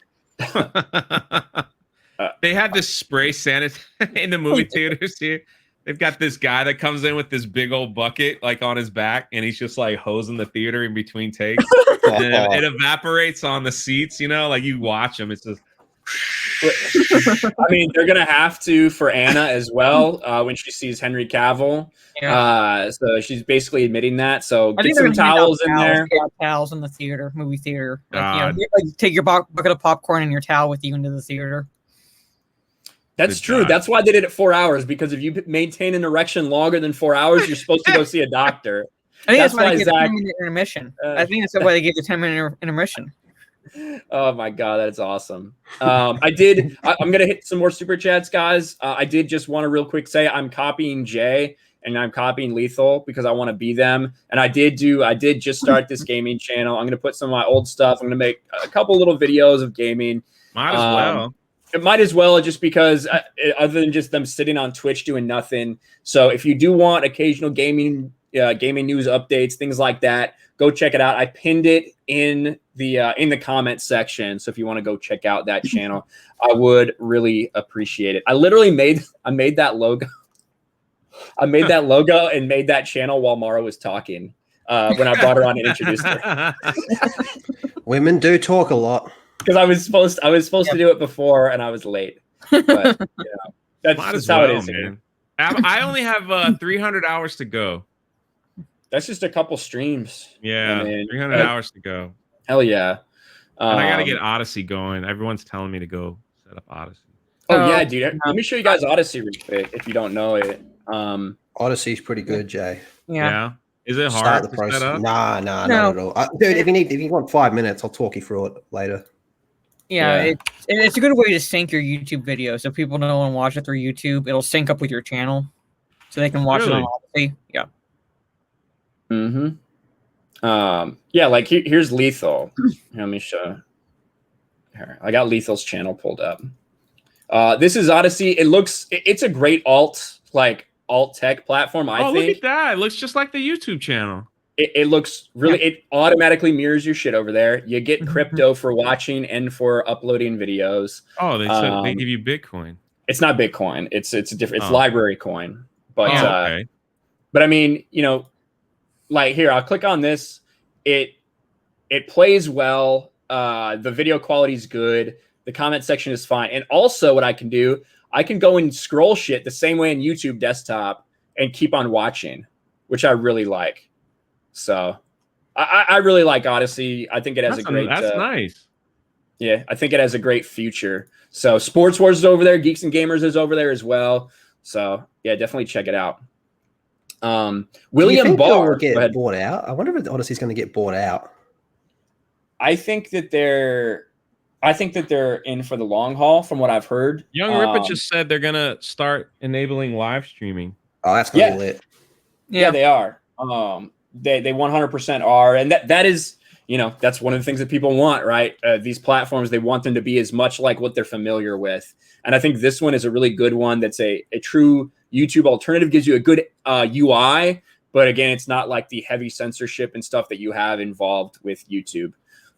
They have this spray sanitizer in the movie theaters here. They've got this guy that comes in with this big old bucket like on his back, and he's just like hosing the theater in between takes. And it evaporates on the seats, you know, like you watch them. It's just. I mean, they're gonna have to for Anna as well when she sees Henry Cavill. Yeah. So she's basically admitting that. So I get think they're some gonna hand out towels in there. Yeah, towels in the theater, movie theater. God. Like take your bucket of popcorn and your towel with you into the theater. That's Good true. job. That's why they did it 4 hours, because if you maintain an erection longer than 4 hours, you're supposed to go see a doctor. I think That's that's why why they gave a Zach- 10-minute intermission. I think that's why they gave the 10-minute intermission. Oh my god, that's awesome. I'm gonna hit some more super chats, guys. I did just want to real quick say I'm copying Jay and I'm copying Lethal because I want to be them. And I did just start this gaming channel. I'm gonna put some of my old stuff. I'm gonna make a couple little videos of gaming. Might as well. It might as well, just because other than just them sitting on Twitch doing nothing. So if you do want occasional gaming news updates, things like that, go check it out. I pinned it in the comment section. So if you want to go check out that channel, I would really appreciate it. I made that logo. I made that logo and made that channel while Mara was talking when I brought her on and introduced her. Women do talk a lot. Because I was supposed to do it before and I was late. But that's how it is, man. I only have 300 hours to go. That's just a couple streams. Yeah, I mean, 300 hours to go. Hell yeah. And I got to get Odyssey going. Everyone's telling me to go set up Odyssey. Oh yeah, dude. Let me show you guys Odyssey real quick if you don't know it. Odyssey's pretty good, Jay. Yeah. Is it Start hard the to set process. up? Nah, not at all. Dude, if you want 5 minutes, I'll talk you through it later. Yeah. It's a good way to sync your YouTube video. So people know and watch it through YouTube. It'll sync up with your channel, so they can watch it on Odyssey. Yeah. Yeah, like here's Lethal. Let me show. Here, I got Lethal's channel pulled up. This is Odyssey. It's a great alt tech platform. I think. Look at that! It looks just like the YouTube channel. It looks really. Yeah. It automatically mirrors your shit over there. You get crypto for watching and for uploading videos. Oh, they said they give you Bitcoin. It's not Bitcoin. It's a different. It's library coin. But okay. But I mean, like here, I'll click on this. It plays well. The video quality is good. The comment section is fine. And also, what I can do, I can go and scroll shit the same way in YouTube desktop and keep on watching, which I really like. So I really like Odyssey. I think it has That's nice. Yeah, I think it has a great future. So Sports Wars is over there. Geeks and Gamers is over there as well. So yeah, definitely check it out. William Barr will get bought out. I wonder if Odyssey's going to get bought out. I think that they're in for the long haul, from what I've heard. Young Ripper just said they're gonna start enabling live streaming. Oh, that's gonna be lit. Yeah, they are. They 100% are, and that is, that's one of the things that people want, right? These platforms, they want them to be as much like what they're familiar with, and I think this one is a really good one. That's a true YouTube alternative. Gives you a good UI, but again, it's not like the heavy censorship and stuff that you have involved with YouTube.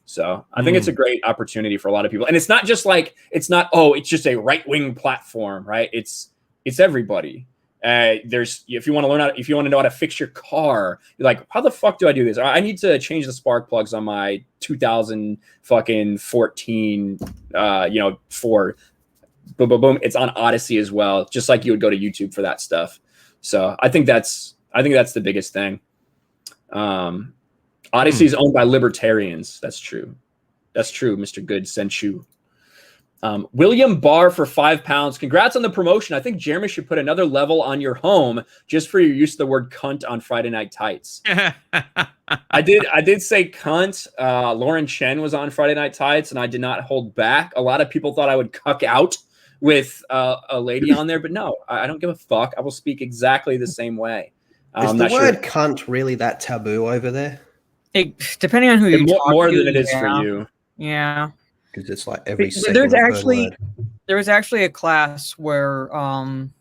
So I think it's a great opportunity for a lot of people. And it's not just like, it's just a right-wing platform, right? It's everybody. If you want to know how to fix your car, you're like, how the fuck do I do this? I need to change the spark plugs on my 2014, Ford. Boom, boom, boom. It's on Odyssey as well, just like you would go to YouTube for that stuff. So I think that's the biggest thing. Odyssey is owned by libertarians. That's true. Mr. Good sent you. William Barr for £5. Congrats on the promotion. I think Jeremy should put another level on your home just for your use of the word cunt on Friday Night Tights. I did say cunt. Lauren Chen was on Friday Night Tights, and I did not hold back. A lot of people thought I would cuck out with a lady on there, but no, I don't give a fuck. I will speak exactly the same way. Is the word cunt really that taboo over there? Depending on who you talk more to, than it is for yeah. you. Yeah. Because it's like every There's second or third actually- word. There was actually a class where I'm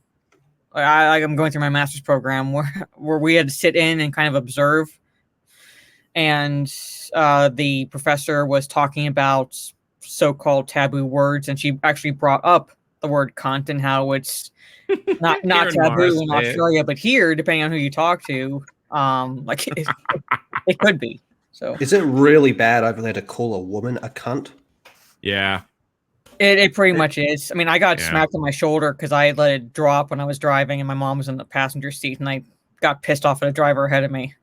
going through my master's program where we had to sit in and kind of observe, and the professor was talking about so-called taboo words, and she actually brought up the word cunt and how it's not Here in taboo Mars, in man. Australia, but here, depending on who you talk to, like it could be. So Is it really bad over there to call a woman a cunt? Yeah. it pretty much is. I mean, I got Yeah. smacked on my shoulder because I let it drop when I was driving, and my mom was in the passenger seat, and I got pissed off at a driver ahead of me.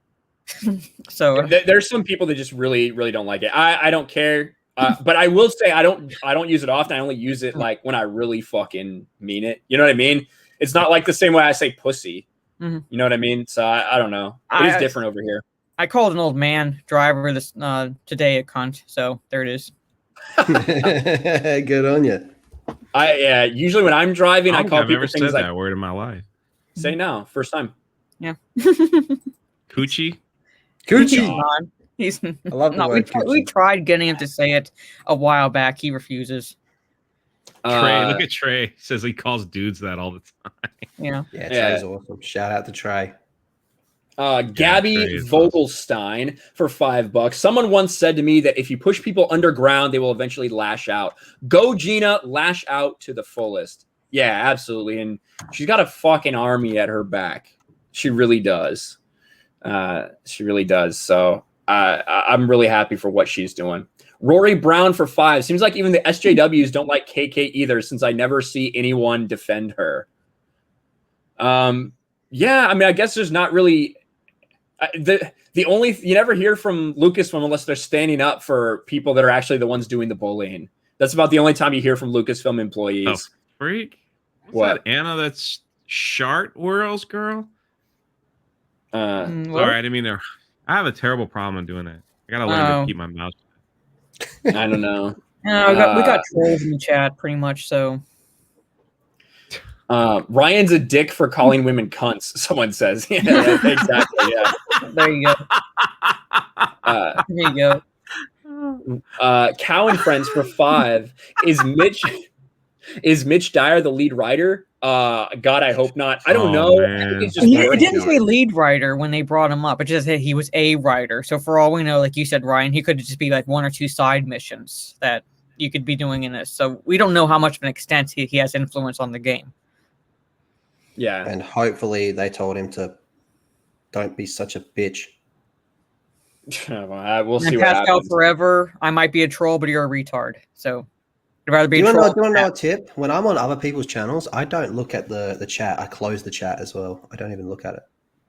So There's some people that just really, really don't like it. I don't care. But I will say I don't use it often. I only use it like when I really fucking mean it. You know what I mean? It's not like the same way I say pussy. Mhm. You know what I mean? So I don't know. It is different over here. I called an old man driver this today a cunt. So there it is. Good on you. Usually when I'm driving, I I don't call think I've people ever things said like that word in my life. say now, first time. Yeah. Coochie. Coochie. He's I love the no. word We coochie. tried getting him to say it a while back. He refuses. Trey, look at Trey. Says he calls dudes that all the time. Yeah. Yeah, Yeah. Trey's awesome. Shout out to Trey. Gabby Trey is Vogelstein for $5. Someone once said to me that if you push people underground, they will eventually lash out. Go, Gina, lash out to the fullest. Yeah, absolutely. And she's got a fucking army at her back. She really does. She really does. So I'm really happy for what she's doing. Rory Brown for $5. Seems like even the SJWs don't like KK either, since I never see anyone defend her. Yeah, I mean, I guess there's not really the only you never hear from Lucasfilm unless they're standing up for people that are actually the ones doing the bullying. That's about the only time you hear from Lucasfilm employees. Oh, freak. What's What? that Anna? That's Shart World's girl. What? Sorry, I didn't mean to. I have a terrible problem doing that. I gotta learn to keep my mouth. I don't know. No, we got trolls in the chat pretty much. So Ryan's a dick for calling women cunts. Someone says, yeah, exactly. Yeah. there you go. There you go. Cow and Friends for $5. Is Mitch Dyer the lead writer? God, I hope not. I don't know. I think it's just It didn't say lead writer when they brought him up. It just said he was a writer. So for all we know, like you said, Ryan, he could just be like one or two side missions that you could be doing in this. So we don't know how much of an extent he has influence on the game. Yeah. And hopefully they told him to don't be such a bitch. We'll see And what Pascal happens. forever. I might be a troll, but you're a retard. So I'd rather be Do a you troll. want to know a tip? When I'm on other people's channels, I don't look at the chat. I close the chat as well. I don't even look at it.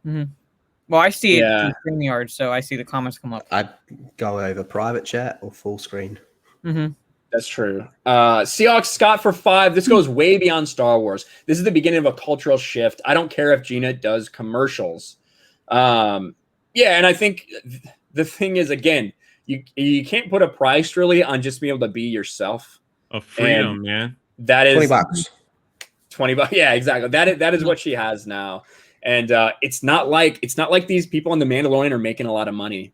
Mm-hmm. Well, I see it Yeah. in StreamYard, so I see the comments come up. I go over private chat or full screen. Mm-hmm. That's true. Seahawks Scott for $5. This goes way beyond Star Wars. This is the beginning of a cultural shift. I don't care if Gina does commercials. Yeah, and I think the thing is, again, you can't put a price really on just being able to be yourself. Of freedom, And man. that is $20. $20. Yeah, exactly. That is what she has now. And it's not like these people on The Mandalorian are making a lot of money.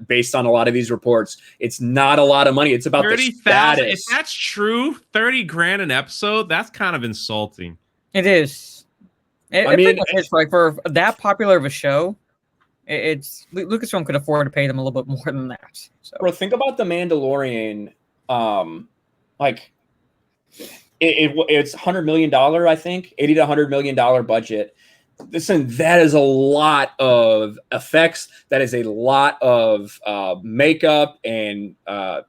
Based on a lot of these reports, it's not a lot of money. It's about 30,000. the If status. that's true, 30 grand an episode. That's kind of insulting. It is. It pretty much is, like, for that popular of a show. It's Lucasfilm could afford to pay them a little bit more than that. So, Bro, think about The Mandalorian. Like it's $100 million, I think, $80 to $100 million budget. Listen, that is a lot of effects. That is a lot of makeup and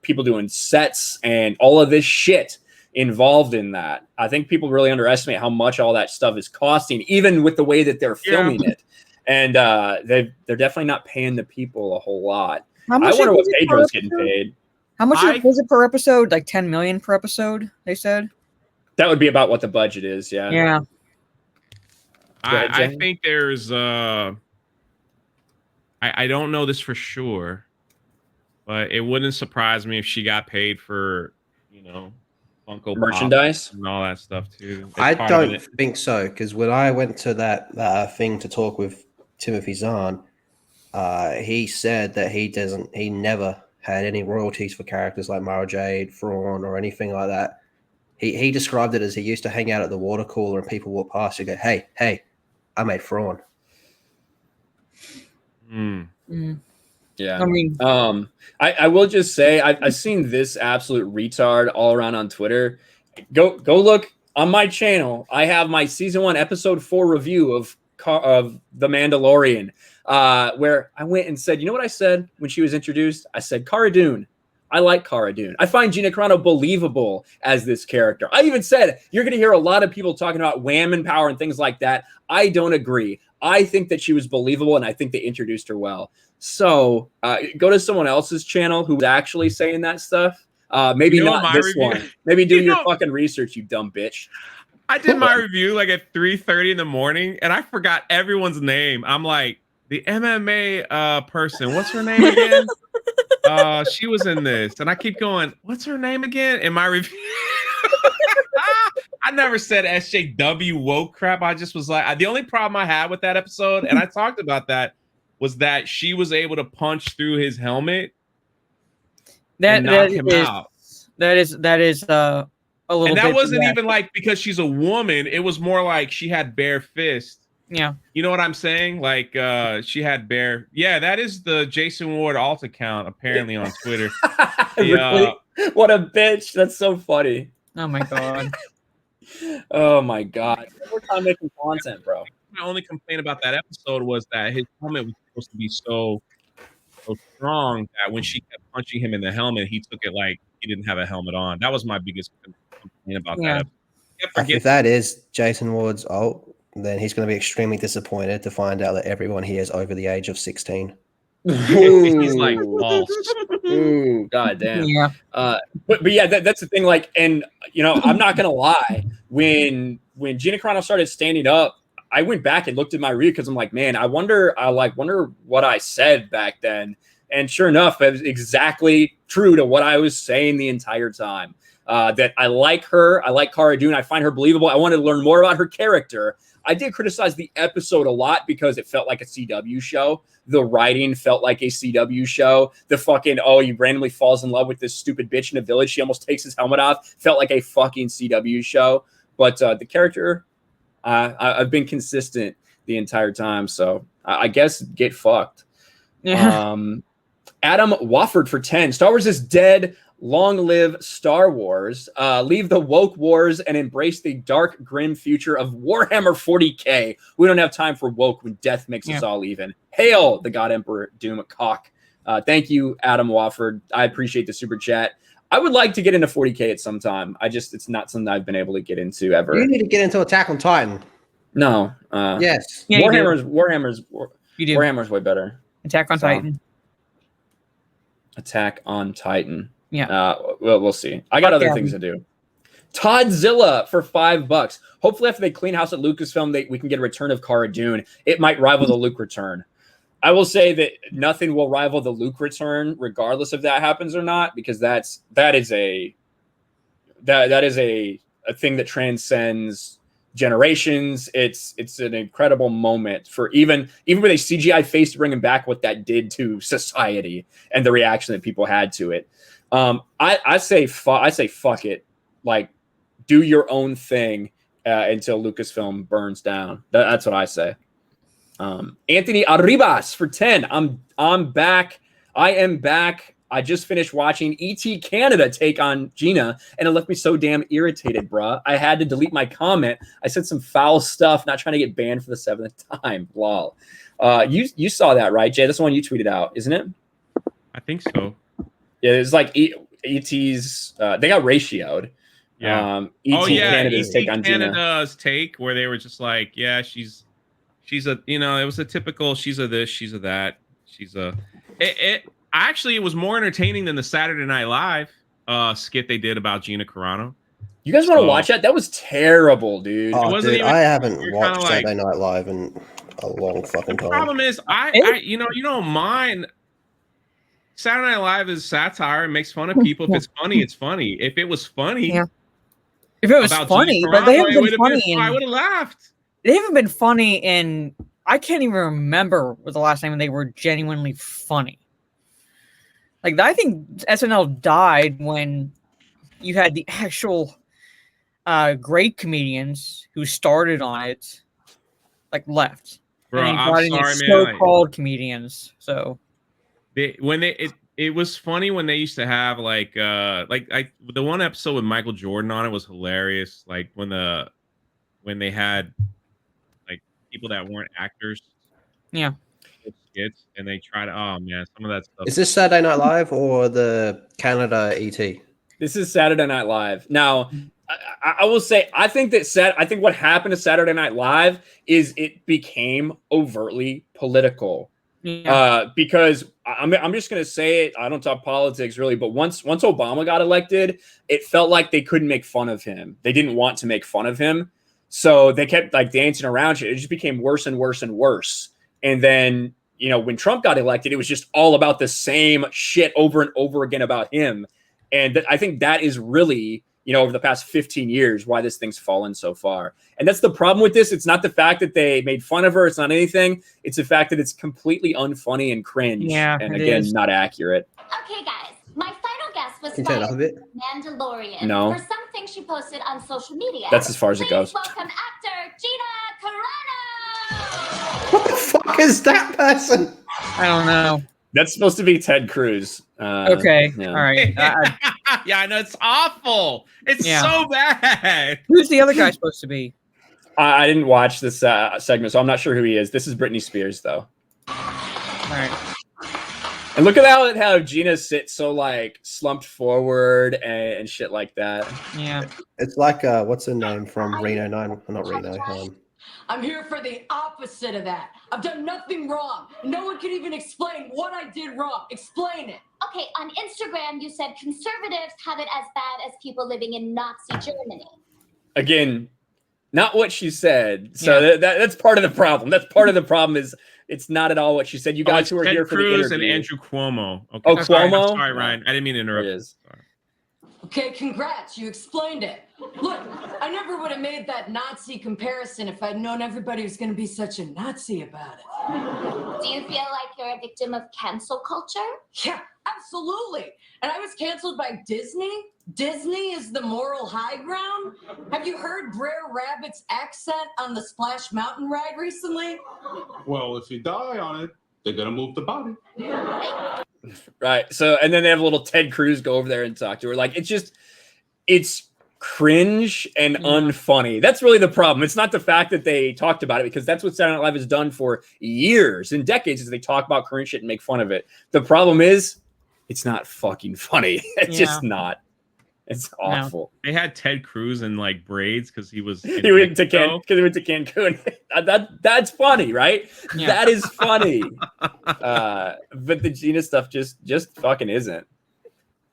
people doing sets and all of this shit involved in that. I think people really underestimate how much all that stuff is costing, even with the way that they're filming it. And they're definitely not paying the people a whole lot. I wonder what Pedro's getting paid. How much was it per episode? Like 10 million per episode, they said? That would be about what the budget is, yeah. Yeah. I think there's I don't know this for sure, but it wouldn't surprise me if she got paid for, Funko merchandise and all that stuff too. I don't think so, because when I went to that thing to talk with Timothy Zahn, he said that he never had any royalties for characters like Mara Jade, Thrawn, or anything like that. He described it as he used to hang out at the water cooler and people walk past and go, hey, I made Thrawn. Yeah. I mean, I will just say I've seen this absolute retard all around on Twitter. Go look on my channel. I have my season 1 episode 4 review of The Mandalorian, where I went and said, you know what I said when she was introduced? I said, Cara Dune. I like Cara Dune. I find Gina Carano believable as this character. I even said, you're going to hear a lot of people talking about wham power and things like that. I don't agree. I think that she was believable, and I think they introduced her well. So go to someone else's channel who's actually saying that stuff. Maybe not this one. Maybe do your fucking research, you dumb bitch. I did my review like at 3:30 in the morning, and I forgot everyone's name. I'm like, the MMA person, what's her name again? She was in this, and I keep going, what's her name again? In my review, I never said SJW woke crap. I just was like, the only problem I had with that episode, and I talked about that, was that she was able to punch through his helmet and knock him out. That is a little. And that bit wasn't yeah. even like because she's a woman. It was more like she had bare fists. Yeah. You know what I'm saying? Like she had bare. Yeah, that is the Jason Ward alt account apparently on Twitter. Really? What a bitch. That's so funny. Oh my god. Oh my god. We're time making content, bro. My only complaint about that episode was that his helmet was supposed to be so strong that when she kept punching him in the helmet, he took it like he didn't have a helmet on. That was my biggest complaint about that episode. If that is Jason Ward's ult, then he's going to be extremely disappointed to find out that everyone here is over the age of 16. He's like false. Ooh, god damn. Yeah. But yeah, that's the thing. Like, and you know, I'm not gonna lie. When Gina Carano started standing up, I went back and looked at my review because I'm like, man, I wonder what I said back then. And sure enough, it was exactly true to what I was saying the entire time. That I like her. I like Cara Dune. I find her believable. I wanted to learn more about her character. I did criticize the episode a lot because it felt like a CW show. The writing felt like a CW show. The fucking, he randomly falls in love with this stupid bitch in a village. She almost takes his helmet off. Felt like a fucking CW show. But the character, I've been consistent the entire time. So I guess get fucked. Yeah. Adam Wofford for 10. Star Wars is dead. Long live Star Wars. Leave the woke wars and embrace the dark, grim future of Warhammer 40K. We don't have time for woke when death makes us all even. Hail the God Emperor Doom Cock. Thank you, Adam Wofford. I appreciate the super chat. I would like to get into 40K at some time. It's not something I've been able to get into ever. You need to get into Attack on Titan. No. Yes. Yeah, Warhammer's way better. Attack on Titan. Attack on Titan. Yeah. Well, we'll see. I got other things to do. Toddzilla for $5. Hopefully, after they clean house at Lucasfilm, we can get a return of Cara Dune. It might rival the Luke return. I will say that nothing will rival the Luke return, regardless if that happens or not, because that is a thing that transcends generations. It's an incredible moment for even with a CGI face to bring him back. What that did to society and the reaction that people had to it. I say fuck it. Like, do your own thing until Lucasfilm burns down. That's what I say. Anthony Arribas for 10. I'm back. I am back. I just finished watching ET Canada take on Gina, and it left me so damn irritated, bruh. I had to delete my comment. I said some foul stuff, not trying to get banned for the 7th time. Lol. You saw that, right, Jay? That's the one you tweeted out, isn't it? I think so. Yeah, it's like ET's. They got ratioed. Yeah. Canada's take on Canada's take, where they were just like, yeah, she's a, it was a typical, she's a this, she's a that, she's a. Actually, it was more entertaining than the Saturday Night Live skit they did about Gina Carano. You guys want to watch that? That was terrible, dude. Oh, It wasn't dude, even- I haven't you're watched kinda like- Saturday Night Live in a long fucking The time. problem is, you don't mind. Saturday Night Live is satire. It makes fun of people. If it's funny, it's funny. If it was funny, Yeah. If it was about funny, Gina but they Carano, haven't it been would've funny. I would have laughed. They haven't been funny in I can't even remember what the last time they were genuinely funny. Like, I think SNL died when you had the actual great comedians who started on it, like, left. Bro, and you I'm brought in sorry, these man. so-called comedians. So It was funny when they used to have like the one episode with Michael Jordan on it was hilarious. Like when they had like people that weren't actors, yeah, skits, and they tried. Oh man, some of that stuff. Is this Saturday Night Live or the Canada ET? This is Saturday Night Live. Now, I will say, I think what happened to Saturday Night Live is it became overtly political. yeah. Because I'm just gonna say it. I don't talk politics really, but once Obama got elected, it felt like they couldn't make fun of him. They didn't want to make fun of him, so they kept like dancing around it. It just became worse and worse and worse. And then when Trump got elected, it was just all about the same shit over and over again about him. And I think that is really, over the past 15 years, why this thing's fallen so far. And that's the problem with this. It's not the fact that they made fun of her. It's not anything. It's the fact that it's completely unfunny and cringe. Yeah, and it again, is. not accurate. Okay, guys, my final guess was Can you turn it up a bit? Mandalorian No. for something she posted on social media. That's as far as it Please goes. welcome actor Gina Carano. What the fuck is that person? I don't know. That's supposed to be Ted Cruz. Okay, yeah. all right. Yeah, I know it's awful. It's Yeah. so bad. Who's the other guy supposed to be? I didn't watch this segment, so I'm not sure who he is. This is Britney Spears, though. All right. And look at how Gina sits so like slumped forward and shit like that. Yeah. It's like what's her name from Reno 9? Not Reno. I'm here for the opposite of that. I've done nothing wrong. No one can even explain what I did wrong. Explain it. Okay, on Instagram, you said conservatives have it as bad as people living in Nazi Germany. Again, not what she said. So that's part of the problem. That's part of the problem is it's not at all what she said. You guys who are Ted here for the Cruz interview. and Andrew Cuomo. Okay. Oh, I'm sorry, Cuomo? I'm sorry, Ryan. I didn't mean to interrupt. There it is. Sorry. Okay, congrats. You explained it. Look, I never would have made that Nazi comparison if I'd known everybody was going to be such a Nazi about it. Do you feel like you're a victim of cancel culture? Yeah, absolutely. And I was canceled by Disney. Disney is the moral high ground. Have you heard Brer Rabbit's accent on the Splash Mountain ride recently? Well, if you die on it, they're gonna move the body. Right. So, and then they have a little Ted Cruz go over there and talk to her. Like, it's cringe and unfunny. That's really the problem. It's not the fact that they talked about it, because that's what Saturday Night Live has done for years and decades, is they talk about current shit and make fun of it. The problem is it's not fucking funny. It's just not. It's awful. They had Ted Cruz in like braids because he was He went to Cancun. That's funny, right? Yeah. That is funny. But the Gina stuff just fucking isn't.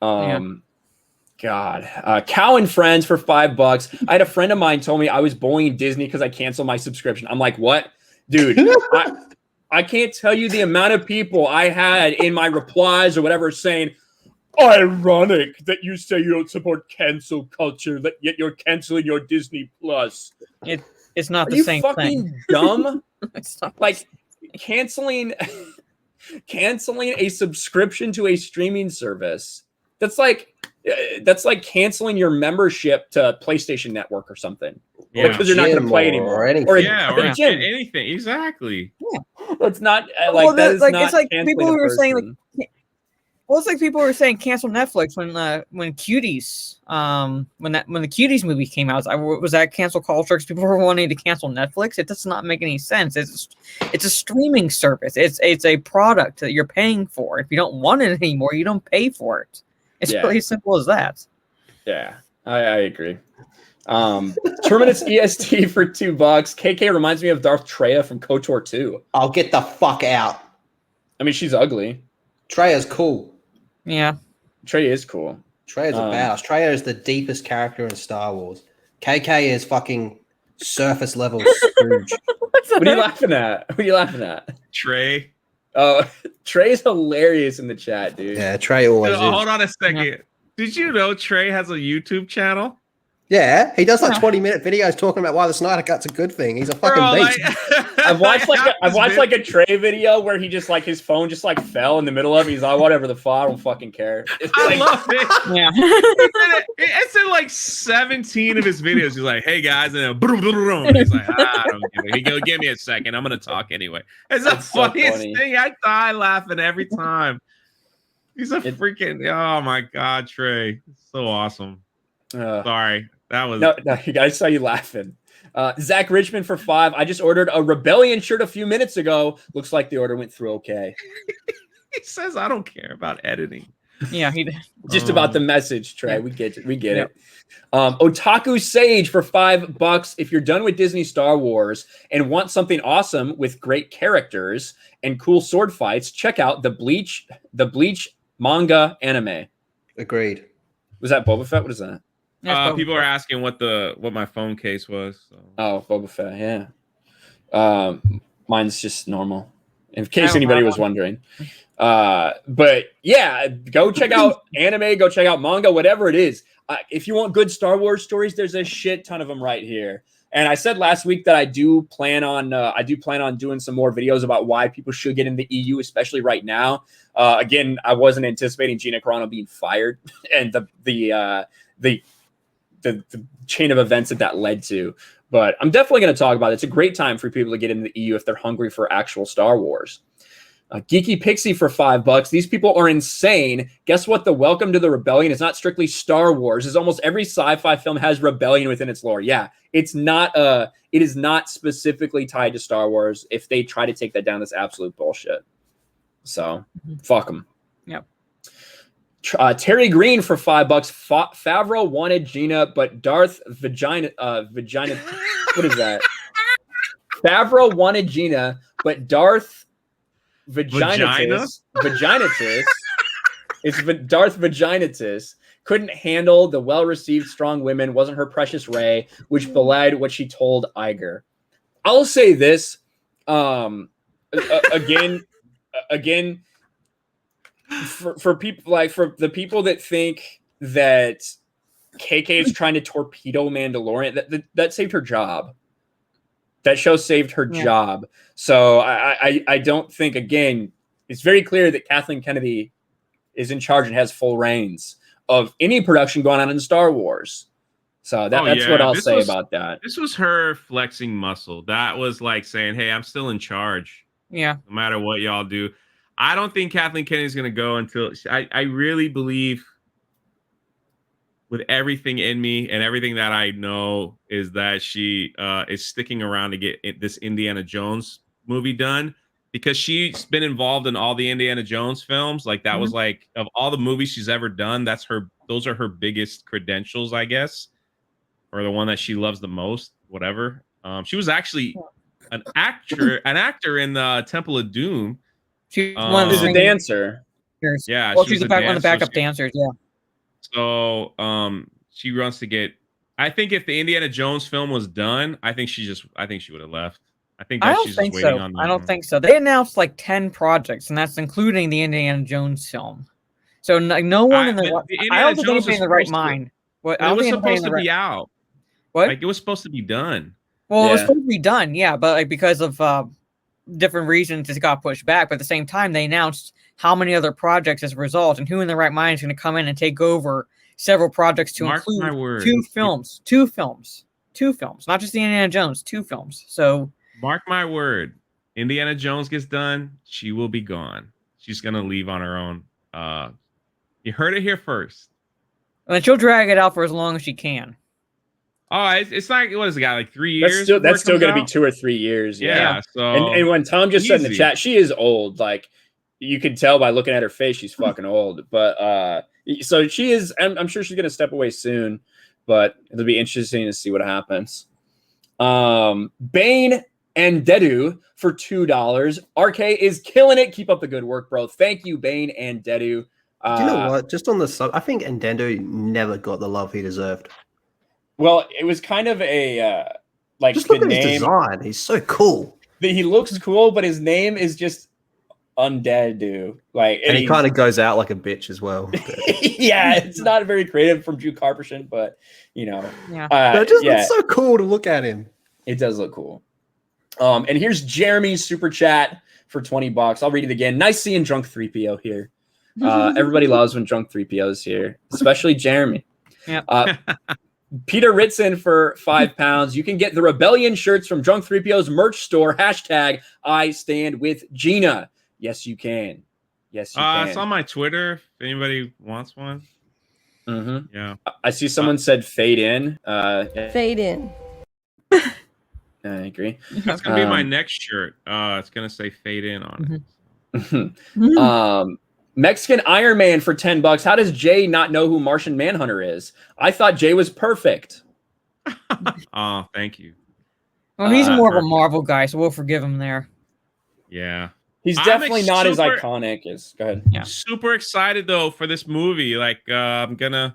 God. Cow and Friends for $5. I had a friend of mine told me I was bullying Disney because I canceled my subscription. I'm like, what? Dude, I can't tell you the amount of people I had in my replies or whatever saying, ironic that you say you don't support cancel culture, yet you're canceling your Disney Plus. It's not Are the you same fucking thing. dumb? It's not Like canceling a subscription to a streaming service. That's like canceling your membership to PlayStation Network or something. Yeah. Because you're not going to play anymore. Or anything. Or Gym. Anything. Exactly. It's not Well, like that is like, not it's like canceling people a who were saying, like, person. well, it's like people were saying cancel Netflix when Cuties when the Cuties movie came out. Was that cancel culture because people were wanting to cancel Netflix? It does not make any sense. It's a streaming service. It's a product that you're paying for. If you don't want it anymore, you don't pay for it. It's really simple as that. Yeah, I agree. Terminus EST for $2. KK reminds me of Darth Treya from KOTOR 2. I'll get the fuck out. I mean, she's ugly. Treya's cool. Yeah. Treya is cool. Treya's a badass. Treya is the deepest character in Star Wars. KK is fucking surface level Scrooge. What are you laughing at? What are you laughing at? Trey. Oh, Trey's hilarious in the chat, dude. Yeah, Trey always is. Hold on a second. Did you know Trey has a YouTube channel? Yeah, he does like 20-minute videos talking about why the Snyder Cut's a good thing. He's a fucking beast. I've watched like a Trey video where he just like his phone just like fell in the middle of it. He's like, whatever the fuck, I don't fucking care. I love it. Yeah. It's in like 17 of his videos. He's like, hey guys, and then boom, boom, boom. He's like, I don't give it. He go, give me a second. I'm gonna talk anyway. It's the funniest thing. I die laughing every time. He's a freaking oh my god, Trey. It's so awesome. Sorry. That was no, I saw you laughing. Zach Richmond for 5. I just ordered a Rebellion shirt a few minutes ago. Looks like the order went through okay. He says, I don't care about editing. Yeah, he just about the message, Trey. Yeah. We get it. We get it. Otaku Sage for $5. If you're done with Disney Star Wars and want something awesome with great characters and cool sword fights, check out the Bleach manga anime. Agreed. Was that Boba Fett? What is that? People are asking what my phone case was. So. Oh, Boba Fett, yeah. Mine's just normal, in case anybody was wondering. But yeah, go check out anime, go check out manga, whatever it is. If you want good Star Wars stories, there's a shit ton of them right here. And I said last week that I do plan on doing some more videos about why people should get in the EU, especially right now. Again, I wasn't anticipating Gina Carano being fired and the chain of events that led to, but I'm definitely going to talk about it. It's a great time for people to get into the EU if they're hungry for actual Star Wars. Geeky Pixie for $5. These people are insane. Guess what? The Welcome to the Rebellion is not strictly Star Wars. It's almost every sci-fi film has rebellion within its lore. Yeah, it is not specifically tied to Star Wars. If they try to take that down, that's absolute bullshit. So fuck them. Yep. Terry Green for $5. Favreau wanted Gina, but Darth vagina. What is that? Favreau wanted Gina, but Darth vaginatus. It's Darth vaginatus. Couldn't handle the well-received strong women. Wasn't her precious Rey, which belied what she told Iger. I'll say this. Again. For people for the people that think that KK is trying to torpedo Mandalorian, that saved her job. That show saved her job. So I don't think, again, it's very clear that Kathleen Kennedy is in charge and has full reins of any production going on in Star Wars. So that's what I'll say about that. This was her flexing muscle. That was like saying, hey, I'm still in charge. Yeah. No matter what y'all do. I don't think Kathleen Kennedy is going to go until I really believe with everything in me and everything that I know is that she is sticking around to get this Indiana Jones movie done because she's been involved in all the Indiana Jones films. Like that was like of all the movies she's ever done. Those are her biggest credentials, I guess, or the one that she loves the most, whatever. She was actually an actor in the Temple of Doom. She's one of the dancer. Yeah, well, she's one of the backup dancers. Yeah. So, she wants to get. I think if the Indiana Jones film was done, I think she would have left. I think that she's just waiting on. I don't think so. They announced like 10 projects, and that's including the Indiana Jones film. So no one in the I don't think anybody in the right mind. It was supposed to be out. What? Like it was supposed to be done. Well, it was supposed to be done, yeah, but like because of different reasons it got pushed back. But at the same time, they announced how many other projects as a result, and who in the right mind is going to come in and take over several projects to include 2 films, not just the Indiana Jones, 2 films. So mark my word, Indiana Jones gets done, she will be gone. She's going to leave on her own. You heard it here first. And she'll drag it out for as long as she can. Oh, it's like, what is it got, like 3 years? That's still going to be 2 or 3 years. Yeah. So and when Tom just said in the chat, she is old. Like you can tell by looking at her face, she's fucking old. But so she is. I'm sure she's going to step away soon. But it'll be interesting to see what happens. Bane and Dedu for $2. RK is killing it. Keep up the good work, bro. Thank you, Bane and Dedu. Do you know what? Just on the sub, I think Nintendo never got the love he deserved. Well, it was kind of a like just look at his design. He's so cool. He looks cool, but his name is just undead do. Like, And he he's- kind of goes out like a bitch as well. yeah, it's not very creative from Drew Carpershin, but you know, Yeah. That just looks so cool to look at him. it does look cool. And here's Jeremy's super chat for $20. I'll read it again. Nice seeing Drunk 3PO here. Everybody loves when Drunk 3PO is here, especially Jeremy. Yeah. Peter Ritson for £5. You can get the Rebellion shirts from Drunk 3PO's merch store. Hashtag I stand with Gina. Yes, you can. Yes, you can. It's on my Twitter. If anybody wants one. Mm-hmm. Yeah. I see someone said fade in. Fade in. I agree. That's gonna be my next shirt. It's gonna say fade in on it. Mexican Iron Man for $10. How does Jay not know who Martian Manhunter is? I thought Jay was perfect. Oh, thank you. Well, he's more of a Marvel guy, so we'll forgive him there. Yeah. He's definitely not as iconic as. Go ahead. Yeah. Super excited though for this movie. Like, I'm gonna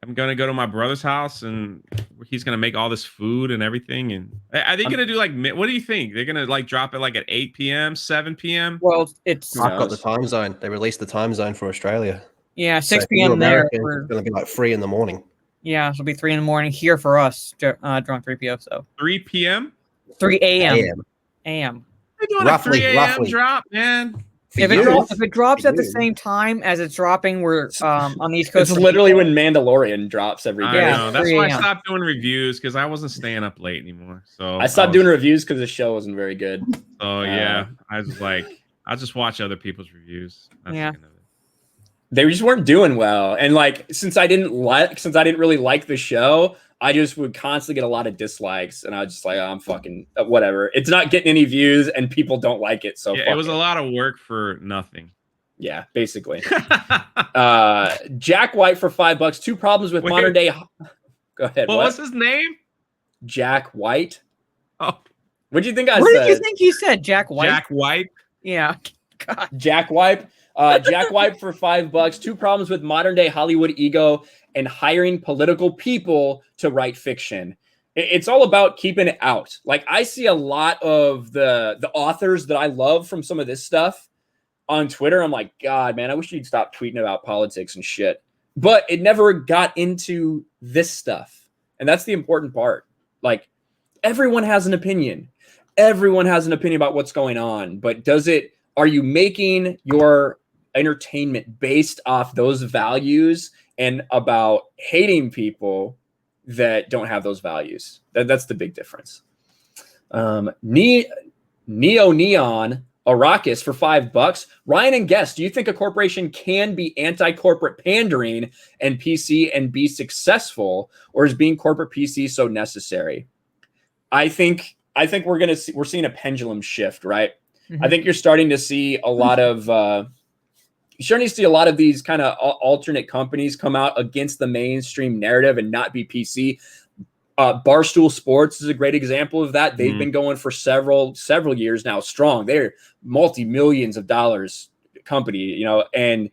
go to my brother's house and he's gonna make all this food and everything. And are they gonna do like? What do you think? They're gonna like drop it like at 8 p.m., 7 p.m. Well, it's. I've got the time zone. They released the time zone for Australia. Yeah, 6 So p.m. there. It's going to be like 3 in the morning. Yeah, it'll be 3 in the morning here for us, Drunk 3PO. So 3 p.m. 3 a.m. a.m. They're doing Roughly- a 3 a.m. roughly. drop, man. If it drops at the same time as it's dropping, we're on the East Coast. It's literally when Mandalorian drops every day. I know. That's why I 3 a.m. stopped doing reviews because I wasn't staying up late anymore. So I stopped doing reviews because the show wasn't very good. So yeah, I was like, I just watch other people's reviews. That's Yeah. the end of it. They just weren't doing well, and like since I didn't really like the show, I just would constantly get a lot of dislikes, and I was just like, oh, I'm fucking whatever. It's not getting any views, and people don't like it. So Yeah, fuck it was a lot of work for nothing. Yeah, basically. Jack White for $5. 2 problems with Wait. modern day. Go ahead. Well, what? what's his name? Jack White. Oh, What do you think I What said? did you think he said? Jack White? Jack White. Yeah. God. Jack Wipe. Jack Wipe for $5. 2 problems with modern day Hollywood ego and hiring political people to write fiction. It's all about keeping it out. Like I see a lot of the authors that I love from some of this stuff on Twitter. I'm like, God, man, I wish you'd stop tweeting about politics and shit. But it never got into this stuff. And that's the important part. Like everyone has an opinion. Everyone has an opinion about what's going on. But are you making your entertainment based off those values and about hating people that don't have those values? That's the big difference. Neo Neon Arrakis for $5. Ryan and Guest, do you think a corporation can be anti-corporate pandering and PC and be successful, or is being corporate PC so necessary? I think we're seeing a pendulum shift, right? Mm-hmm. I think you're starting to see a lot of these kind of alternate companies come out against the mainstream narrative and not be PC. Barstool Sports is a great example of that. They've been going for several years now strong. They're multi-millions of dollars company, and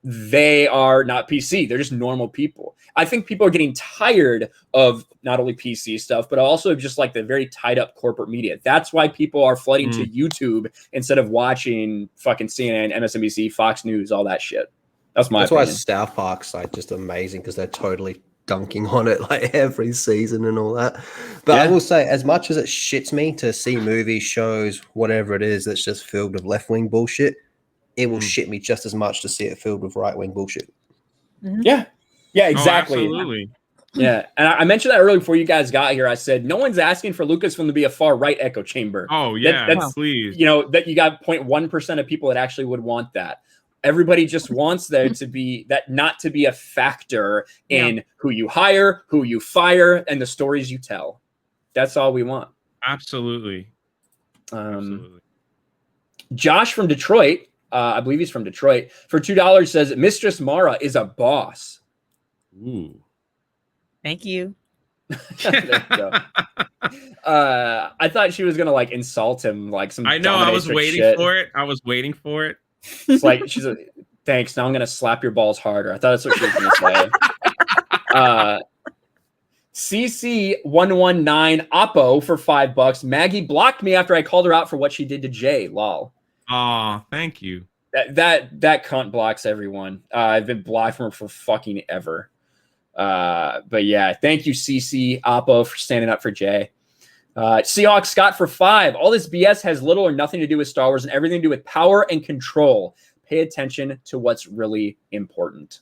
they are not PC. They're just normal people. I think people are getting tired of not only PC stuff, but also just like the very tied up corporate media. That's why people are flooding to YouTube instead of watching fucking CNN, MSNBC, Fox News, all that shit. That's my opinion. Why South Park's like just amazing because they're totally dunking on it like every season and all that. But I will say, as much as it shits me to see movies, shows, whatever it is that's just filled with left-wing bullshit, it will shit me just as much to see it filled with right-wing bullshit. Mm-hmm. Yeah, exactly. Oh, absolutely. Yeah, and I mentioned that earlier before you guys got here. I said no one's asking for Lucasfilm to be a far-right echo chamber. Oh yeah, that's please. That you got 0.1% of people that actually would want that. Everybody just wants there to be that, not to be a factor in who you hire, who you fire, and the stories you tell. That's all we want. Absolutely. Absolutely. Josh from Detroit, I believe he's from Detroit, for $2 says Mistress Mara is a boss. Ooh. Thank you. There you go. I thought she was gonna like insult him, like some. I know. I was waiting for it. It's like she's a thanks. Now I'm gonna slap your balls harder. I thought that's what she was gonna say. CC119 Oppo for $5. Maggie blocked me after I called her out for what she did to Jay. Lol. Oh, thank you. That cunt blocks everyone. I've been blocked from her for fucking ever. But yeah, thank you, CC Oppo, for standing up for Jay. Seahawk Scott for 5. All this BS has little or nothing to do with Star Wars and everything to do with power and control. Pay attention to what's really important.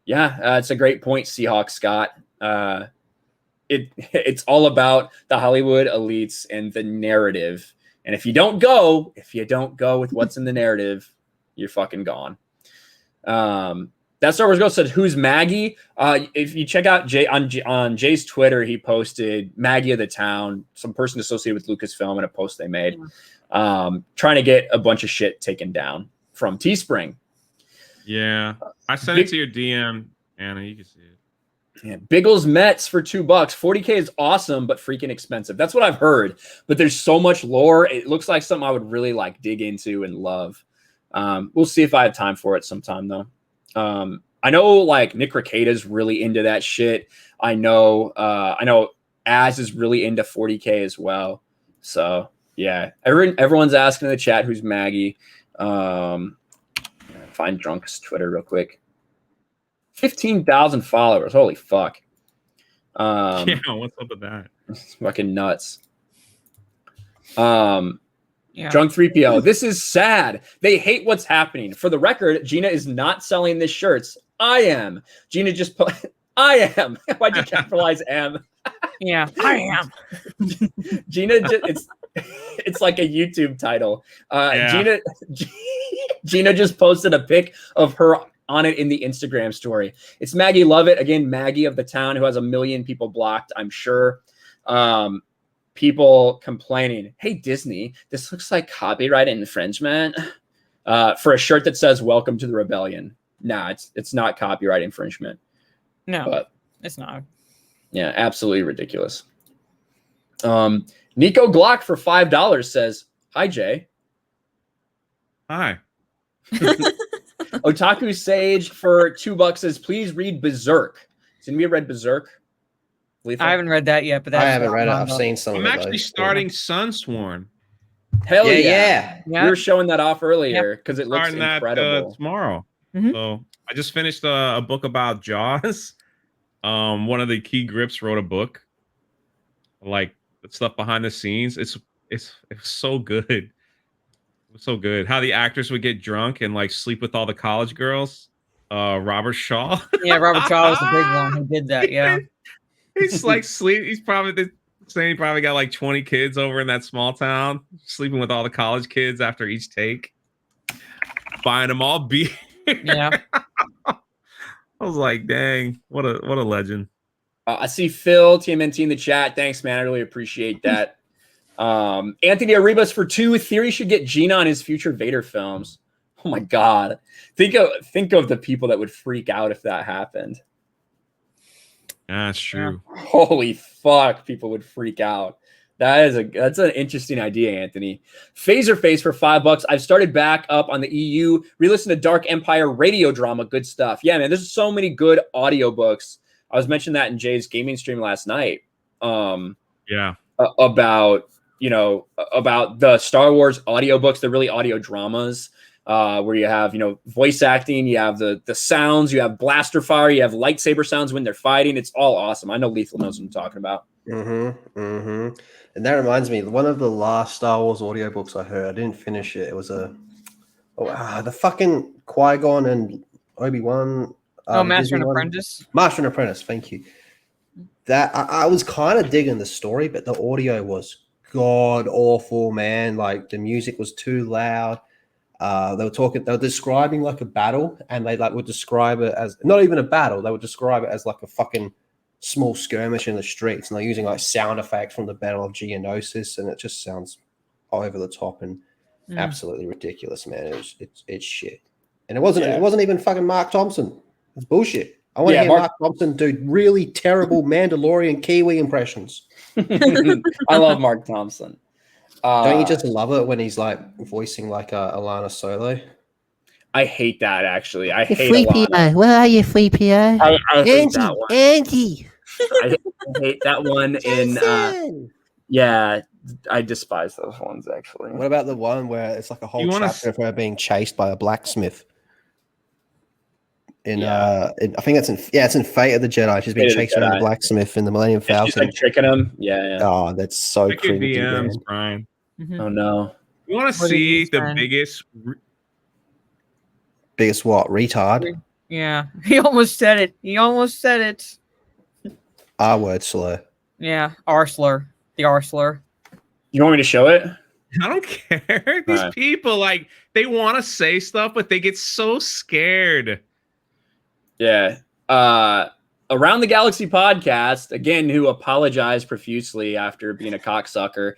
Yeah, it's a great point, Seahawk Scott. It's all about the Hollywood elites and the narrative. And if you don't go with what's in the narrative, you're fucking gone. That Star Wars Ghost said, "Who's Maggie?" If you check out Jay on Jay's Twitter, he posted Maggie of the Town, some person associated with Lucasfilm, in a post they made, trying to get a bunch of shit taken down from Teespring. Yeah, I sent it to your DM, Anna. You can see it. Yeah, Biggles Mets for $2. 40K is awesome, but freaking expensive. That's what I've heard. But there's so much lore. It looks like something I would really like dig into and love. We'll see if I have time for it sometime though. I know like Nick Rekida's really into that shit. I know Az is really into 40K as well. So yeah, everyone's asking in the chat who's Maggie. Find Drunk's Twitter real quick. 15,000 followers. Holy fuck. Yeah, what's up with that? It's fucking nuts. Yeah. Drunk 3PO. This is sad. They hate what's happening. For the record, Gina is not selling this shirts. I am. Gina just put I am. Why'd you capitalize M? Yeah, I am. Gina just, it's like a YouTube title. Yeah. Gina just posted a pic of her on it in the Instagram story. It's Maggie Lovett. Again, Maggie of the Town, who has 1 million people blocked, I'm sure. People complaining, "Hey, Disney, this looks like copyright infringement," for a shirt that says "Welcome to the Rebellion." Nah, it's not copyright infringement. No, but it's not. Yeah, absolutely ridiculous. Nico Glock for $5 says, "Hi, Jay." Hi. Otaku Sage for $2 says, "Please read Berserk." Has anybody read Berserk? I haven't read that yet, but I haven't read it. I've seen some. I'm actually starting Sunsworn. Hell yeah. We were showing that off earlier because it looks Starting incredible. that tomorrow. Mhm. So I just finished a book about Jaws. One of the key grips wrote a book, like the stuff behind the scenes. It's so good. It's so good. How the actors would get drunk and like sleep with all the college girls. Robert Shaw. Yeah, Robert Shaw was the big one who did that. Yeah. He's like sleep. He's probably saying he probably got like 20 kids over in that small town, sleeping with all the college kids after each take, buying them all beer. Yeah. I was like, dang, what a legend. I see Phil TMNT in the chat. Thanks, man. I really appreciate that. Anthony Arribas for 2. Theory should get Gina on his future Vader films. Oh my god. Think of the people that would freak out if that happened. That's true. Yeah. Holy fuck, people would freak out. That's an interesting idea, Anthony. Phaser Face for $5. I've started back up on the EU. Re-listen to Dark Empire radio drama. Good stuff. Yeah, man, there's so many good audiobooks. I was mentioning that in Jay's gaming stream last night. Yeah. About the Star Wars audiobooks. They're really audio dramas. Where you have, voice acting, you have the sounds, you have blaster fire, you have lightsaber sounds when they're fighting. It's all awesome. I know Lethal knows what I'm talking about. And that reminds me, one of the last Star Wars audiobooks I heard, I didn't finish it. It was the fucking Qui-Gon and Obi-Wan. Master and Apprentice. Master and Apprentice, thank you. That I was kind of digging the story, but the audio was god awful, man. Like the music was too loud. They were describing like a battle, and they would describe it as not even a battle. They would describe it as like a fucking small skirmish in the streets, and they're using like sound effects from the Battle of Geonosis, and it just sounds over the top and absolutely ridiculous, man. It's shit, and it wasn't even fucking Mark Thompson. It's bullshit. I want to hear Mark Thompson do really terrible Mandalorian Kiwi impressions. I love Mark Thompson. Don't you just love it when he's like voicing like Alana Solo? I hate that, actually. I hate 3PO. Where are you, 3PO? I hate that one. Angie. I hate that one in Yeah, I despise those ones actually. What about the one where it's like a whole You wanna chapter of her being chased by a blacksmith? Yeah. I think it's in Fate of the Jedi. She's been Fate of the chased around the Jedi. blacksmith in the Millennium And she's Falcon. like tricking him. Yeah. Oh, that's so Check your cringy, DMs, man. Brian. Oh no. You want to What did you see the send? biggest? Biggest what? Retard? Yeah, he almost said it. He almost said it. R word slur. Yeah, R slur. The R slur. You want me to show it? I don't care. These Alright. people, like, they want to say stuff, but they get so scared. Yeah. Around the Galaxy podcast, again, who apologized profusely after being a cocksucker,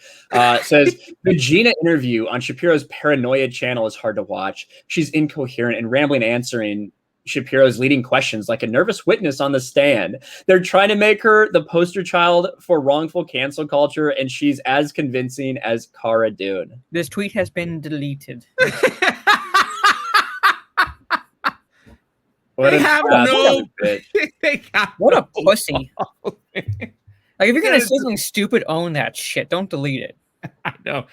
says the Gina interview on Shapiro's Paranoia channel is hard to watch. She's incoherent and rambling, answering Shapiro's leading questions like a nervous witness on the stand. They're trying to make her the poster child for wrongful cancel culture, and she's as convincing as Cara Dune. This tweet has been deleted. What They a- have what no. a bitch. They got What a no pussy. balls. Like, if you're gonna say something stupid, own that shit. Don't delete it. I know.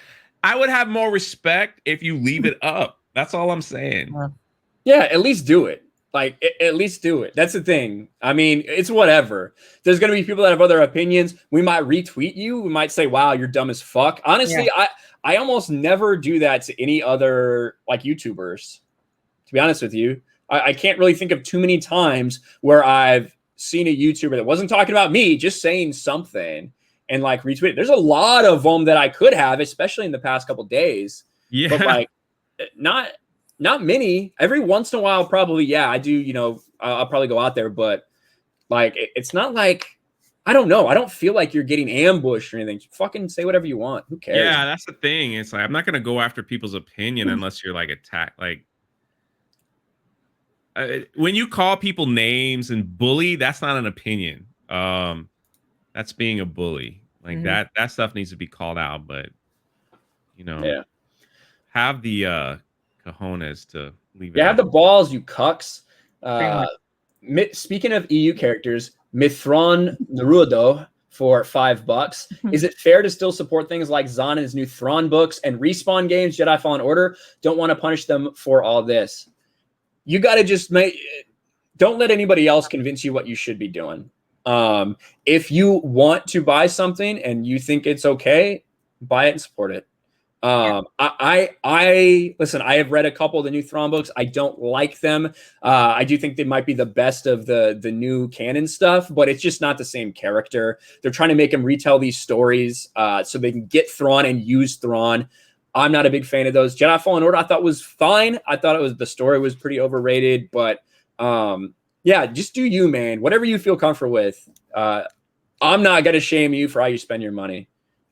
I would have more respect if you leave it up. That's all I'm saying. Yeah, at least do it. Like, at least do it. That's the thing. I mean, it's whatever. There's going to be people that have other opinions. We might retweet you. We might say, wow, you're dumb as fuck. Honestly, I almost never do that to any other, like, YouTubers, to be honest with you. I can't really think of too many times where I've seen a YouTuber that wasn't talking about me, just saying something and, like, retweet it. There's a lot of them that I could have, especially in the past couple days. Yeah. But, like, not many. Every once in a while, probably, yeah, I do, you know, I'll probably go out there, but like, it's not like, I don't know. I don't feel like you're getting ambushed or anything. Fucking say whatever you want. Who cares? Yeah, that's the thing. It's like, I'm not going to go after people's opinion unless you're like attacked. Like, when you call people names and bully, that's not an opinion. That's being a bully. Like that stuff needs to be called out, but you know, have the cojones to leave it. You have the out. balls, you cucks. Speaking of EU characters, Mithron Naruto for $5. Is it fair to still support things like Zahn and his new Thrawn books and Respawn games, Jedi Fallen Order? Don't want to punish them for all this. You got to just don't let anybody else convince you what you should be doing. If you want to buy something and you think it's okay, buy it and support it. I listen, I have read a couple of the new Thrawn books. I don't like them. I do think they might be the best of the new canon stuff, but it's just not the same character. They're trying to make him retell these stories so they can get Thrawn and use Thrawn. I'm not a big fan of those. Jedi Fallen Order I thought was fine. I thought the story was pretty overrated, but yeah, just do you, man. Whatever you feel comfortable with. I'm not gonna shame you for how you spend your money.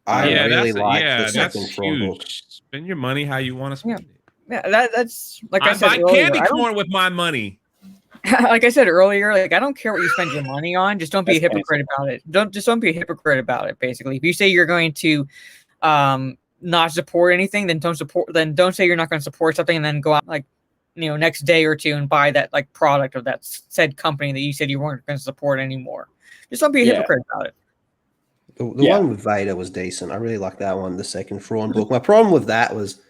I really like the second that's Thrawn huge. book. Spend your money how you want to spend it. Yeah, that's like I I said buy earlier. candy I don't- corn with my money. like I said earlier, like I don't care what you spend your money on. Just don't be a hypocrite about it. Don't be a hypocrite about it. Basically, if you say you're going to not support anything, then don't support. Then don't say you're not going to support something, and then go out like next day or two and buy that like product of that said company that you said you weren't going to support anymore. Just don't be a hypocrite about it. The one with Vader was decent. I really like that one, the second Thrawn book. My problem with that was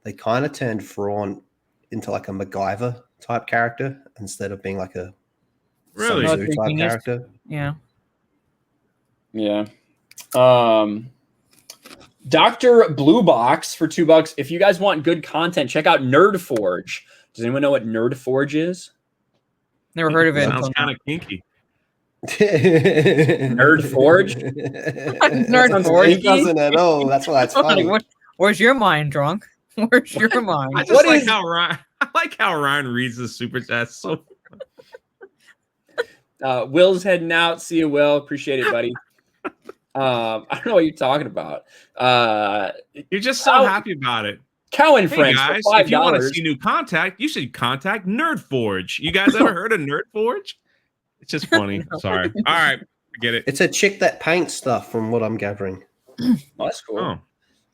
they kind of turned Thrawn into like a MacGyver type character instead of being like a Really? Sun Tzu type character. Yeah. Yeah. Dr. Blue Box for $2. If you guys want good content, check out Nerd Forge. Does anyone know what Nerd Forge is? Never heard of it. Sounds kind of kinky. Nerd Forge? Nerd Forge It doesn't at all. That's why it's funny. Where's your mind, drunk? Where's your mind? I just like how Ryan. I like how Ryan reads the super chat. So Will's heading out. See you, Will. Appreciate it, buddy. I don't know what you're talking about. You're just so happy about it. Cow and Hey Friends guys, for $5. if you want to see new contact, you should contact Nerd Forge. You guys ever heard of Nerd Forge? It's just funny. Sorry. All right, get it. It's a chick that paints stuff, from what I'm gathering. Oh, that's cool.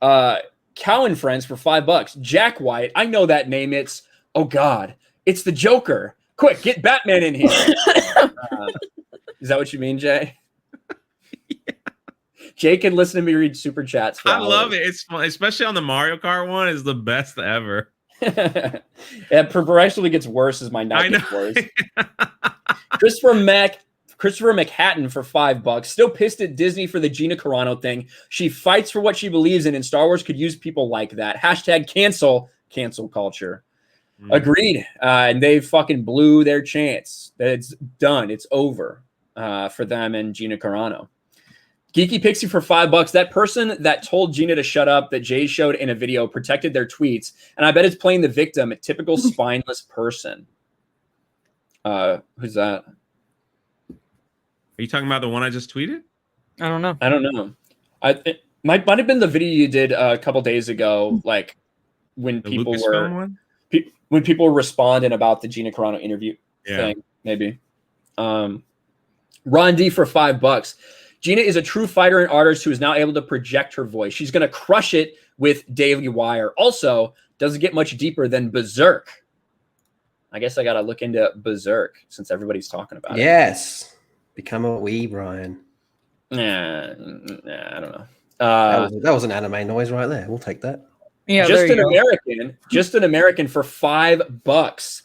Cow and Friends for $5. Jack White. I know that name. It's it's the Joker. Quick, get Batman in here. Is that what you mean, Jay? Jay can listen to me read super chats. For I hours. love it. It's fun, especially on the Mario Kart one. Is the best ever. It progressively gets worse as my night gets worse. Christopher McHatton for $5. Still pissed at Disney for the Gina Carano thing. She fights for what she believes in, and Star Wars could use people like that. Hashtag cancel culture. Agreed. And they fucking blew their chance. It's done. It's over for them and Gina Carano. Geeky Pixie for $5. That person that told Gina to shut up that Jay showed in a video protected their tweets, and I bet it's playing the victim, a typical spineless person. Who's that? Are you talking about the one I just tweeted? I don't know. I don't know. It might have been the video you did a couple days ago, like when The people Lucasfilm were one? when people were responding about the Gina Carano interview thing. Maybe. Ron D for $5. Gina is a true fighter and artist who is now able to project her voice. She's going to crush it with Daily Wire. Also, doesn't get much deeper than Berserk. I guess I got to look into Berserk since everybody's talking about it. Yes. Become a weeb, Ryan. Nah, I don't know. That was an anime noise right there. We'll take that. Yeah, just there you an American for $5.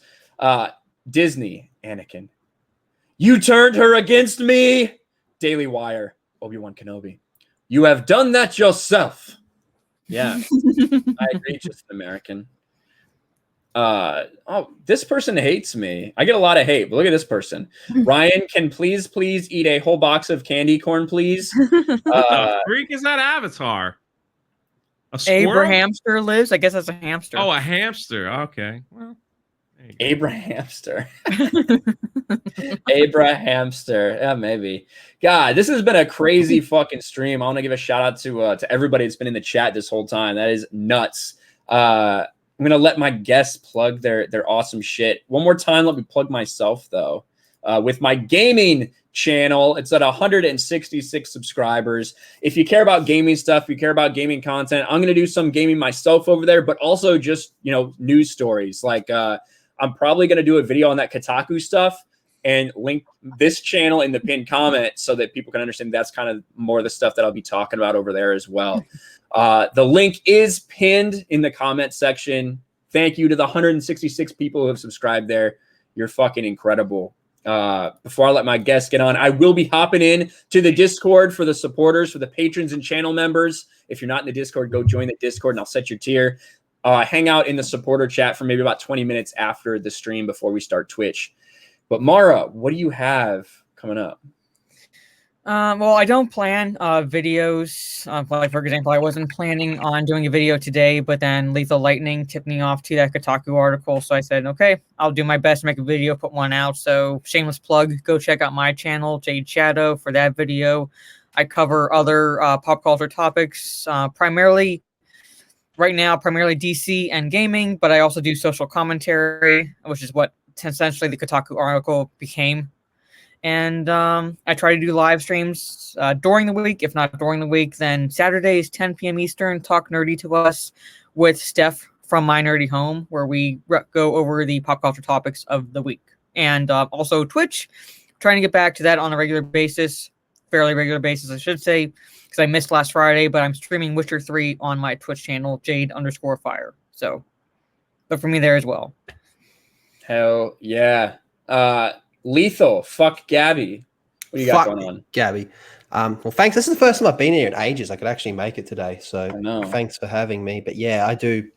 Disney, Anakin. You turned her against me. Daily Wire, Obi-Wan Kenobi. You have done that yourself. Yeah, I agree. Just an American. This person hates me. I get a lot of hate, but look at this person. Ryan, can please eat a whole box of candy corn, please? The freak is that Avatar? A squirrel? Abrahamster lives. I guess that's a hamster. Oh, a hamster. Okay. Well, Abrahamster. Abrahamster. Yeah, maybe. God, this has been a crazy fucking stream. I want to give a shout out to everybody that's been in the chat this whole time. That is nuts. I'm gonna let my guests plug their awesome shit. One more time, let me plug myself though. With my gaming channel, it's at 166 subscribers. If you care about gaming stuff, if you care about gaming content, I'm gonna do some gaming myself over there, but also just news stories. Like I'm probably gonna do a video on that Kotaku stuff and link this channel in the pinned comment so that people can understand that's kind of more of the stuff that I'll be talking about over there as well. The link is pinned in the comment section. Thank you to the 166 people who have subscribed there. You're fucking incredible. Before I let my guests get on, I will be hopping in to the Discord for the supporters, for the patrons and channel members. If you're not in the Discord, go join the Discord and I'll set your tier. Hang out in the supporter chat for maybe about 20 minutes after the stream before we start Twitch. But Mara, what do you have coming up? Well, I don't plan videos. Like, for example, I wasn't planning on doing a video today, but then Lethal Lightning tipped me off to that Kotaku article. So I said, okay, I'll do my best to make a video, put one out. So shameless plug, go check out my channel, Jade Shadow, for that video. I cover other pop culture topics, primarily DC and gaming, but I also do social commentary, which is what essentially the Kotaku article became. And I try to do live streams during the week. If not during the week, then Saturdays, 10 p.m. Eastern, Talk Nerdy to Us with Steph from My Nerdy Home, where we go over the pop culture topics of the week. And also Twitch, trying to get back to that on a regular basis, fairly regular basis, I should say, because I missed last Friday, but I'm streaming Witcher 3 on my Twitch channel, Jade_Fire. So look for me there as well. Hell yeah. Lethal, fuck Gabby. What do you got going on? Gabby. Well, thanks. This is the first time I've been here in ages. I could actually make it today. So thanks for having me. But yeah, I do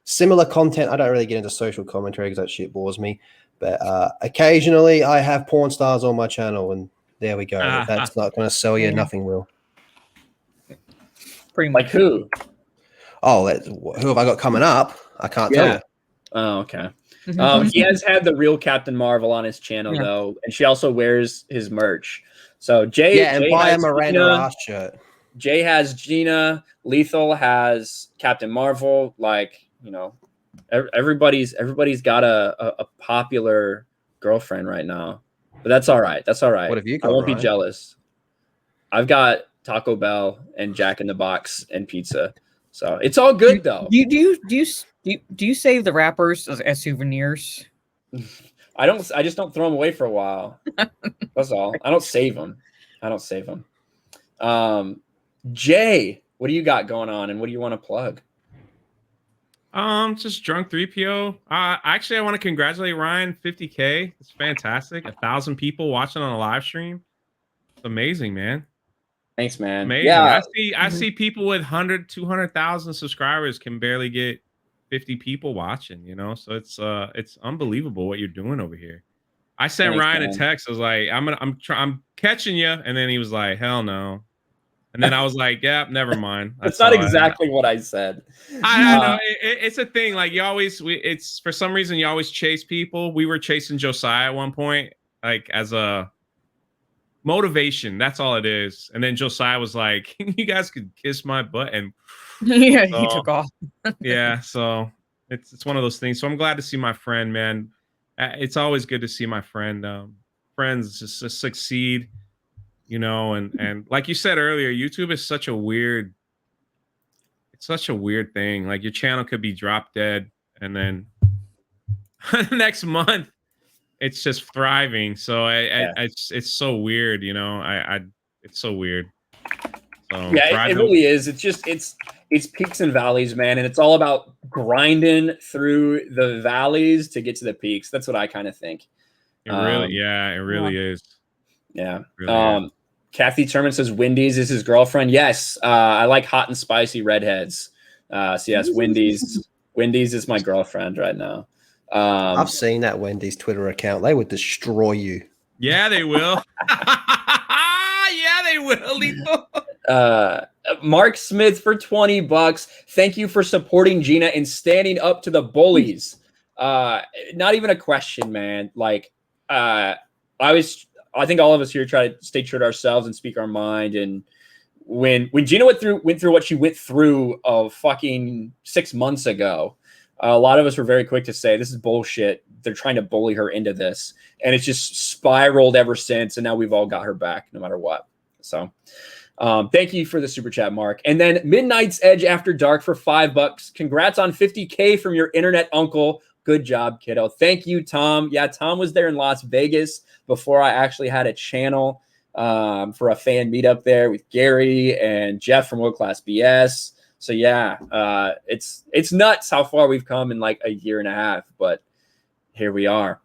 similar content. I don't really get into social commentary because that shit bores me. But occasionally I have porn stars on my channel, and there we go. If that's not going to sell you, nothing will. Pretty much. Like who? Oh, who have I got coming up? I can't tell you. Oh, okay. He has had the real Captain Marvel on his channel though, and she also wears his merch. So Jay, and buy a Miranda Ross shirt. Jay has Gina. Lethal has Captain Marvel. Like, everybody's got a popular girlfriend right now, but that's all right. That's all right. What have you got? I won't be jealous. I've got Taco Bell and Jack in the Box and pizza, so it's all good though. Do you save the wrappers as souvenirs? I just don't throw them away for a while. That's all. I don't save them. Jay, what do you got going on, and what do you want to plug? Just drunk 3PO. Actually, I want to congratulate Ryan, 50K. It's fantastic. 1,000 people watching on a live stream. It's amazing, man. Thanks, man. Amazing. Yeah. I see people with 100, 200,000 subscribers can barely get 50 people watching, you know? So it's unbelievable what you're doing over here. I sent Thanks, Ryan man. a text. I was like, I'm catching you. And then he was like, hell no. And then I was like, yeah, never mind. That's not exactly what I said. I know it's a thing. Like it's for some reason you always chase people. We were chasing Josiah at one point, like as a motivation. That's all it is. And then Josiah was like, "You guys could kiss my butt," and Yeah, he took off. yeah, so it's one of those things. So I'm glad to see my friend, man. It's always good to see my friends just succeed. You know, and like you said earlier, YouTube is such a weird thing. Like your channel could be drop dead, and then next month it's just thriving. So it's so weird, you know. It's so weird. So yeah, it really is. It's just it's peaks and valleys, man, and it's all about grinding through the valleys to get to the peaks. That's what I kind of think. It really is. Yeah. Really is. Kathy Turman says Wendy's is his girlfriend. Yes, I like hot and spicy redheads. So yes, Wendy's is my girlfriend right now. I've seen that Wendy's Twitter account. They would destroy you. Yeah, they will. Yeah, they will. Lethal. Mark Smith for $20. Thank you for supporting Gina and standing up to the bullies. Not even a question, man. Like, I think all of us here try to stay true to ourselves and speak our mind. And when Gina went through what she went through fucking 6 months ago, a lot of us were very quick to say, this is bullshit. They're trying to bully her into this. And it's just spiraled ever since. And now we've all got her back no matter what. So thank you for the super chat, Mark. And then Midnight's Edge After Dark for $5. Congrats on 50K from your internet uncle. Good job, kiddo. Thank you, Tom. Yeah, Tom was there in Las Vegas before I actually had a channel for a fan meetup there with Gary and Jeff from World Class BS. So yeah, it's nuts how far we've come in like a year and a half, but here we are.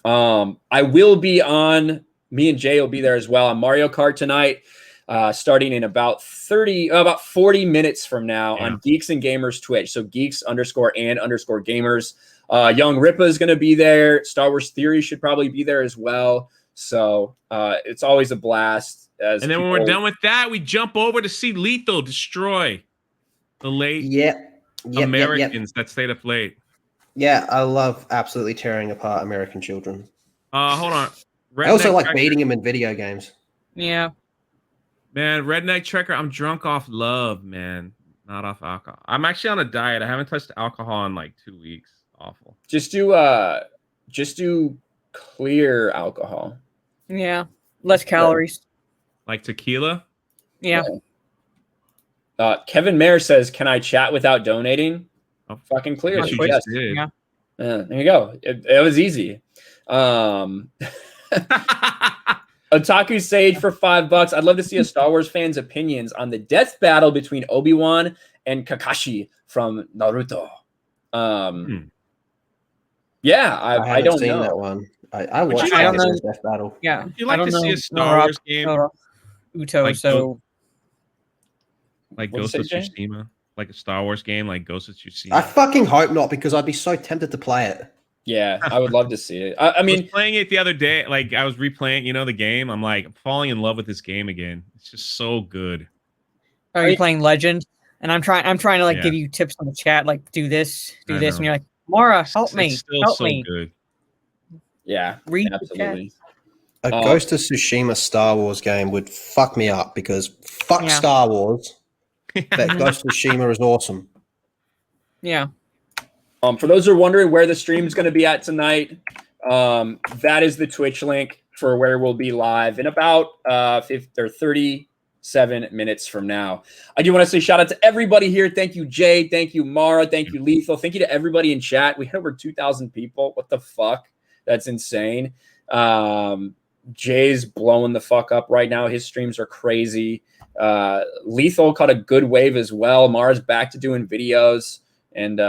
I will be on, me and Jay will be there as well on Mario Kart tonight, starting in about 40 minutes from now on Geeks and Gamers Twitch. So geeks_and_gamers. Young Ripa is going to be there. Star Wars Theory should probably be there as well. So it's always a blast. And then when we're done with that, we jump over to see Lethal destroy the late Americans that stayed up late. Yeah, I love absolutely tearing apart American children. Hold on. I also like beating them in video games. Yeah. Man, Redneck Trekker, I'm drunk off love, man. Not off alcohol. I'm actually on a diet. I haven't touched alcohol in like 2 weeks. Awful. Just do clear alcohol. Yeah. Less calories. Like tequila? Yeah. Kevin Mayer says, can I chat without donating? Oh, fucking clear. you just did. Yeah. There you go. It was easy. Otaku Sage for $5. I'd love to see a Star Wars fan's opinions on the death battle between Obi-Wan and Kakashi from Naruto. Yeah, I don't seen know that one. I watched I don't know. Death Battle. Yeah. If you like to see a Star Wars game, Uto, like like What'd Ghost you of say, Jay? Tsushima, like a Star Wars game, like Ghost of Tsushima. I fucking hope not, because I'd be so tempted to play it. Yeah, I would love to see it. I mean, was playing it the other day, like I was replaying, the game. I'm like falling in love with this game again. It's just so good. Are you playing Legend? And I'm trying to like Yeah. give you tips on the chat, like do this, I and know. you're like, Mara, help me, It's still help so me. good. yeah, Read the absolutely. A Ghost of Tsushima Star Wars game would fuck me up, because fuck Yeah. Star Wars. But Ghost of Tsushima is awesome. Yeah. For those who are wondering where the stream is going to be at tonight, that is the Twitch link for where we'll be live in about 37 minutes from now. I do want to say shout out to everybody here. Thank you, Jay. Thank you, Mara. Thank you, Lethal. Thank you to everybody in chat. We had over 2,000 people. What the fuck? That's insane. Jay's blowing the fuck up right now. His streams are crazy. Lethal caught a good wave as well. Mara's back to doing videos, and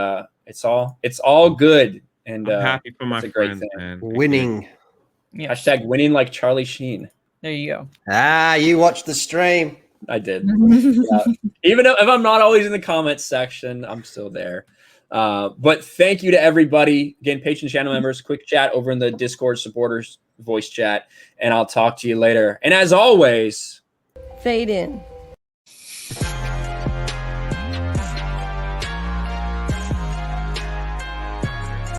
it's all good. And I'm happy for my it's a great friends, thing. man. Winning. Yes. Hashtag winning like Charlie Sheen. There you go. Ah, you watched the stream. I did. Yeah. Even if I'm not always in the comments section, I'm still there. But thank you to everybody. Again, patron channel members, quick chat over in the Discord supporters voice chat, and I'll talk to you later. And as always, Fade in.